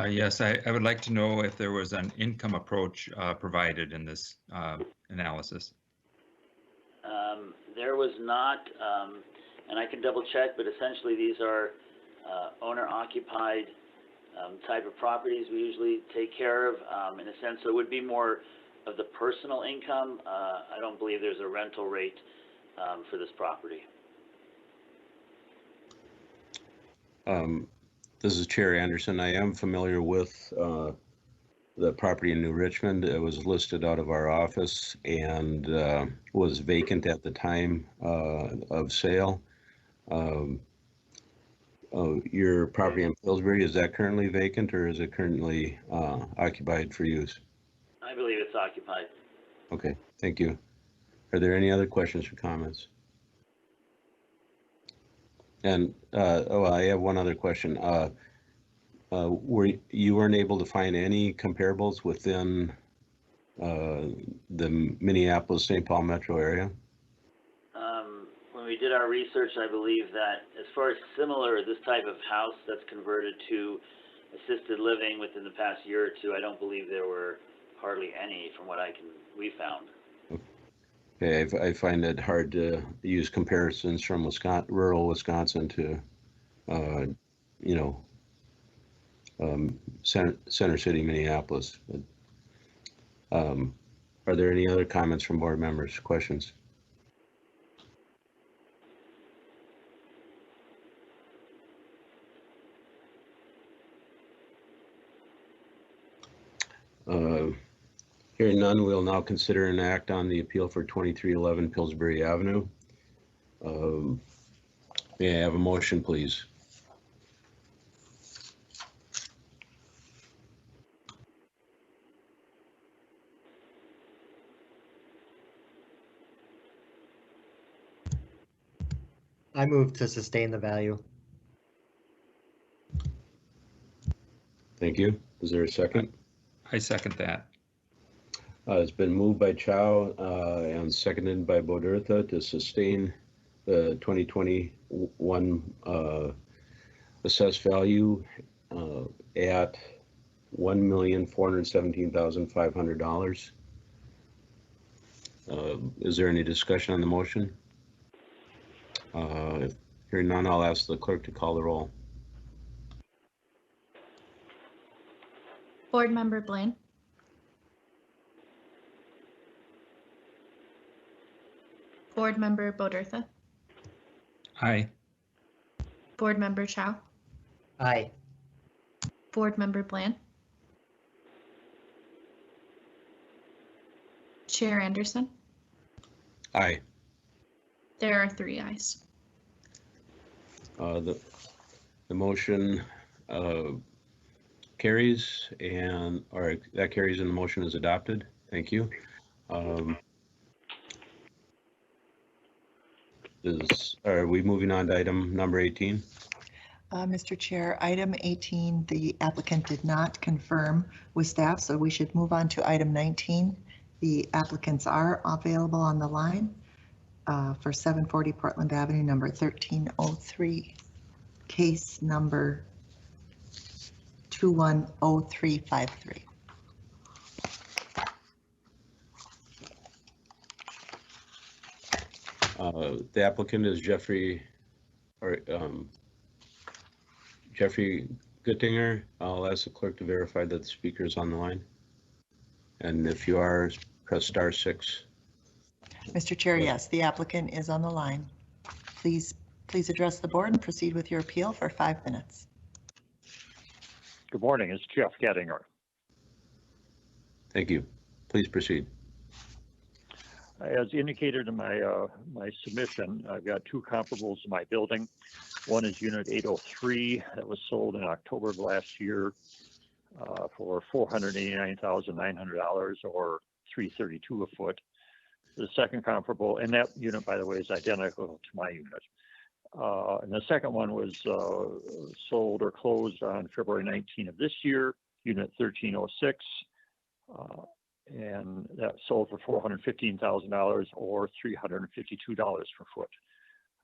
Yes, I would like to know if there was an income approach provided in this analysis. There was not, and I can double check, but essentially these are owner-occupied type of properties we usually take care of in a sense. So it would be more of the personal income. I don't believe there's a rental rate for this property. This is Chair Anderson. I am familiar with the property in New Richmond. It was listed out of our office and was vacant at the time of sale. Your property in Pillsbury, is that currently vacant or is it currently occupied for use? I believe it's occupied. Okay, thank you. Are there any other questions or comments? And, I have one other question. You weren't able to find any comparables within the Minneapolis-St. Paul metro area? When we did our research, I believe that as far as similar, this type of house that's converted to assisted living within the past year or two, I don't believe there were hardly any from what we found. Okay, I find it hard to use comparisons from rural Wisconsin to, you know, Center City, Minneapolis. But, are there any other comments from board members, questions? Hearing none, we'll now consider an act on the appeal for 2311 Pillsbury Avenue. May I have a motion, please? I move to sustain the value. Thank you. Is there a second? I second that. It's been moved by Chow and seconded by Bodertha to sustain the 2021 assessed value at $1,417,500. Is there any discussion on the motion? Hearing none, I'll ask the clerk to call the roll. Board Member Blaine. Board Member Bodertha. Aye. Board Member Chow. Aye. Board Member Bland. Chair Anderson. Aye. There are 3 ayes. The motion carries and that carries and the motion is adopted. Thank you. Are we moving on to item number 18? Mr. Chair, item 18, the applicant did not confirm with staff, so we should move on to item 19. The applicants are available on the line for 740 Portland Avenue, number 1303, case number 210353. The applicant is Jeffrey Guttinger. I'll ask the clerk to verify that the speaker is on the line. And if you are, press *6. Mr. Chair, yes, the applicant is on the line. Please address the board and proceed with your appeal for 5 minutes. Good morning, it's Jeff Gettinger. Thank you. Please proceed. As indicated in my my submission, I've got 2 comparables in my building. One is Unit 803 that was sold in October of last year for $489,900 or $332 a foot. The second comparable, and that unit, by the way, is identical to my unit. And the second one was sold or closed on February 19 of this year, Unit 1306. And that sold for $415,000 or $352 per foot.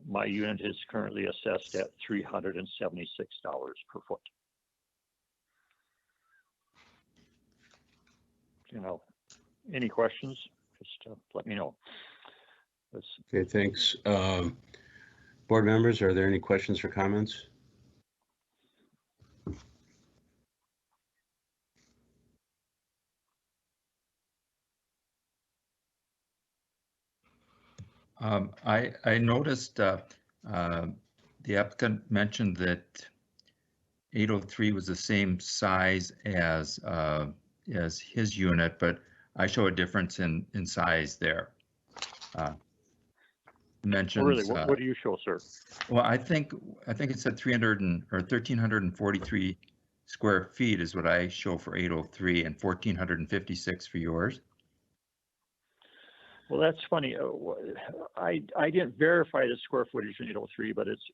My unit is currently assessed at $376 per foot. You know, any questions? Just let me know. Okay, thanks. Board members, are there any questions or comments? I noticed the applicant mentioned that 803 was the same size as his unit, but I show a difference in size there. Mentions, really, what do you show, sir? Well, I think it said 1,343 square feet is what I show for 803 and 1,456 for yours. Well, that's funny. I didn't verify the square footage in 803, but it's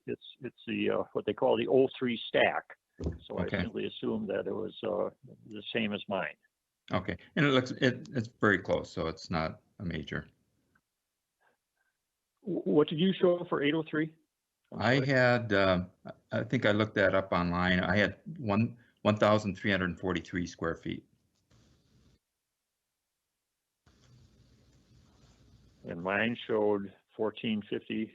the what they call the 03 stack. So okay. I simply assumed that it was the same as mine. Okay, and it's very close, so it's not a major. What did you show for 803? I had I think I looked that up online. I had 1,343 square feet. And mine showed 1450.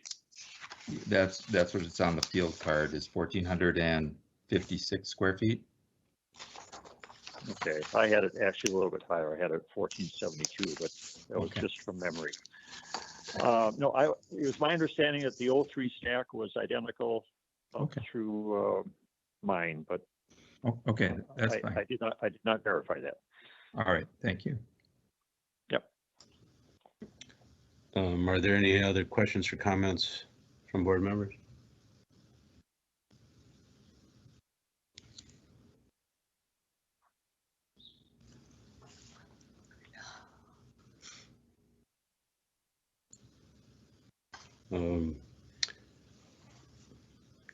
That's what it's on the field card, is 1,456 square feet. Okay, I had it actually a little bit higher. I had it 1472, but that was just from memory. No, it was my understanding that the 03 stack was identical through mine, but okay, that's fine. I did not verify that. All right, thank you. Yep. Are there any other questions or comments from board members?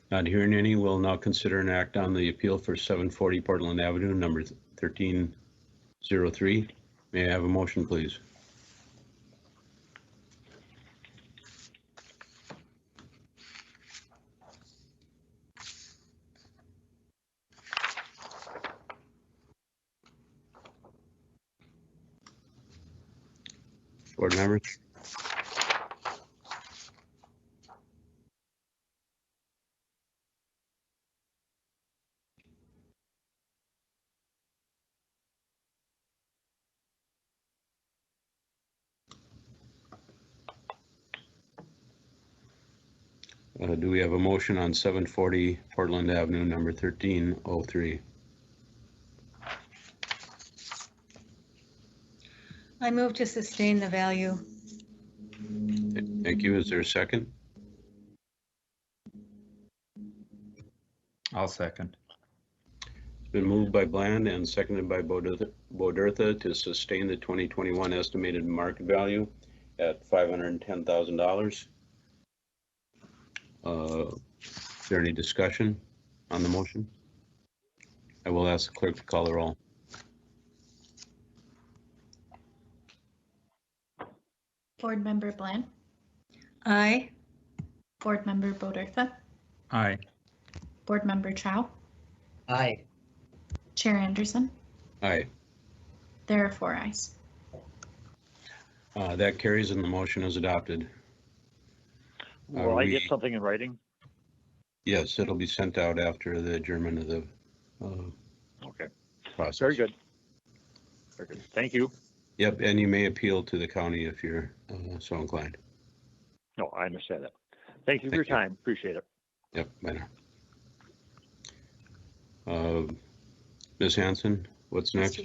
Not hearing any, we'll now consider an act on the appeal for 740 Portland Avenue, number 1303. May I have a motion, please? Board members? Do we have a motion on 740 Portland Avenue, number 1303? I move to sustain the value. Thank you. Is there a second? I'll second. It's been moved by Bland and seconded by Bodertha to sustain the 2021 estimated market value at $510,000. Is there any discussion on the motion? I will ask the clerk to call the roll. Board Member Bland. Aye. Board Member Bodertha. Aye. Board Member Chow. Aye. Chair Anderson. Aye. There are 4 ayes. That carries and the motion is adopted. Will I get something in writing? Yes, it'll be sent out after the adjournment of the okay. process. Very good. Very good. Thank you. Yep, and you may appeal to the county if you're so inclined. No, I understand that. Thank you for your time. Appreciate it. Yep, bye now. Ms. Hanson, what's next?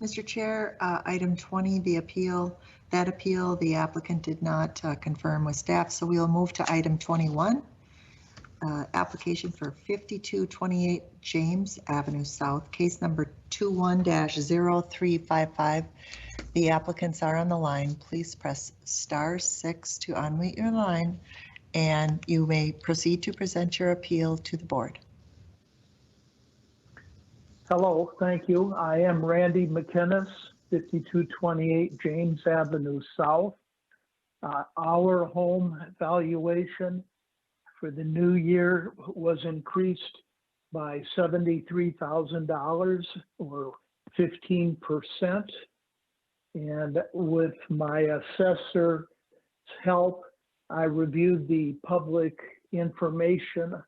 Mr. Chair, item 20, the appeal. That appeal, the applicant did not confirm with staff, so we will move to item 21. Application for 5228 James Avenue South, case number 21-0355. The applicants are on the line. Please press *6 to unmute your line, and you may proceed to present your appeal to the board. Hello, thank you. I am Randy McInnes, 5228 James Avenue South. Our home valuation for the new year was increased by $73,000 or 15%. And with my assessor's help, I reviewed the public information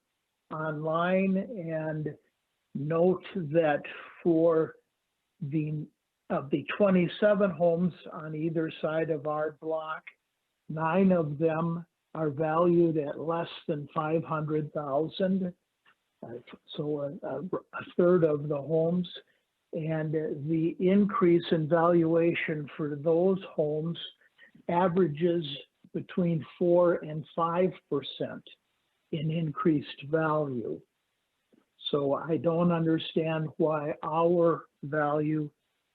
online and note that for the 27 homes on either side of our block, 9 of them are valued at less than $500,000. So a third of the homes, and the increase in valuation for those homes averages between 4 and 5% in increased value. So I don't understand why our value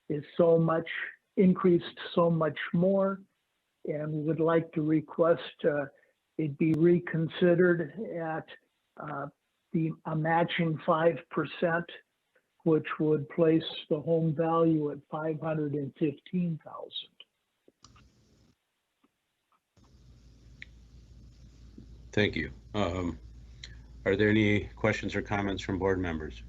is so much increased so much more, and would like to request it be reconsidered at a matching 5%, which would place the home value at $515,000. Thank you. Are there any questions or comments from board members?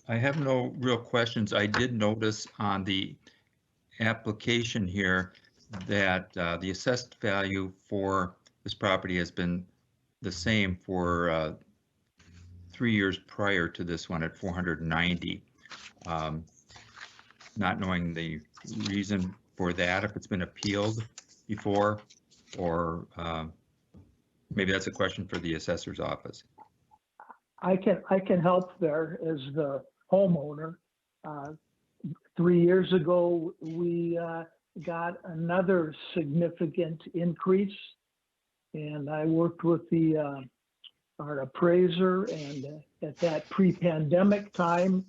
I have no real questions. I did notice on the application here that the assessed value for this property has been the same for 3 years prior to this one at 490. Not knowing the reason for that, if it's been appealed before, or maybe that's a question for the assessor's office. I can help there as the homeowner. 3 years ago, we got another significant increase, and I worked with our appraiser, and at that pre-pandemic time,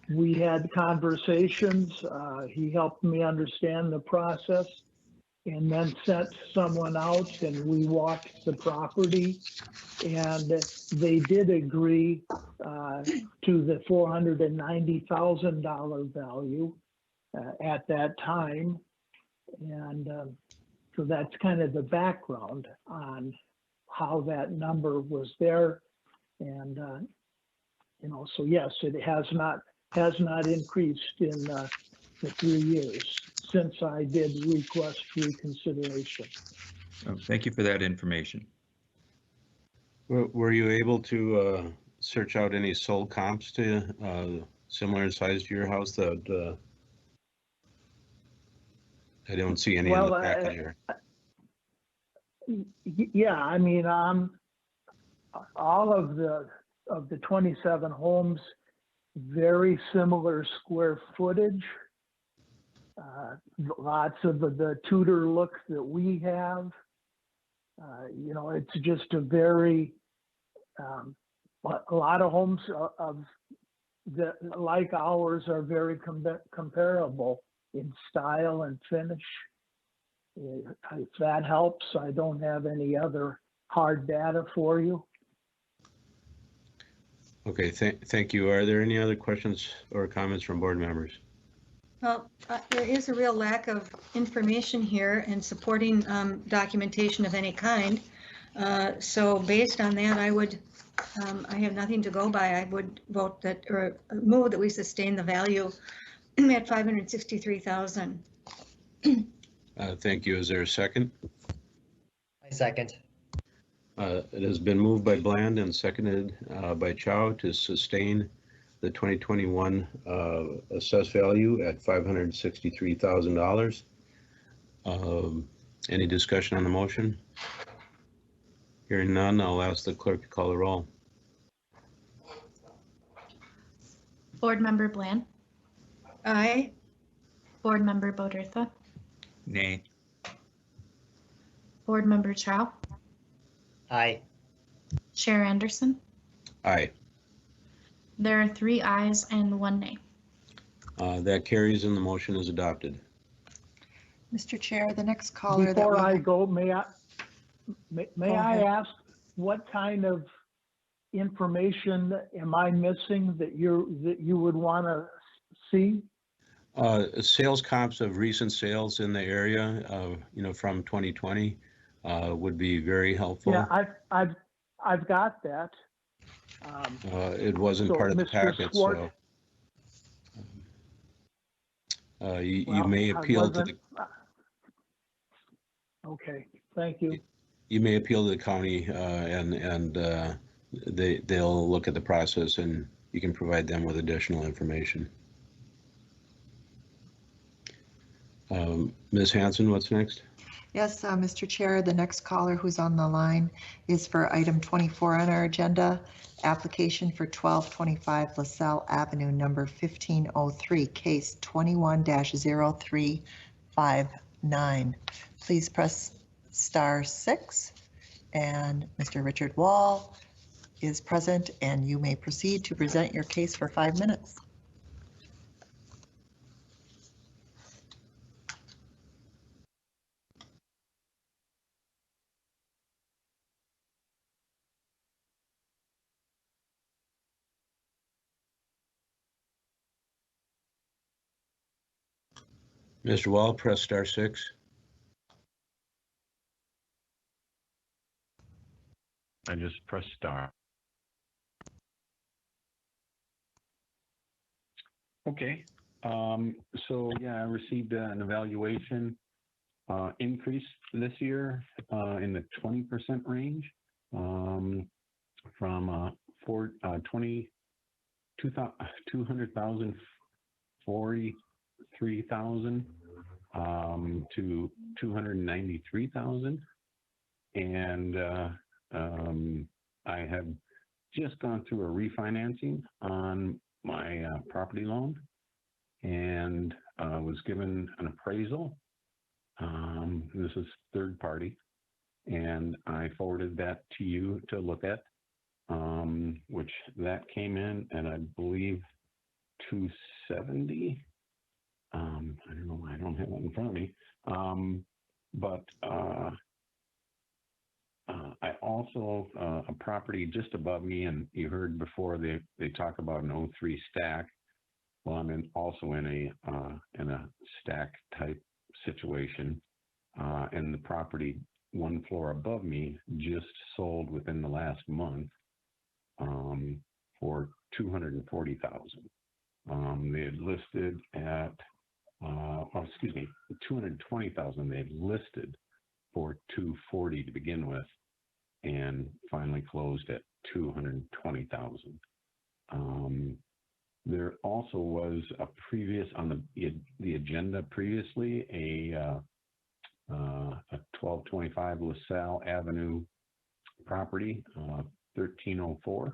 we had conversations. He helped me understand the process, and then sent someone out, and we walked the property, and they did agree to the $490,000 value at that time. And so that's kind of the background on how that number was there. And, so yes, it has not increased in the 3 years since I did request reconsideration. Oh, thank you for that information. Were you able to search out any sold comps to similar in size to your house that I don't see any in the packet here? Yeah, I mean, all of the 27 homes, very similar square footage. Lots of the Tudor look that we have. It's just a very, a lot of homes like ours are very comparable in style and finish. If that helps, I don't have any other hard data for you. Okay, thank you. Are there any other questions or comments from board members? Well, there is a real lack of information here and supporting documentation of any kind. So based on that, I have nothing to go by. I would vote that, or move that we sustain the value at $563,000. Thank you. Is there a second? I second. It has been moved by Bland and seconded by Chow to sustain the 2021 assessed value at $563,000. Any discussion on the motion? Hearing none, I'll ask the clerk to call the roll. Board Member Bland. Aye. Board Member Bodertha. Nay. Board Member Chow. Aye. Chair Anderson. Aye. There are 3 ayes and 1 nay. That carries and the motion is adopted. Mr. Chair, the next caller. Before I go, may I ask what kind of information am I missing that you would want to see? Sales comps of recent sales in the area, from 2020 would be very helpful. Yeah, I've got that. It wasn't part of the packet, so you may appeal to the. Okay, thank you. You may appeal to the county, and they'll look at the process, and you can provide them with additional information. Ms. Hanson, what's next? Yes, Mr. Chair, the next caller who's on the line is for item 24 on our agenda, application for 1225 LaSalle Avenue, number 1503, case 21-0359. Please press *6, and Mr. Richard Wall is present, and you may proceed to present your case for 5 minutes. Mr. Wall, press *6. I just press star. Okay. So yeah, I received an evaluation increase this year in the 20% range from 200,000, 43,000 to 293,000. And I have just gone through a refinancing on my property loan and was given an appraisal. This is third party, and I forwarded that to you to look at, which that came in, and I believe 270. I don't know why I don't have it in front of me, but I also a property just above me, and you heard before they talk about an 03 stack. Well, I'm also in a stack type situation, and the property one floor above me just sold within the last month for $240,000. They had listed at, excuse me, $220,000. They had listed for $240,000 to begin with, and finally closed at $220,000. There also was a previous on the agenda previously a 1225 LaSalle Avenue property, 1304,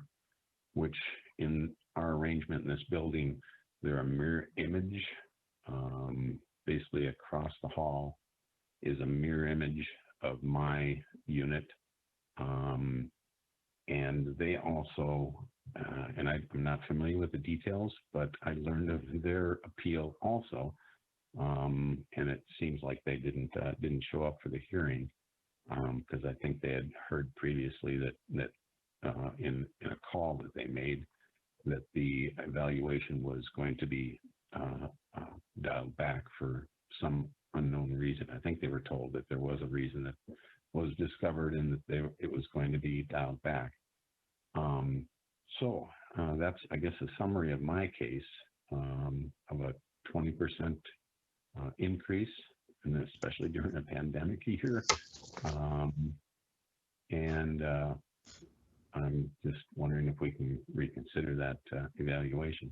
which in our arrangement in this building, they're a mirror image. Basically across the hall is a mirror image of my unit. And they also, and I'm not familiar with the details, but I learned of their appeal also. And it seems like they didn't show up for the hearing because I think they had heard previously that in a call that they made that the evaluation was going to be dialed back for some unknown reason. I think they were told that there was a reason that was discovered and that it was going to be dialed back. So that's, I guess, a summary of my case of a 20% increase, and especially during a pandemic year. And I'm just wondering if we can reconsider that evaluation.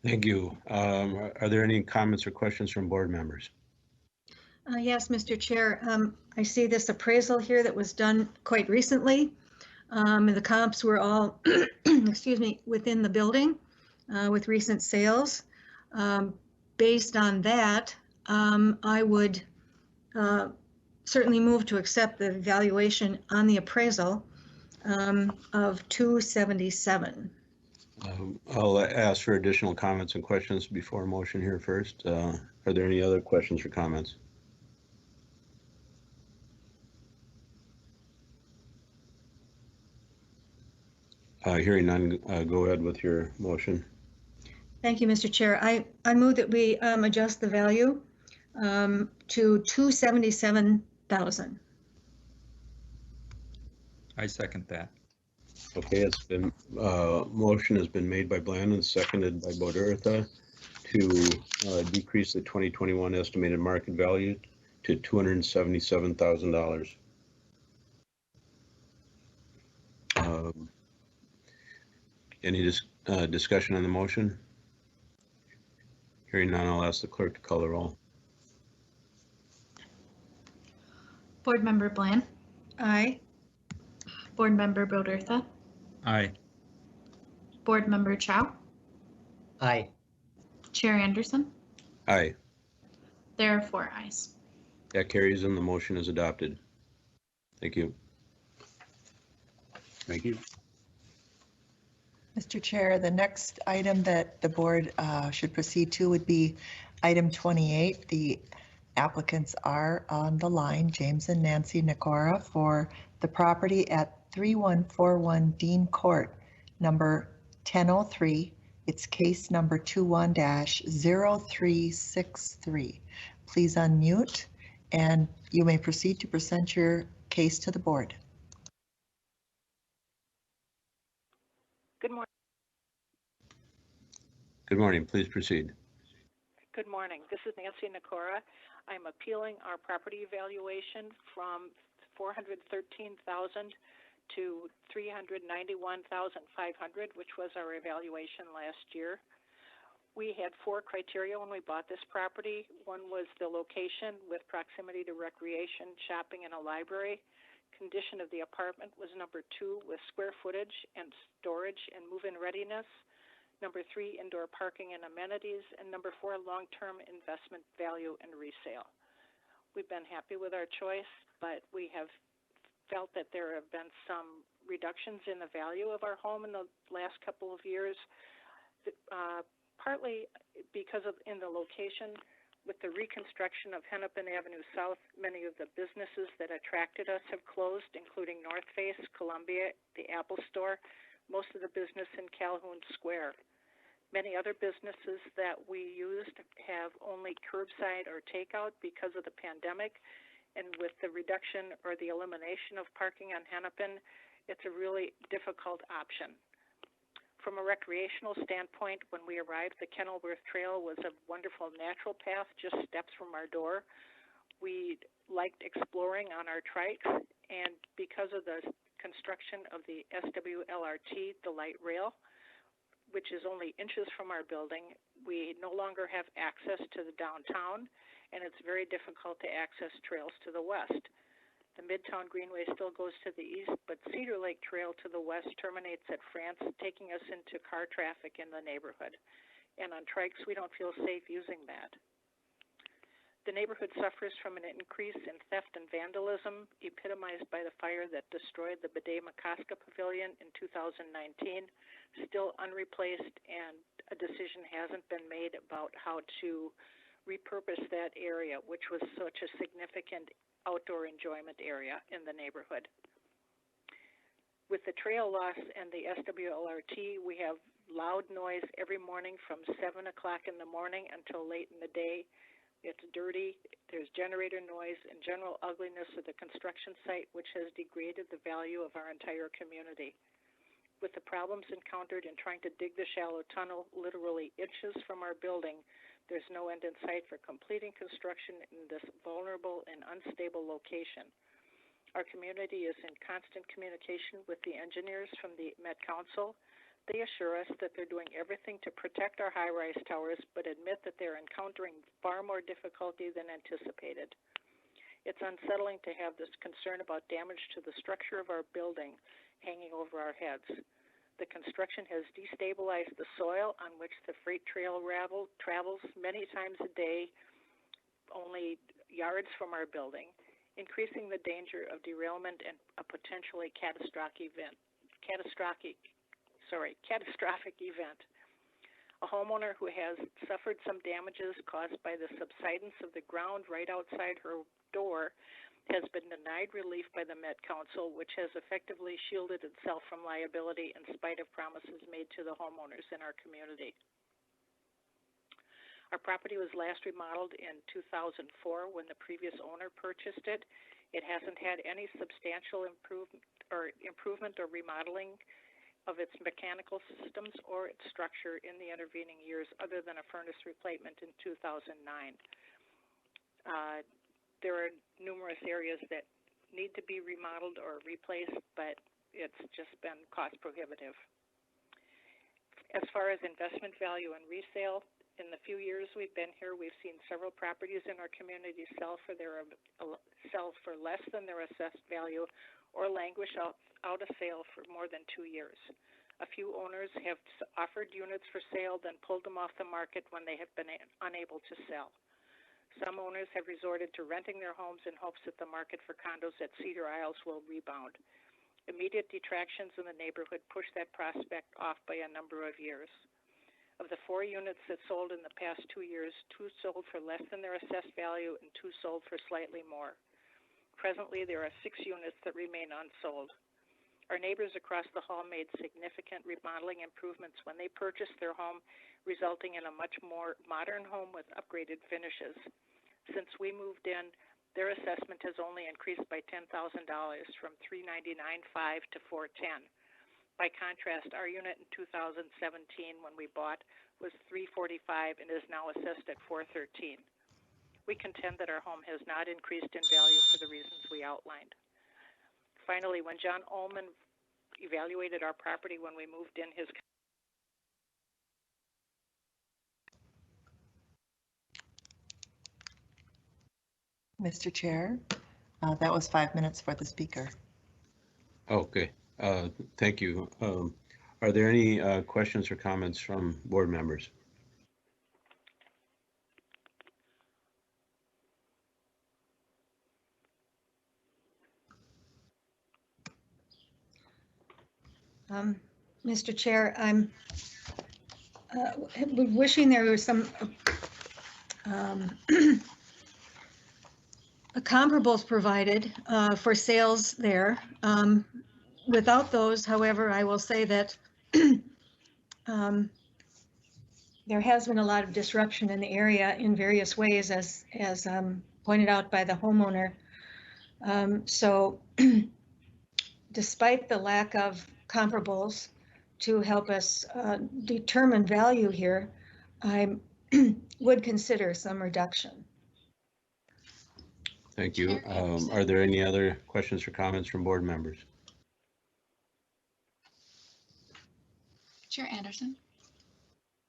Thank you. Are there any comments or questions from board members? Yes, Mr. Chair. I see this appraisal here that was done quite recently. And the comps were all, excuse me, within the building with recent sales. Based on that, I would certainly move to accept the valuation on the appraisal of 277. I'll ask for additional comments and questions before motion here first. Are there any other questions or comments? Hearing none, go ahead with your motion. Thank you, Mr. Chair. I move that we adjust the value to $277,000. I second that. Okay, it's been motion has been made by Blandon, seconded by Bodertha to decrease the 2021 estimated market value to $277,000. Any discussion on the motion? Hearing none, I'll ask the clerk to call the roll. Board Member Bland. Aye. Board Member Bodertha. Aye. Board Member Chow. Aye. Chair Anderson. Aye. There are 4 ayes. That carries and the motion is adopted. Thank you. Thank you. Mr. Chair, the next item that the board should proceed to would be item 28. The applicants are on the line, James and Nancy Nikora, for the property at 3141 Dean Court, number 1003. It's case number 21-0363. Please unmute and you may proceed to present your case to the board. Good morning. Good morning. Please proceed. Good morning. This is Nancy Nakora. I'm appealing our property evaluation from $413,000 to $391,500, which was our evaluation last year. We had 4 criteria when we bought this property. One was the location with proximity to recreation, shopping, and a library. Condition of the apartment was number 2 with square footage and storage and move-in readiness. Number 3, indoor parking and amenities. And number 4, long-term investment value and resale. We've been happy with our choice, but we have felt that there have been some reductions in the value of our home in the last couple of years, partly because of in the location. With the reconstruction of Hennepin Avenue South, many of the businesses that attracted us have closed, including North Face, Columbia, the Apple Store, most of the business in Calhoun Square. Many other businesses that we used have only curbside or takeout because of the pandemic, and with the reduction or the elimination of parking on Hennepin, it's a really difficult option. From a recreational standpoint, when we arrived, the Kenilworth Trail was a wonderful natural path just steps from our door. We liked exploring on our trikes, and because of the construction of the SWLRT, the light rail, which is only inches from our building, we no longer have access to the downtown, and it's very difficult to access trails to the west. The Midtown Greenway still goes to the east, but Cedar Lake Trail to the west terminates at France, taking us into car traffic in the neighborhood. And on trikes, we don't feel safe using that. The neighborhood suffers from an increase in theft and vandalism, epitomized by the fire that destroyed the Bede-Makaska Pavilion in 2019, still unreplaced, and a decision hasn't been made about how to repurpose that area, which was such a significant outdoor enjoyment area in the neighborhood. With the trail loss and the SWLRT, we have loud noise every morning from 7 o'clock in the morning until late in the day. It's dirty, there's generator noise, and general ugliness of the construction site, which has degraded the value of our entire community. With the problems encountered in trying to dig the shallow tunnel literally inches from our building, there's no end in sight for completing construction in this vulnerable and unstable location. Our community is in constant communication with the engineers from the Met Council. They assure us that they're doing everything to protect our high-rise towers, but admit that they're encountering far more difficulty than anticipated. It's unsettling to have this concern about damage to the structure of our building hanging over our heads. The construction has destabilized the soil on which the freight trail travels many times a day, only yards from our building, increasing the danger of derailment and a potentially catastrophic event. A homeowner who has suffered some damages caused by the subsidence of the ground right outside her door has been denied relief by the Met Council, which has effectively shielded itself from liability in spite of promises made to the homeowners in our community. Our property was last remodeled in 2004 when the previous owner purchased it. It hasn't had any substantial improvement or remodeling of its mechanical systems or its structure in the intervening years, other than a furnace replacement in 2009. There are numerous areas that need to be remodeled or replaced, but it's just been cost prohibitive. As far as investment value and resale, in the few years we've been here, we've seen several properties in our community sell for less than their assessed value or languish out of sale for more than 2 years. A few owners have offered units for sale, then pulled them off the market when they have been unable to sell. Some owners have resorted to renting their homes in hopes that the market for condos at Cedar Isles will rebound. Immediate detractions in the neighborhood push that prospect off by a number of years. Of the 4 units that sold in the past 2 years, 2 sold for less than their assessed value and 2 sold for slightly more. Presently, there are 6 units that remain unsold. Our neighbors across the hall made significant remodeling improvements when they purchased their home, resulting in a much more modern home with upgraded finishes. Since we moved in, their assessment has only increased by $10,000 from $399,500 to $410,000. By contrast, our unit in 2017, when we bought, was $345 and is now assessed at $413. We contend that our home has not increased in value for the reasons we outlined. Finally, when John Ullman evaluated our property when we moved in, his Mr. Chair, that was 5 minutes for the speaker. Okay, thank you. Are there any questions or comments from board members? Mr. Chair, I'm wishing there was some comparables provided for sales there. Without those, however, I will say that there has been a lot of disruption in the area in various ways, as pointed out by the homeowner. So despite the lack of comparables to help us determine value here, I would consider some reduction. Thank you. Are there any other questions or comments from board members? Chair Anderson?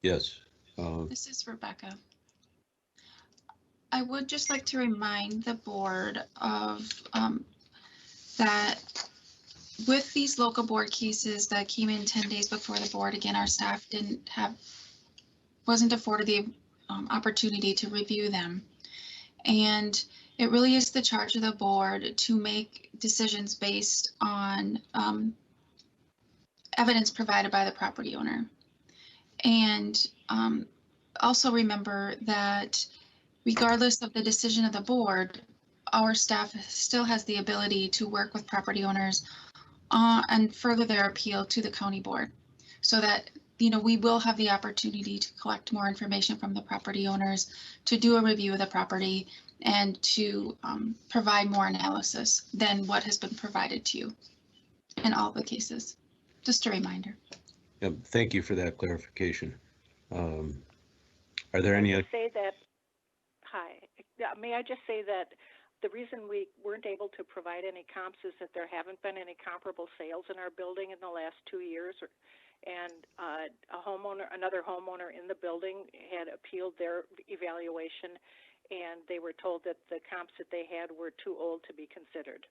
Yes. This is Rebecca. I would just like to remind the board of that with these local board cases that came in 10 days before the board, again, our staff wasn't afforded the opportunity to review them. And it really is the charge of the board to make decisions based on evidence provided by the property owner. And also remember that regardless of the decision of the board, our staff still has the ability to work with property owners and further their appeal to the county board, so that we will have the opportunity to collect more information from the property owners, to do a review of the property, and to provide more analysis than what has been provided to you in all the cases. Just a reminder. Yep, thank you for that clarification. Are there any other? May I just say that the reason we weren't able to provide any comps is that there haven't been any comparable sales in our building in the last 2 years, and another homeowner in the building had appealed their evaluation, and they were told that the comps that they had were too old to be considered.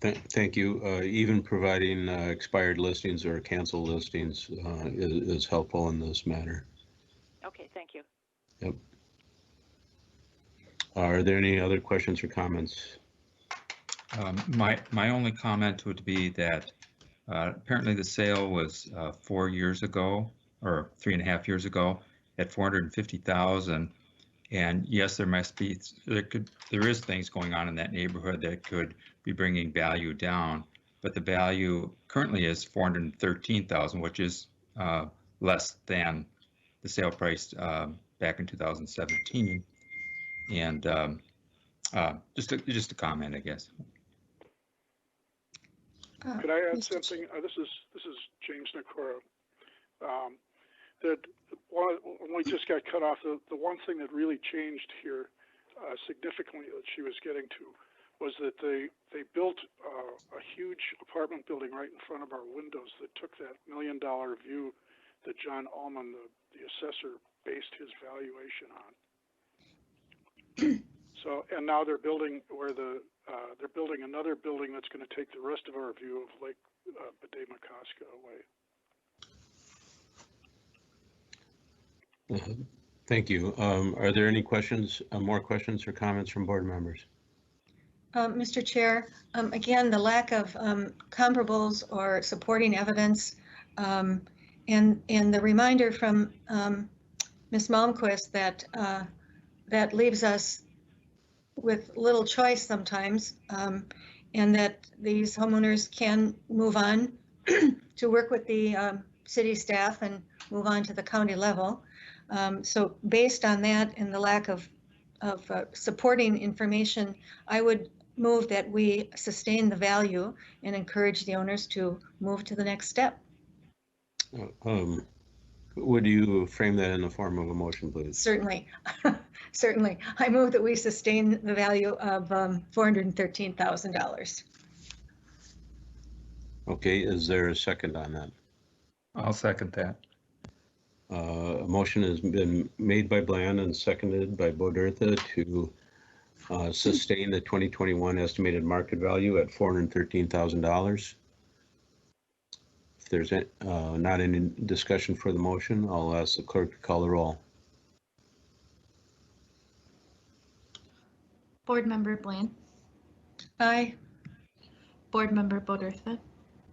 Thank you. Even providing expired listings or canceled listings is helpful in this matter. Okay, thank you. Yep. Are there any other questions or comments? My only comment would be that apparently the sale was 4 years ago, or 3.5 years ago, at $450,000. And yes, there is things going on in that neighborhood that could be bringing value down, but the value currently is $413,000, which is less than the sale price back in 2017. And just a comment, I guess. Could I add something? This is James Nakora. That when we just got cut off, the one thing that really changed here significantly that she was getting to was that they built a huge apartment building right in front of our windows that took that $1 million view that John Ullman, the assessor, based his valuation on. So, and now they're building they're building another building that's going to take the rest of our view of Lake Badema-Casca away. Thank you. Are there any questions, more questions or comments from board members? Mr. Chair, again, the lack of comparables or supporting evidence, and the reminder from Ms. Malmquist that leaves us with little choice sometimes, and that these homeowners can move on to work with the city staff and move on to the county level. So based on that and the lack of supporting information, I would move that we sustain the value and encourage the owners to move to the next step. Would you frame that in the form of a motion, please? Certainly. Certainly. I move that we sustain the value of $413,000. Okay, is there a second on that? I'll second that. A motion has been made by Bland and seconded by Bodertha to sustain the 2021 estimated market value at $413,000. If there's not any discussion for the motion, I'll ask the clerk to call the roll. Board Member Bland. Aye. Board Member Bodertha.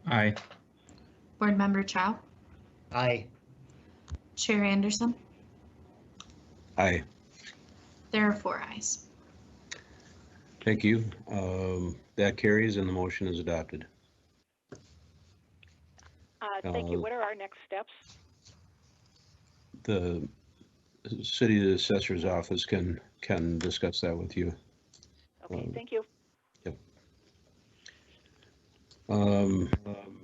Aye. Board Member Chow. Aye. Chair Anderson. Aye. There are 4 ayes. Thank you. That carries and the motion is adopted. Thank you. What are our next steps? The city assessor's office can discuss that with you. Okay, thank you. Yep.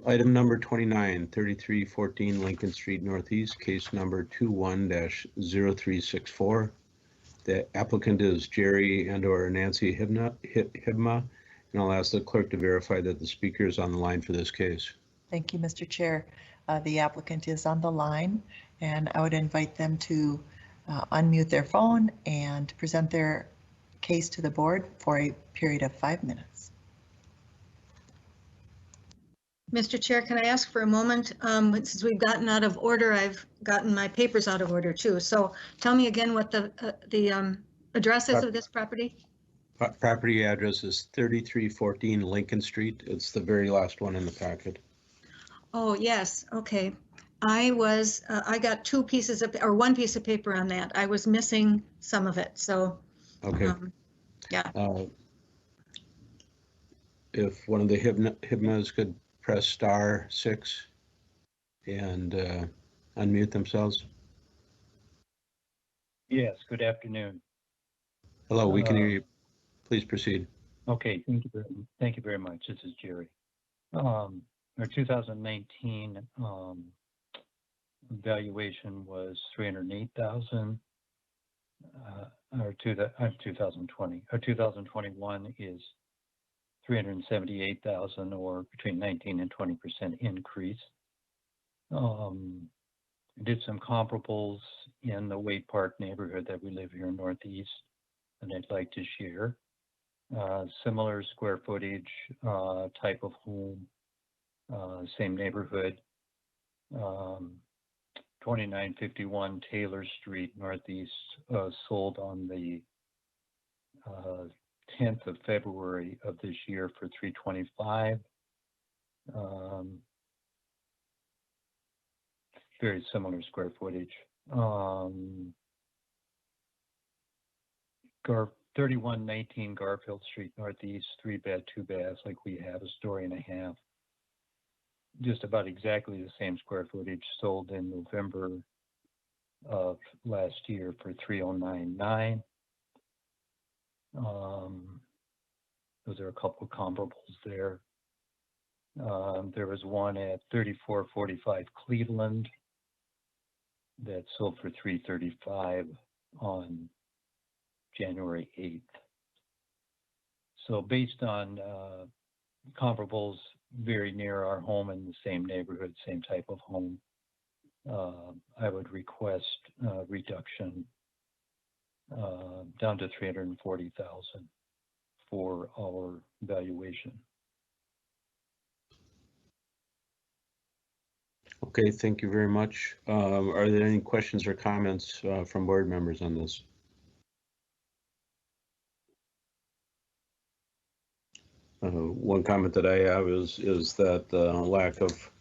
Item number 29, 3314 Lincoln Street Northeast, case number 21-0364. The applicant is Jerry and/or Nancy Hibma, and I'll ask the clerk to verify that the speaker is on the line for this case. Thank you, Mr. Chair. The applicant is on the line, and I would invite them to unmute their phone and present their case to the board for a period of 5 minutes. Mr. Chair, can I ask for a moment? Since we've gotten out of order, I've gotten my papers out of order too. So tell me again what the address is of this property? Property address is 3314 Lincoln Street. It's the very last one in the packet. Oh, yes. Okay. I got 2 pieces of, or 1 piece of paper on that. I was missing some of it. So, okay. Yeah. If one of the Hibmas could press *6 and unmute themselves. Yes, good afternoon. Hello, we can hear you. Please proceed. Okay, thank you very much. This is Jerry. Our 2019 valuation was $308,000. Our 2020. Our 2021 is $378,000, or between 19 and 20% increase. Did some comparables in the Wade Park neighborhood that we live here in Northeast, and I'd like to share. Similar square footage, type of home, same neighborhood. 2951 Taylor Street Northeast, sold on the 10th of February of this year for $325,000. Very similar square footage. 3119 Garfield Street Northeast, 3-bed, 2-baths, like we have, a story and a half. Just about exactly the same square footage, sold in November of last year for $309,900. Those are a couple of comparables there. There was one at 3445 Cleveland that sold for $335,000 on January 8th. So based on comparables very near our home in the same neighborhood, same type of home, I would request reduction down to $340,000 for our valuation. Okay, thank you very much. Are there any questions or comments from board members on this? One comment that I have is that lack of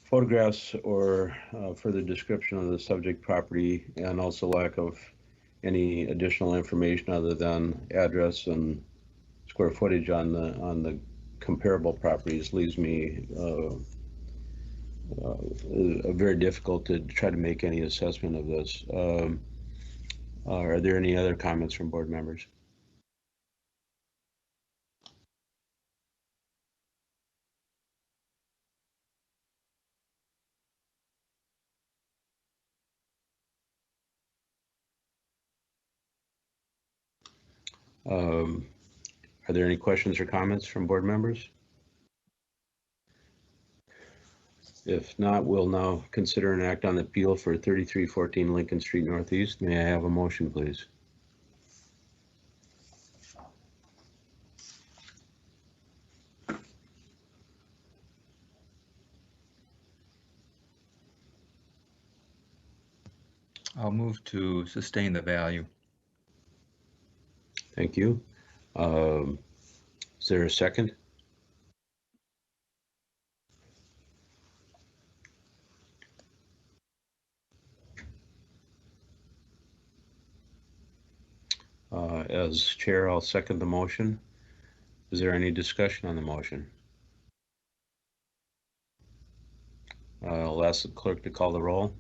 photographs or further description of the subject property, and also lack of any additional information other than address and square footage on the comparable properties, leaves me very difficult to try to make any assessment of this. Are there any other comments from board members? Are there any questions or comments from board members? If not, we'll now consider an act on the appeal for 3314 Lincoln Street Northeast. May I have a motion, please? I'll move to sustain the value. Thank you. Is there a second? As chair, I'll second the motion. Is there any discussion on the motion? I'll ask the clerk to call the roll.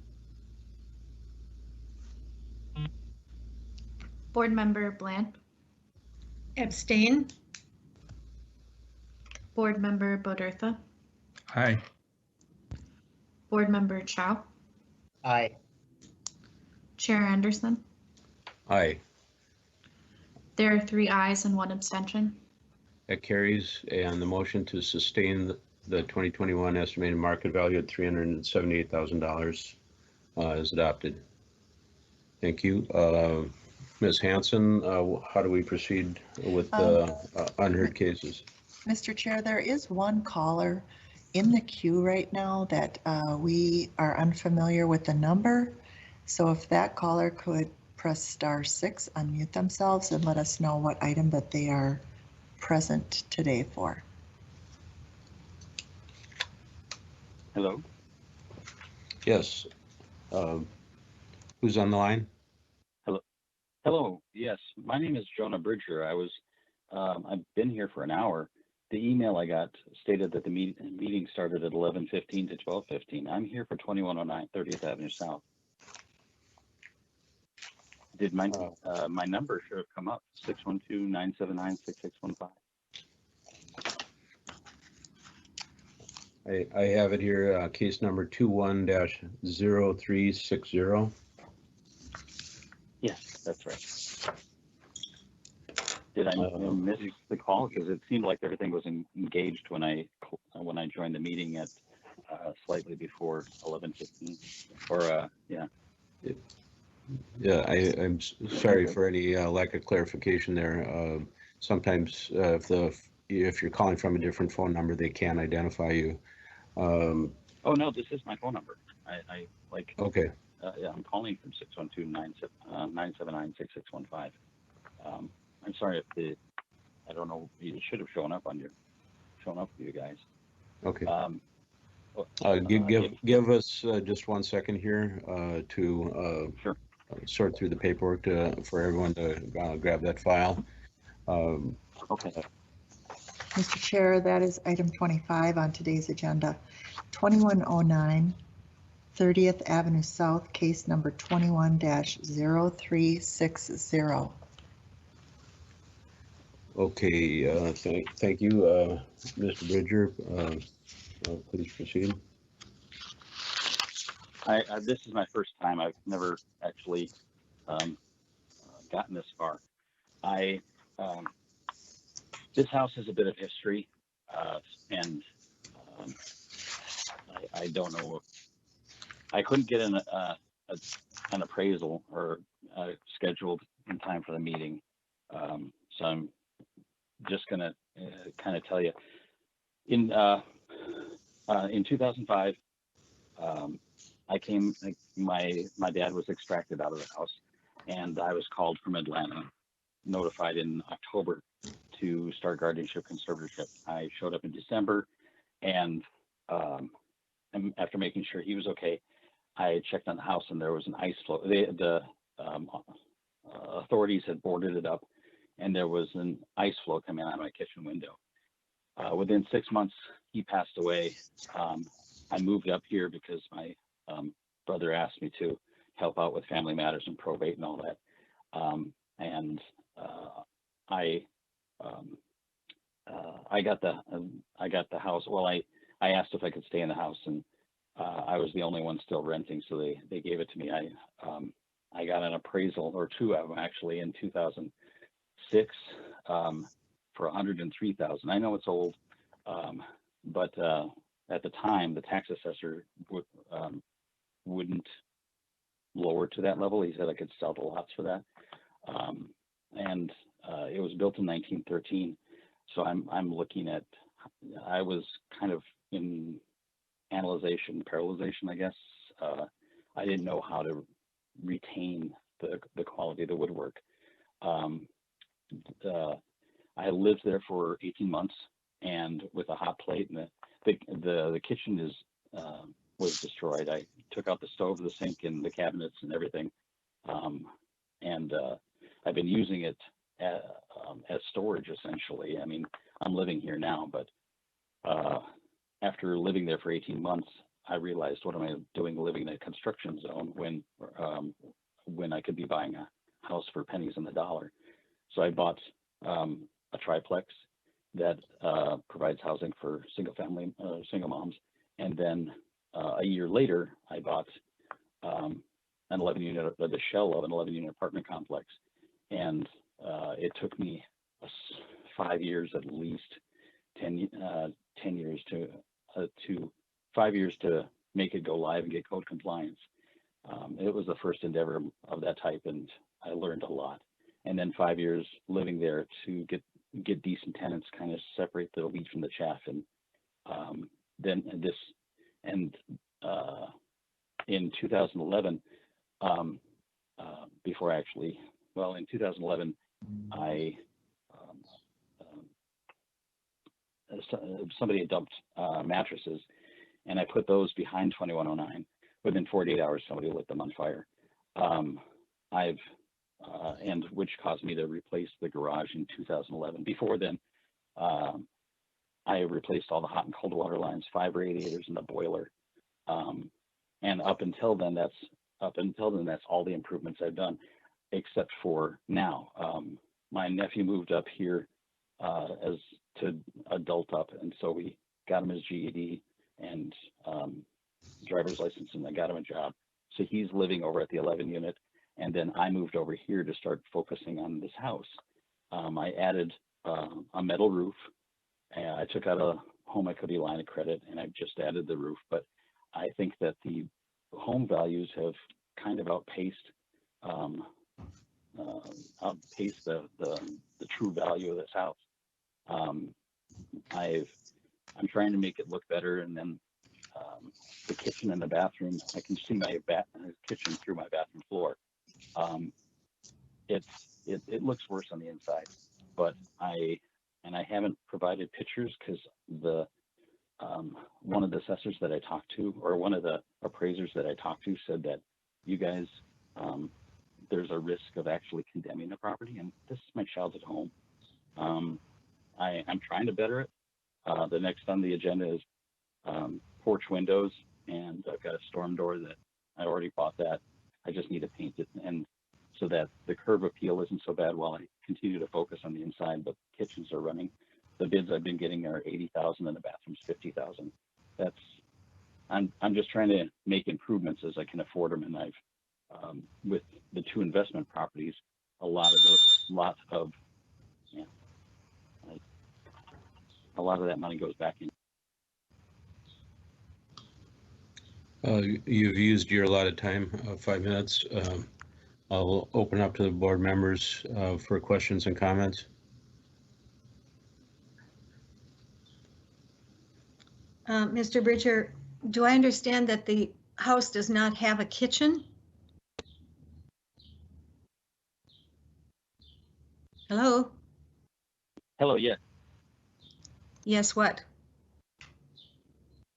Board Member Bland, Abstain? Board Member Bodertha, Aye. Board Member Chow, Aye. Chair Anderson. Aye. There are 3 ayes and 1 abstention. That carries, and the motion to sustain the 2021 estimated market value at $378,000 is adopted. Thank you. Ms. Hanson, how do we proceed with the unheard cases? Mr. Chair, there is one caller in the queue right now that we are unfamiliar with the number. So if that caller could press *6, unmute themselves, and let us know what item that they are present today for. Hello. Yes. Who's on the line? Hello. Yes, my name is Jonah Bridger. I've been here for an hour. The email I got stated that the meeting started at 11:15 to 12:15. I'm here for 2109 30th Avenue South. Did my number should have come up, 612-979-6615. I have it here, case number 21-0360. Yes, that's right. Did I miss the call? Because it seemed like everything was engaged when I joined the meeting at slightly before 11:15. Or yeah. Yeah, I'm sorry for any lack of clarification there. Sometimes if you're calling from a different phone number, they can't identify you. Oh no, this is my phone number. I like. Okay. Yeah, I'm calling from 612-979-6615. I'm sorry if I don't know, it should have shown up for you guys. Okay. Give us just 1 second here to sure. Sort through the paperwork for everyone to grab that file. Okay. Mr. Chair, that is item 25 on today's agenda. 2109 30th Avenue South, case number 21-0360. Okay, thank you, Mr. Bridger. Please proceed. This is my first time. I've never actually gotten this far. This house has a bit of history, and I don't know. I couldn't get an appraisal or scheduled in time for the meeting, so I'm just gonna kind of tell you. In 2005, I came. My dad was extracted out of the house, and I was called from Atlanta, notified in October to start guardianship conservatorship. I showed up in December, and after making sure he was okay, I checked on the house, and there was an ice flow. The authorities had boarded it up, and there was an ice flow coming out of my kitchen window. Within 6 months, he passed away. I moved up here because my brother asked me to help out with family matters and probate and all that. I got the house. Well, I asked if I could stay in the house, and I was the only one still renting, so they gave it to me. I got an appraisal, or 2 of them actually, in 2006 6 for $103,000. I know it's old, but at the time, the tax assessor wouldn't lower to that level. He said I could sell the lots for that. And it was built in 1913. So I'm looking at, I was kind of in analyzation, parallelization, I guess. I didn't know how to retain the quality of the woodwork. I lived there for 18 months, and with a hot plate, and the kitchen was destroyed. I took out the stove, the sink, and the cabinets and everything, and I've been using it as storage essentially. I mean, I'm living here now, but after living there for 18 months, I realized, what am I doing living in a construction zone when I could be buying a house for pennies on the dollar? So I bought a triplex that provides housing for single moms. And then a year later, I bought an 11-unit, the shell of an 11-unit apartment complex. And it took me 5 years, at least 10 years to 5 years to make it go live and get code compliance. It was the first endeavor of that type, and I learned a lot. And then 5 years living there to get decent tenants, kind of separate the wheat from the chaff. And then in 2011, in 2011, somebody had dumped mattresses, and I put those behind 2109. Within 48 hours, somebody lit them on fire. And which caused me to replace the garage in 2011. Before then, I replaced all the hot and cold water lines, 5 radiators, and the boiler. And up until then, that's all the improvements I've done, except for now. My nephew moved up here as to adult up, and so we got him his GED and driver's license, and I got him a job. So he's living over at the 11 unit. And then I moved over here to start focusing on this house. I added a metal roof. I took out a home equity line of credit, and I've just added the roof. But I think that the home values have kind of outpaced the true value of this house. I'm trying to make it look better, and then the kitchen and the bathroom, I can see my kitchen through my bathroom floor. It looks worse on the inside, but I haven't provided pictures because one of the assessors that I talked to, or one of the appraisers that I talked to, said that you guys, there's a risk of actually condemning the property, and this is my childhood home. I'm trying to better it. The next on the agenda is porch windows, and I've got a storm door that I already bought that. I just need to paint it, and so that the curb appeal isn't so bad while I continue to focus on the inside, but kitchens are running. The bids I've been getting are $80,000 and the bathroom's $50,000. I'm just trying to make improvements as I can afford them, and I've with the 2 investment properties, a lot of that money goes back in. You've used your allotted time, 5 minutes. I'll open up to the board members for questions and comments. Mr. Bridger, do I understand that the house does not have a kitchen? Hello? Hello, yes. Yes, what?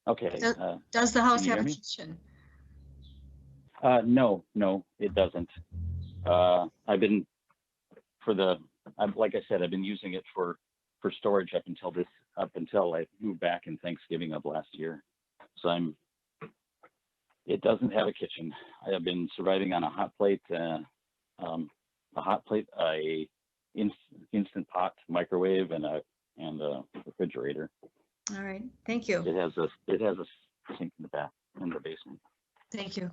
Okay. Does the house can you have hear a me? kitchen? No, it doesn't. Like I said, I've been using it for storage up until I moved back in Thanksgiving of last year. So it doesn't have a kitchen. I have been surviving on a hot plate, a instant pot, microwave, and a refrigerator. All right, thank you. It has a sink in the basement. Thank you.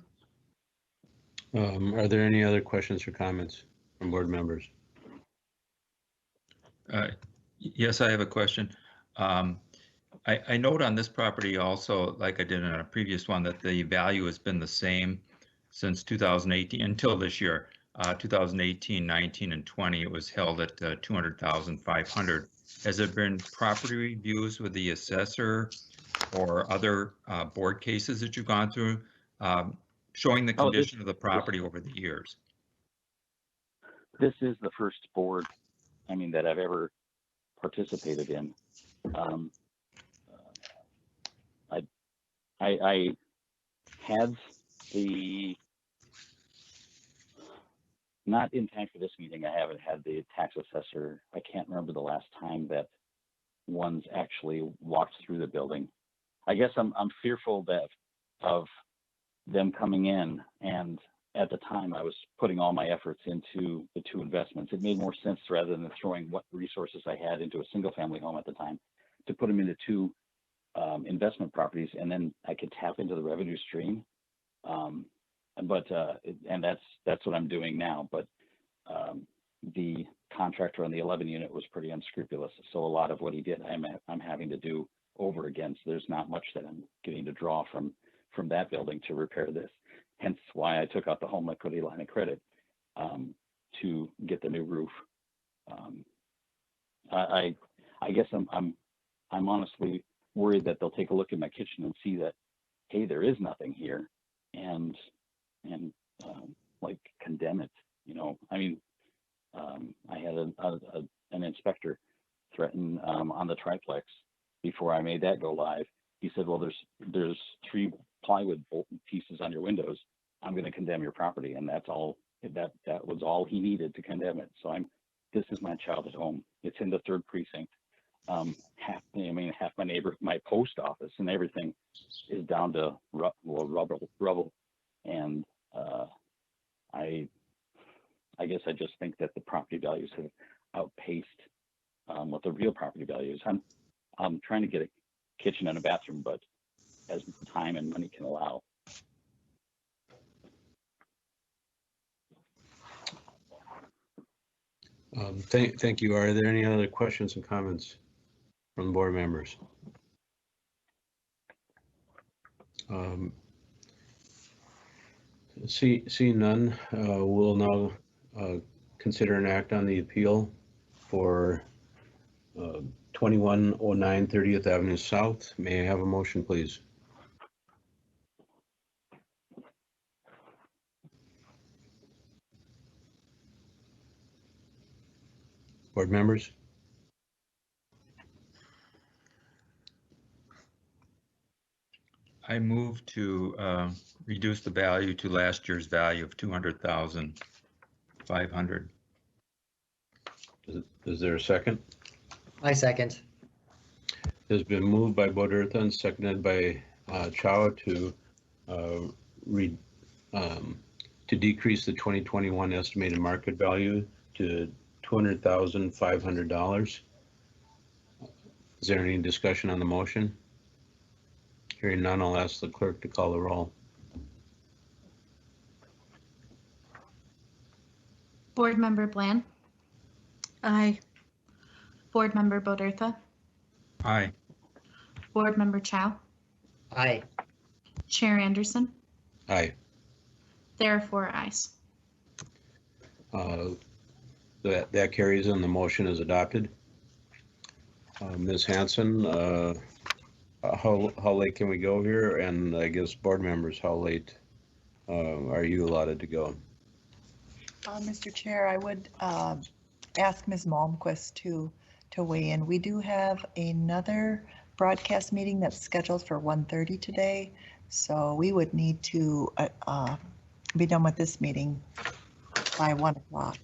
Are there any other questions or comments from board members? Yes, I have a question. I note on this property also, like I did in a previous one, that the value has been the same since 2018 until this year. 2018, 19, and 20, it was held at 200,500. Has there been property reviews with the assessor or other board cases that you've gone through showing the condition of the property over the years? This is the first board, I mean, that I've ever participated in. I had the, not in time for this meeting, I haven't had the tax assessor. I can't remember the last time that one's actually walked through the building. I guess I'm fearful that of them coming in, and at the time I was putting all my efforts into the two investments. It made more sense, rather than throwing what resources I had into a single family home at the time, to put them into two investment properties, and then I could tap into the revenue stream. And that's what I'm doing now. But the contractor on the 11 unit was pretty unscrupulous. So a lot of what he did, I'm having to do over again. So there's not much that I'm getting to draw from that building to repair this. Hence why I took out the home equity line of credit to get the new roof. I guess I'm honestly worried that they'll take a look at my kitchen and see that, hey, there is nothing here, and like condemn it. You know, I mean, I had an inspector threaten on the triplex before I made that go live. He said, well, there's 3 plywood bolt pieces on your windows. I'm going to condemn your property, and that's all. That was all he needed to condemn it. So this is my childhood home. It's in the 3rd precinct. Half my post office and everything is down to rubble, and I guess I just think that the property values have outpaced what the real property value is. I'm trying to get a kitchen and a bathroom, but as time and money can allow. Thank you. Are there any other questions and comments from the board members? See none, we'll now consider an act on the appeal for 2109 30th Avenue South. May I have a motion, please? Board members? I move to reduce the value to last year's value of 200,500. Is there a second? I second. It has been moved by Bodertha and seconded by Chow to decrease the 2021 estimated market value to $200,500. Is there any discussion on the motion? Hearing none, I'll ask the clerk to call the roll. Board Member Bland. Aye. Board Member Bodertha. Aye. Board Member Chow. Aye. Chair Anderson. Aye. There are 4 ayes. That carries and the motion is adopted. Ms. Hanson, how late can we go here? And I guess board members, how late are you allotted to go? Mr. Chair, I would ask Ms. Malmquist to weigh in. We do have another broadcast meeting that's scheduled for 1:30 today, so we would need to be done with this meeting by 1 o'clock.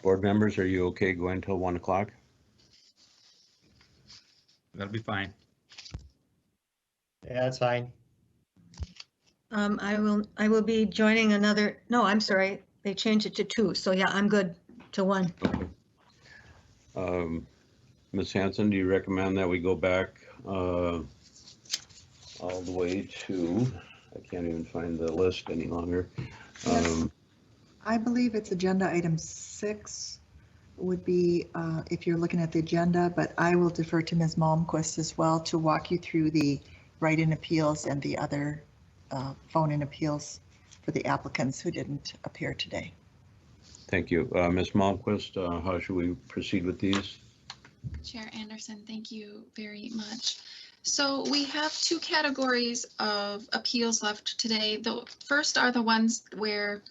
Board members, are you okay going till 1 o'clock? That'll be fine. Yeah, that's fine. I will be joining another, no, I'm sorry, they changed it to 2, so yeah, I'm good to 1. Okay. Ms. Hanson, do you recommend that we go back all the way to, I can't even find the list any longer. I believe it's agenda item 6 would be if you're looking at the agenda, but I will defer to Ms. Malmquist as well to walk you through the write-in appeals and the other phone-in appeals for the applicants who didn't appear today. Thank you. Ms. Malmquist, how should we proceed with these? Chair Anderson, thank you very much. So we have 2 categories of appeals left today. The first are the ones where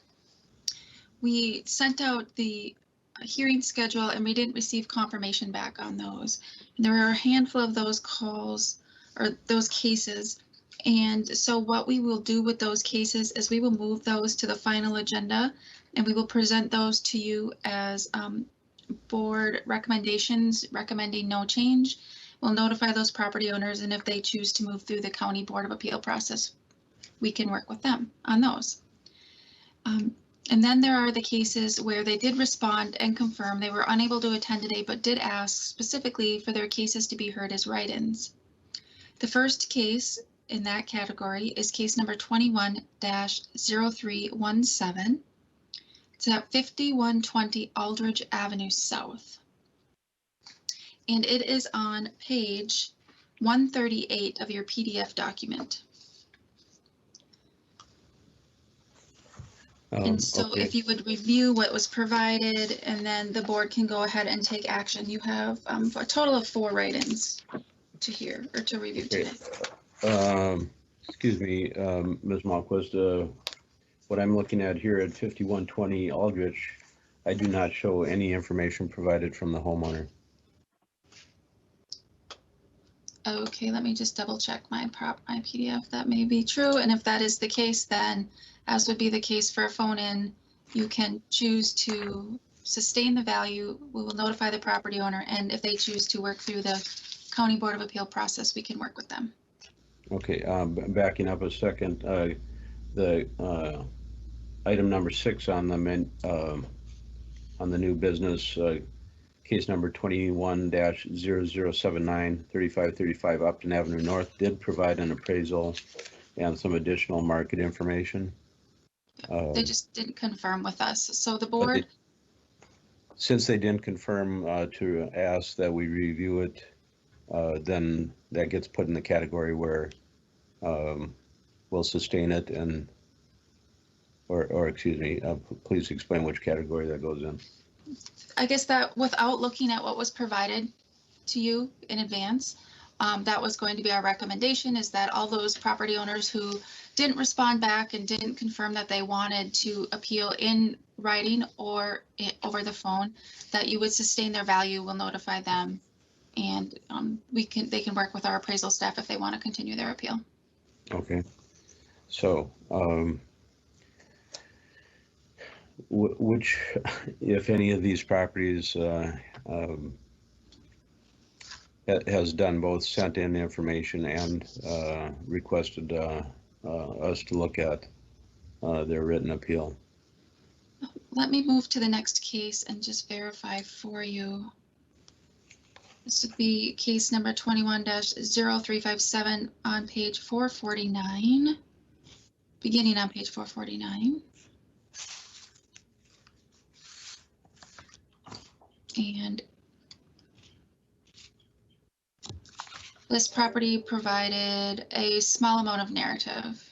we sent out the hearing schedule and we didn't receive confirmation back on those. And there are a handful of those calls or those cases. And so what we will do with those cases is we will move those to the final agenda and we will present those to you as board recommendations recommending no change. We'll notify those property owners, and if they choose to move through the County Board of Appeal process, we can work with them on those. And then there are the cases where they did respond and confirm they were unable to attend today, but did ask specifically for their cases to be heard as write-ins. The first case in that category is case number 21-0317. It's at 5120 Aldridge Avenue South. And it is on page 138 of your PDF document. And so okay. if you would review what was provided, and then the board can go ahead and take action. You have a total of 4 write-ins to hear or to review today. Excuse me, Ms. Malmquist, what I'm looking at here at 5120 Aldrich, I do not show any information provided from the homeowner. Okay, let me just double check my PDF. That may be true. And if that is the case, then as would be the case for a phone-in, you can choose to sustain the value. We will notify the property owner, and if they choose to work through the County Board of Appeal process, we can work with them. Okay, backing up a second, the item number 6 on the new business, case number 21-0079, 3535 Upton Avenue North, did provide an appraisal and some additional market information. They just didn't confirm with us. So the board, since they didn't confirm to ask that we review it, then that gets put in the category where we'll sustain it and, or excuse me, please explain which category that goes in. I guess that without looking at what was provided to you in advance, that was going to be our recommendation, is that all those property owners who didn't respond back and didn't confirm that they wanted to appeal in writing or over the phone, that you would sustain their value. We'll notify them, and they can work with our appraisal staff if they want to continue their appeal. Okay, so which, if any of these properties has done both sent in information and requested us to look at their written appeal? Let me move to the next case and just verify for you. This would be case number 21-0357 on page 449, beginning on page 449. And this property provided a small amount of narrative.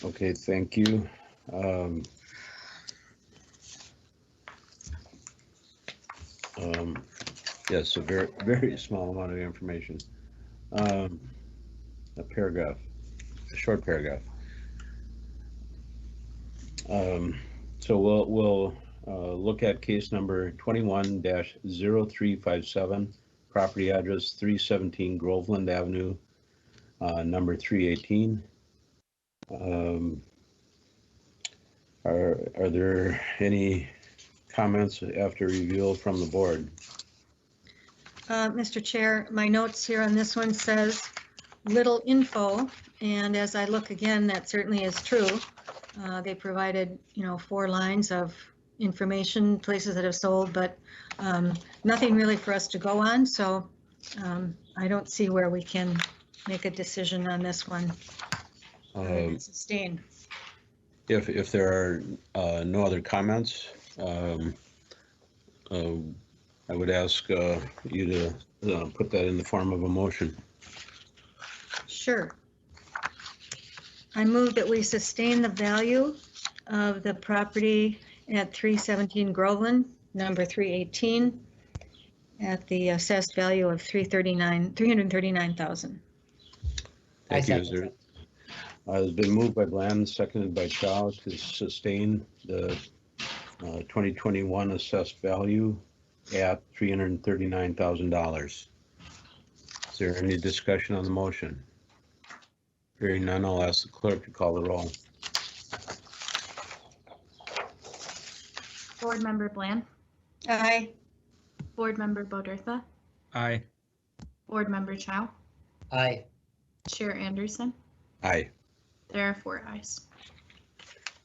Okay, thank you. Yes, a very, very small amount of information. A paragraph, a short paragraph. So we'll look at case number 21-0357, property address 317 Groveland Avenue, number 318. Are there any comments after review from the board? Mr. Chair, my notes here on this one says little info, and as I look again, that certainly is true. They provided, 4 lines of information, places that have sold, but nothing really for us to go on. So I don't see where we can make a decision on this one. Sustain. If there are no other comments, I would ask you to put that in the form of a motion. Sure. I move that we sustain the value of the property at 317 Groveland, number 318, at the assessed value of $339,000. Thank you. Is there, it's been moved by Bland, seconded by Chow to sustain the 2021 assessed value at $339,000. Is there any discussion on the motion? Hearing none, I'll ask the clerk to call the roll. Board Member Bland. Aye. Board Member Bodertha. Aye. Board Member Chow. Aye. Chair Anderson. Aye. There are 4 ayes.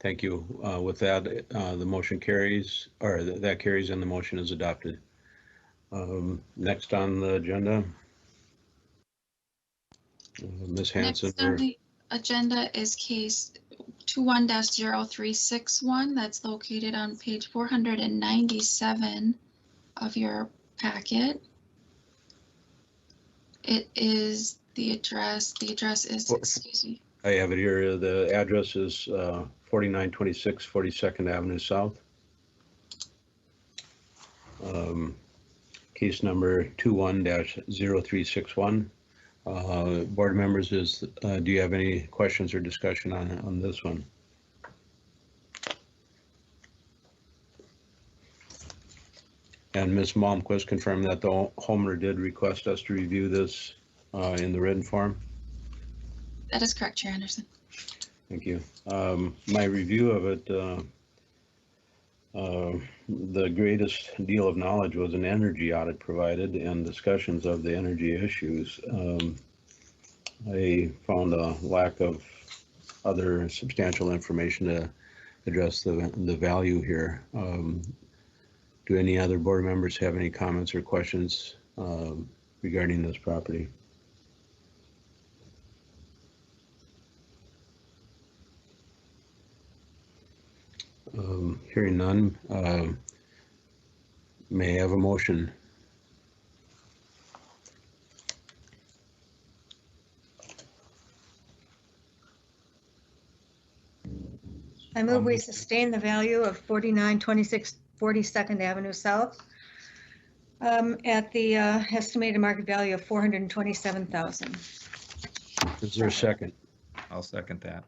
Thank you. With that, the motion carries, or that carries and the motion is adopted. Next on the agenda, Ms. Hanson. Next on the agenda is case 21-0361. That's located on page 497 of your packet. It is the address is, excuse me. I have it here. The address is 4926 42nd Avenue South. Case number 21-0361. Board members, do you have any questions or discussion on this one? And Ms. Malmquist confirmed that the homeowner did request us to review this in the written form. That is correct, Chair Anderson. Thank you. My review of it, the greatest deal of knowledge was an energy audit provided and discussions of the energy issues. I found a lack of other substantial information to address the value here. Do any other board members have any comments or questions regarding this property? Hearing none, may I have a motion? I move we sustain the value of 4926 42nd Avenue South at the estimated market value of $427,000. Is there a second? I'll second that.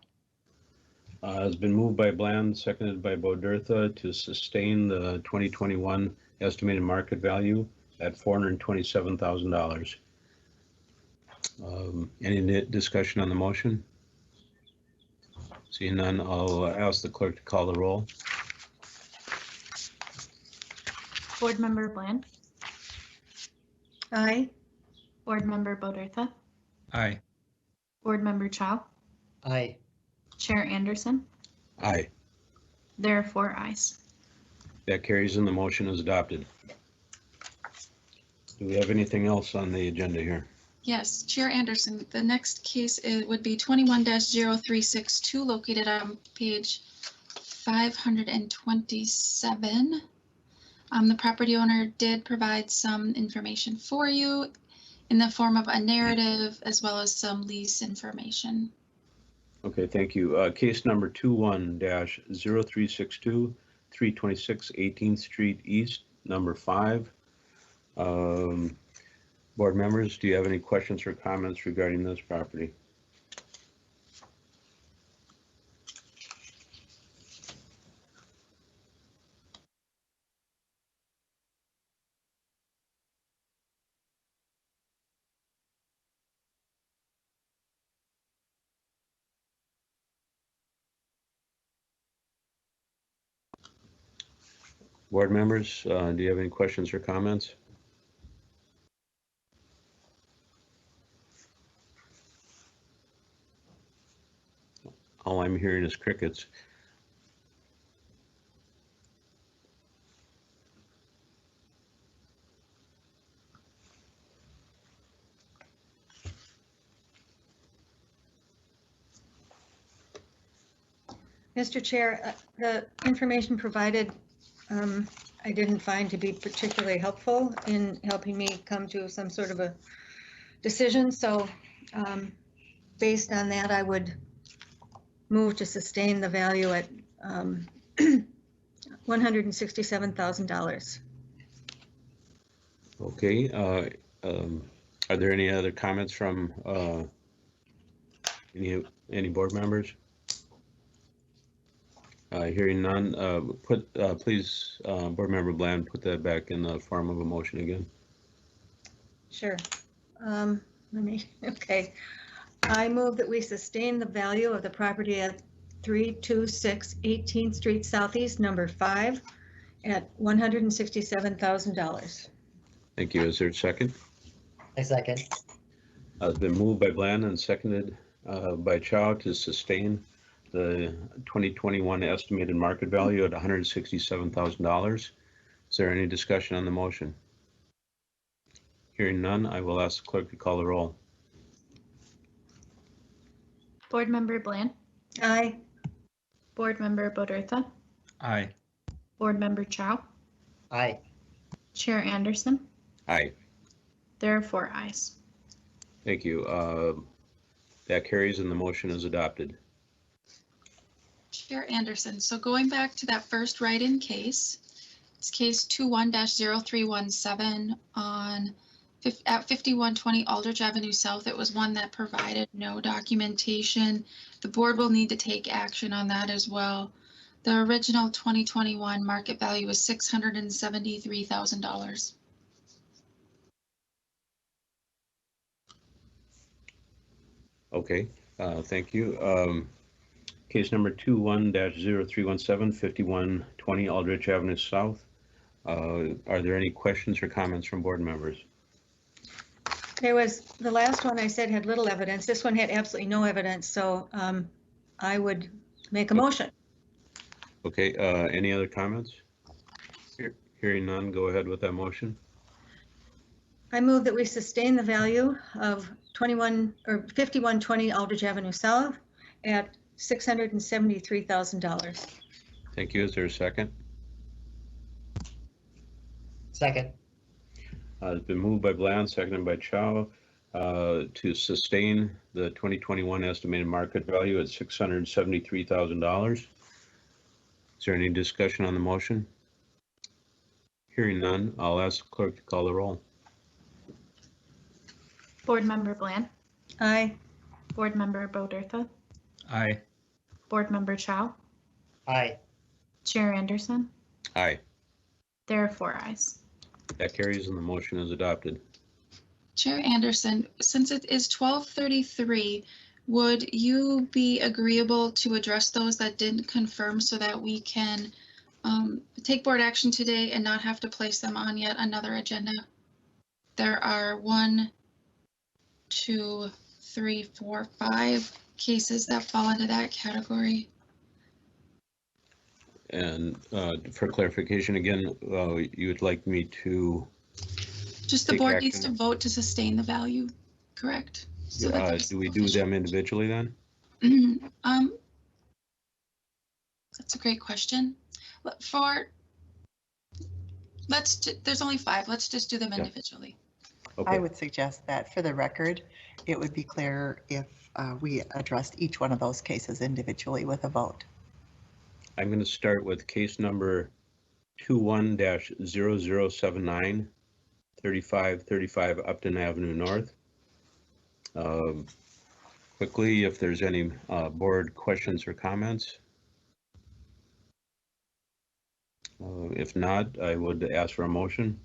It's been moved by Bland, seconded by Bodertha to sustain the 2021 estimated market value at $427,000. Any discussion on the motion? Seeing none, I'll ask the clerk to call the roll. Board Member Bland. Aye. Board Member Bodertha. Aye. Board Member Chow. Aye. Chair Anderson. Aye. There are 4 ayes. That carries and the motion is adopted. Do we have anything else on the agenda here? Yes, Chair Anderson, the next case would be 21-0362, located on page 527. The property owner did provide some information for you in the form of a narrative as well as some lease information. Okay, thank you. Case number 21-0362, 326 18th Street East, number 5. Board members, do you have any questions or comments regarding this property? Board members, do you have any questions or comments? All I'm hearing is crickets. Mr. Chair, the information provided I didn't find to be particularly helpful in helping me come to some sort of a decision. So based on that, I would move to sustain the value at $167,000. Okay, are there any other comments from any board members? Hearing none, please, Board Member Bland, put that back in the form of a motion again. Sure. Okay. I move that we sustain the value of the property at 326 18th Street Southeast, number 5, at $167,000. Thank you. Is there a second? I second. It's been moved by Bland and seconded by Chow to sustain the 2021 estimated market value at $167,000. Is there any discussion on the motion? Hearing none, I will ask the clerk to call the roll. Board Member Bland. Aye. Board Member Bodertha. Aye. Board Member Chow. Aye. Chair Anderson. Aye. There are 4 ayes. Thank you. That carries and the motion is adopted. Chair Anderson, so going back to that first write-in case, it's case 21-0317 at 5120 Aldrich Avenue South. It was one that provided no documentation. The board will need to take action on that as well. The original 2021 market value was $673,000. Okay, thank you. Case number 21-0317, 5120 Aldrich Avenue South. Are there any questions or comments from board members? There was, the last one I said had little evidence. This one had absolutely no evidence, so I would make a motion. Okay, any other comments? Hearing none, go ahead with that motion. I move that we sustain the value of 5120 Aldrich Avenue South at $673,000. Thank you. Is there a second? Second. It's been moved by Bland, seconded by Chow, to sustain the 2021 estimated market value at $673,000. Is there any discussion on the motion? Hearing none, I'll ask the clerk to call the roll. Board Member Bland. Aye. Board Member Bodertha. Aye. Board Member Chow. Aye. Chair Anderson. Aye. There are 4 ayes. That carries and the motion is adopted. Chair Anderson, since it is 12:33, would you be agreeable to address those that didn't confirm so that we can take board action today and not have to place them on yet another agenda? There are 1, 2, 3, 4, 5 cases that fall into that category. And for clarification again, you would like me to Just the take board action? needs to vote to sustain the value, correct? So that there's do we do them individually then? That's a great question. There's only 5. Let's just do them individually. Okay. I would suggest that for the record, it would be clearer if we addressed each one of those cases individually with a vote. I'm going to start with case number 21-0079, 3535 Upton Avenue North. Quickly, if there's any board questions or comments. If not, I would ask for a motion.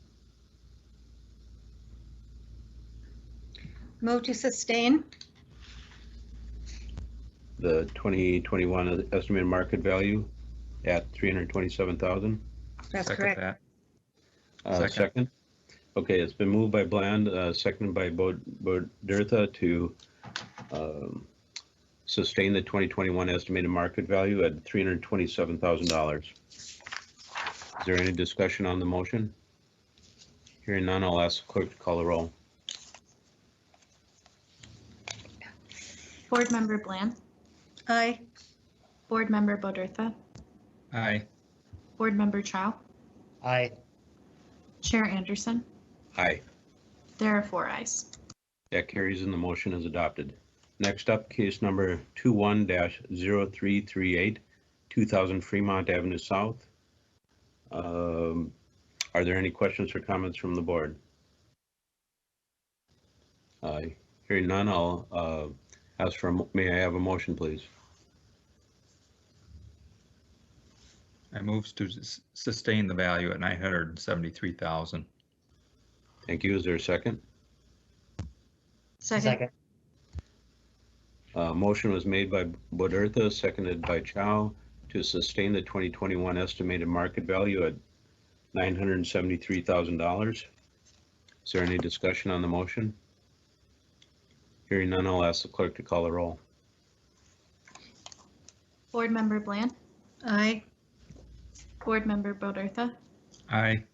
Move to sustain. The 2021 estimated market value at $327,000. That's Second correct. that. Second. Okay, it's been moved by Bland, seconded by Bodertha to sustain the 2021 estimated market value at $327,000. Is there any discussion on the motion? Hearing none, I'll ask the clerk to call the roll. Board Member Bland. Aye. Board Member Bodertha, Aye. Board Member Chow, Aye. Chair Anderson. Aye. There are 4 ayes. That carries and the motion is adopted. Next up, case number 21-0338, 2000 Fremont Avenue South. Are there any questions or comments from the board? Hearing none, I'll ask for, may I have a motion, please? I move to sustain the value at 973,000. Thank you. Is there a second? Second. Motion was made by Bodertha, seconded by Chow, to sustain the 2021 estimated market value at $973,000. Is there any discussion on the motion? Hearing none, I'll ask the clerk to call the roll. Board Member Bland, Aye. Board Member Bodertha, Aye.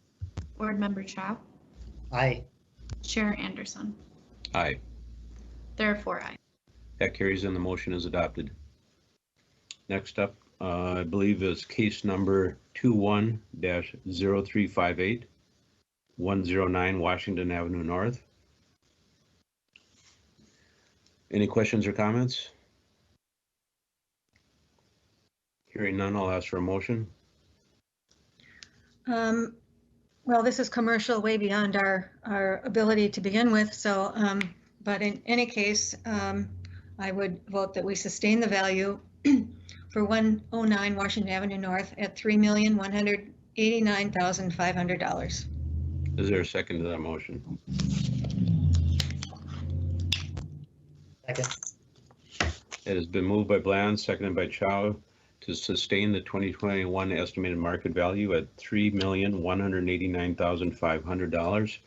Board Member Chow, Aye. Chair Anderson. Aye. There are 4 ayes. That carries and the motion is adopted. Next up, I believe is case number 21-0358, 109 Washington Avenue North. Any questions or comments? Hearing none, I'll ask for a motion. Well, this is commercial way beyond our ability to begin with, so, but in any case, I would vote that we sustain the value for 109 Washington Avenue North at $3,189,500. Is there a second to that motion? Second. It has been moved by Bland, seconded by Chow, to sustain the 2021 estimated market value at $3,189,500.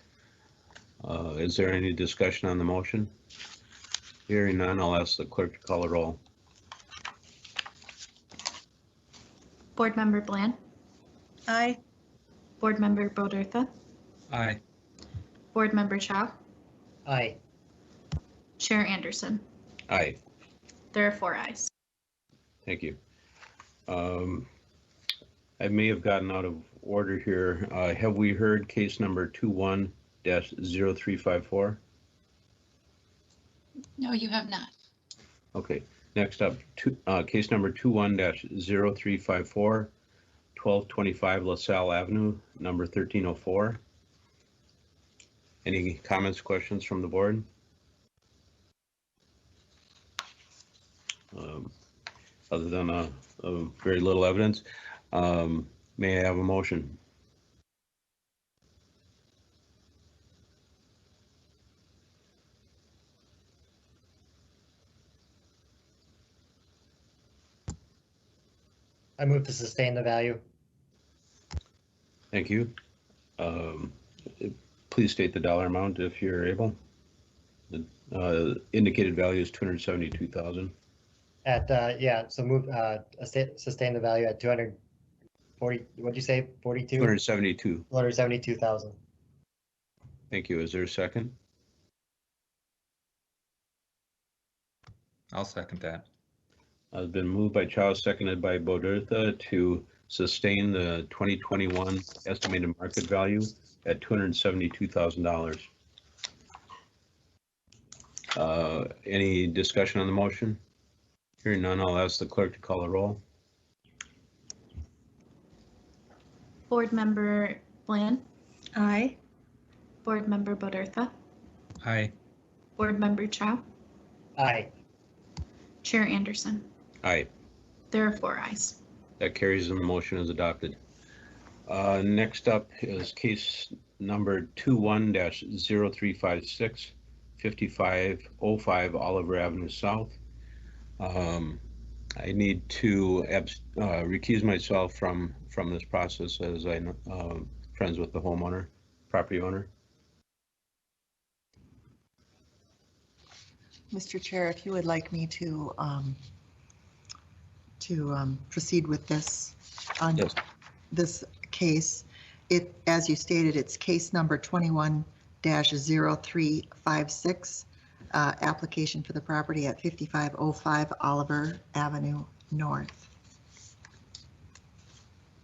Is there any discussion on the motion? Hearing none, I'll ask the clerk to call the roll. Board Member Bland, Aye. Board Member Bodertha, Aye. Board Member Chow, Aye. Chair Anderson. Aye. There are 4 ayes. Thank you. I may have gotten out of order here. Have we heard case number 21-0354? No, you have not. Okay, next up, case number 21-0354, 1225 LaSalle Avenue, number 1304. Any comments, questions from the board? Other than very little evidence, may I have a motion? I move to sustain the value. Thank you. Please state the dollar amount if you're able. The indicated value is 272,000. At, yeah, so move, sustain the value at 240, what'd you say, 42? 272. 272,000. Thank you. Is there a second? I'll second that. Has been moved by Chow, seconded by Bodertha to sustain the 2021 estimated market value at $272,000. Any discussion on the motion? Hearing none, I'll ask the clerk to call the roll. Board Member Bland, Aye. Board Member Bodertha, Aye. Board Member Chow, Aye. Chair Anderson. Aye. There are 4 ayes. That carries and the motion is adopted. Next up is case number 21-0356, 5505 Oliver Avenue South. I need to recuse myself from this process as I'm friends with the homeowner, property owner. Mr. Chair, if you would like me to proceed with this on Yes. this case, as you stated, it's case number 21-0356, application for the property at 5505 Oliver Avenue North.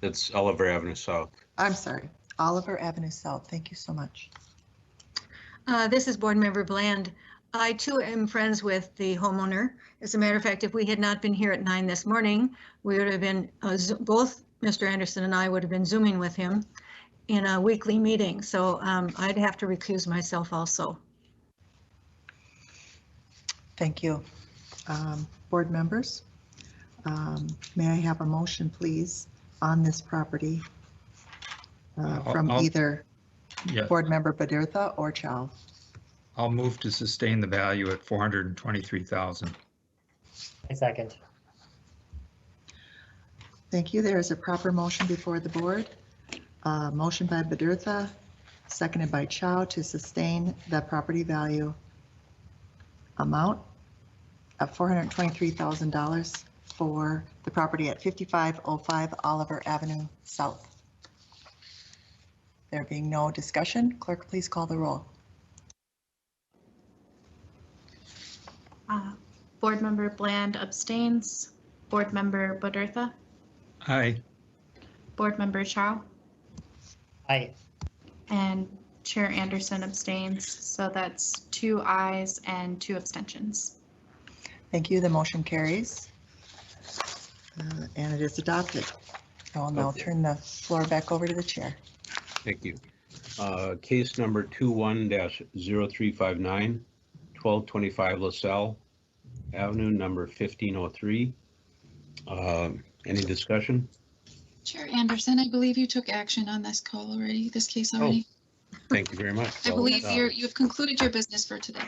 It's Oliver Avenue South. I'm sorry, Oliver Avenue South. Thank you so much. This is Board Member Bland. I too am friends with the homeowner. As a matter of fact, if we had not been here at 9 this morning, we would have been, both Mr. Anderson and I would have been Zooming with him in a weekly meeting. So I'd have to recuse myself also. Thank you. Board members, may I have a motion, please, on this property from either Board Member Badirtha or Chow? I'll move to sustain the value at 423,000. I second. Thank you. There is a proper motion before the board. Motion by Badirtha, seconded by Chow to sustain the property value amount of $423,000 for the property at 5505 Oliver Avenue South. There being no discussion, clerk, please call the roll. Board Member Bland abstains. Board Member Badirtha. Aye. Board Member Chow. Aye. And Chair Anderson abstains. So that's 2 ayes and 2 abstentions. Thank you. The motion carries. And it is adopted. I will now turn the floor back over to the chair. Thank you. Case number 21-0359, 1225 LaSalle Avenue, number 1503. Any discussion? Chair Anderson, I believe you took action on this call already, this case already. Thank you very much. I believe you've concluded your business for today.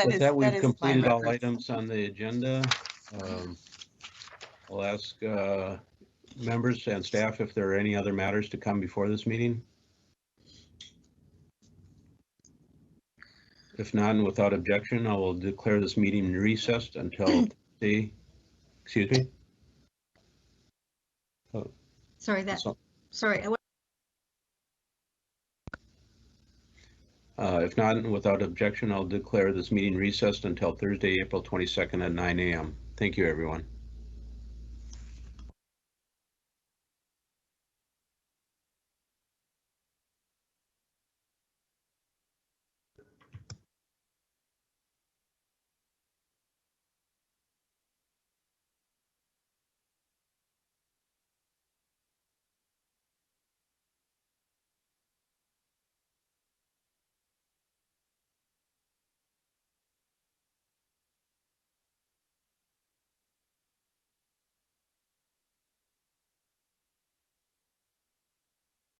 With that, we've completed all items on the agenda. I'll ask members and staff if there are any other matters to come before this meeting. If not, and without objection, I will declare this meeting recessed until the, excuse me? Oh, Sorry, sorry. If not, and without objection, I'll declare this meeting recessed until Thursday, April 22nd at 9 a.m. Thank you, everyone.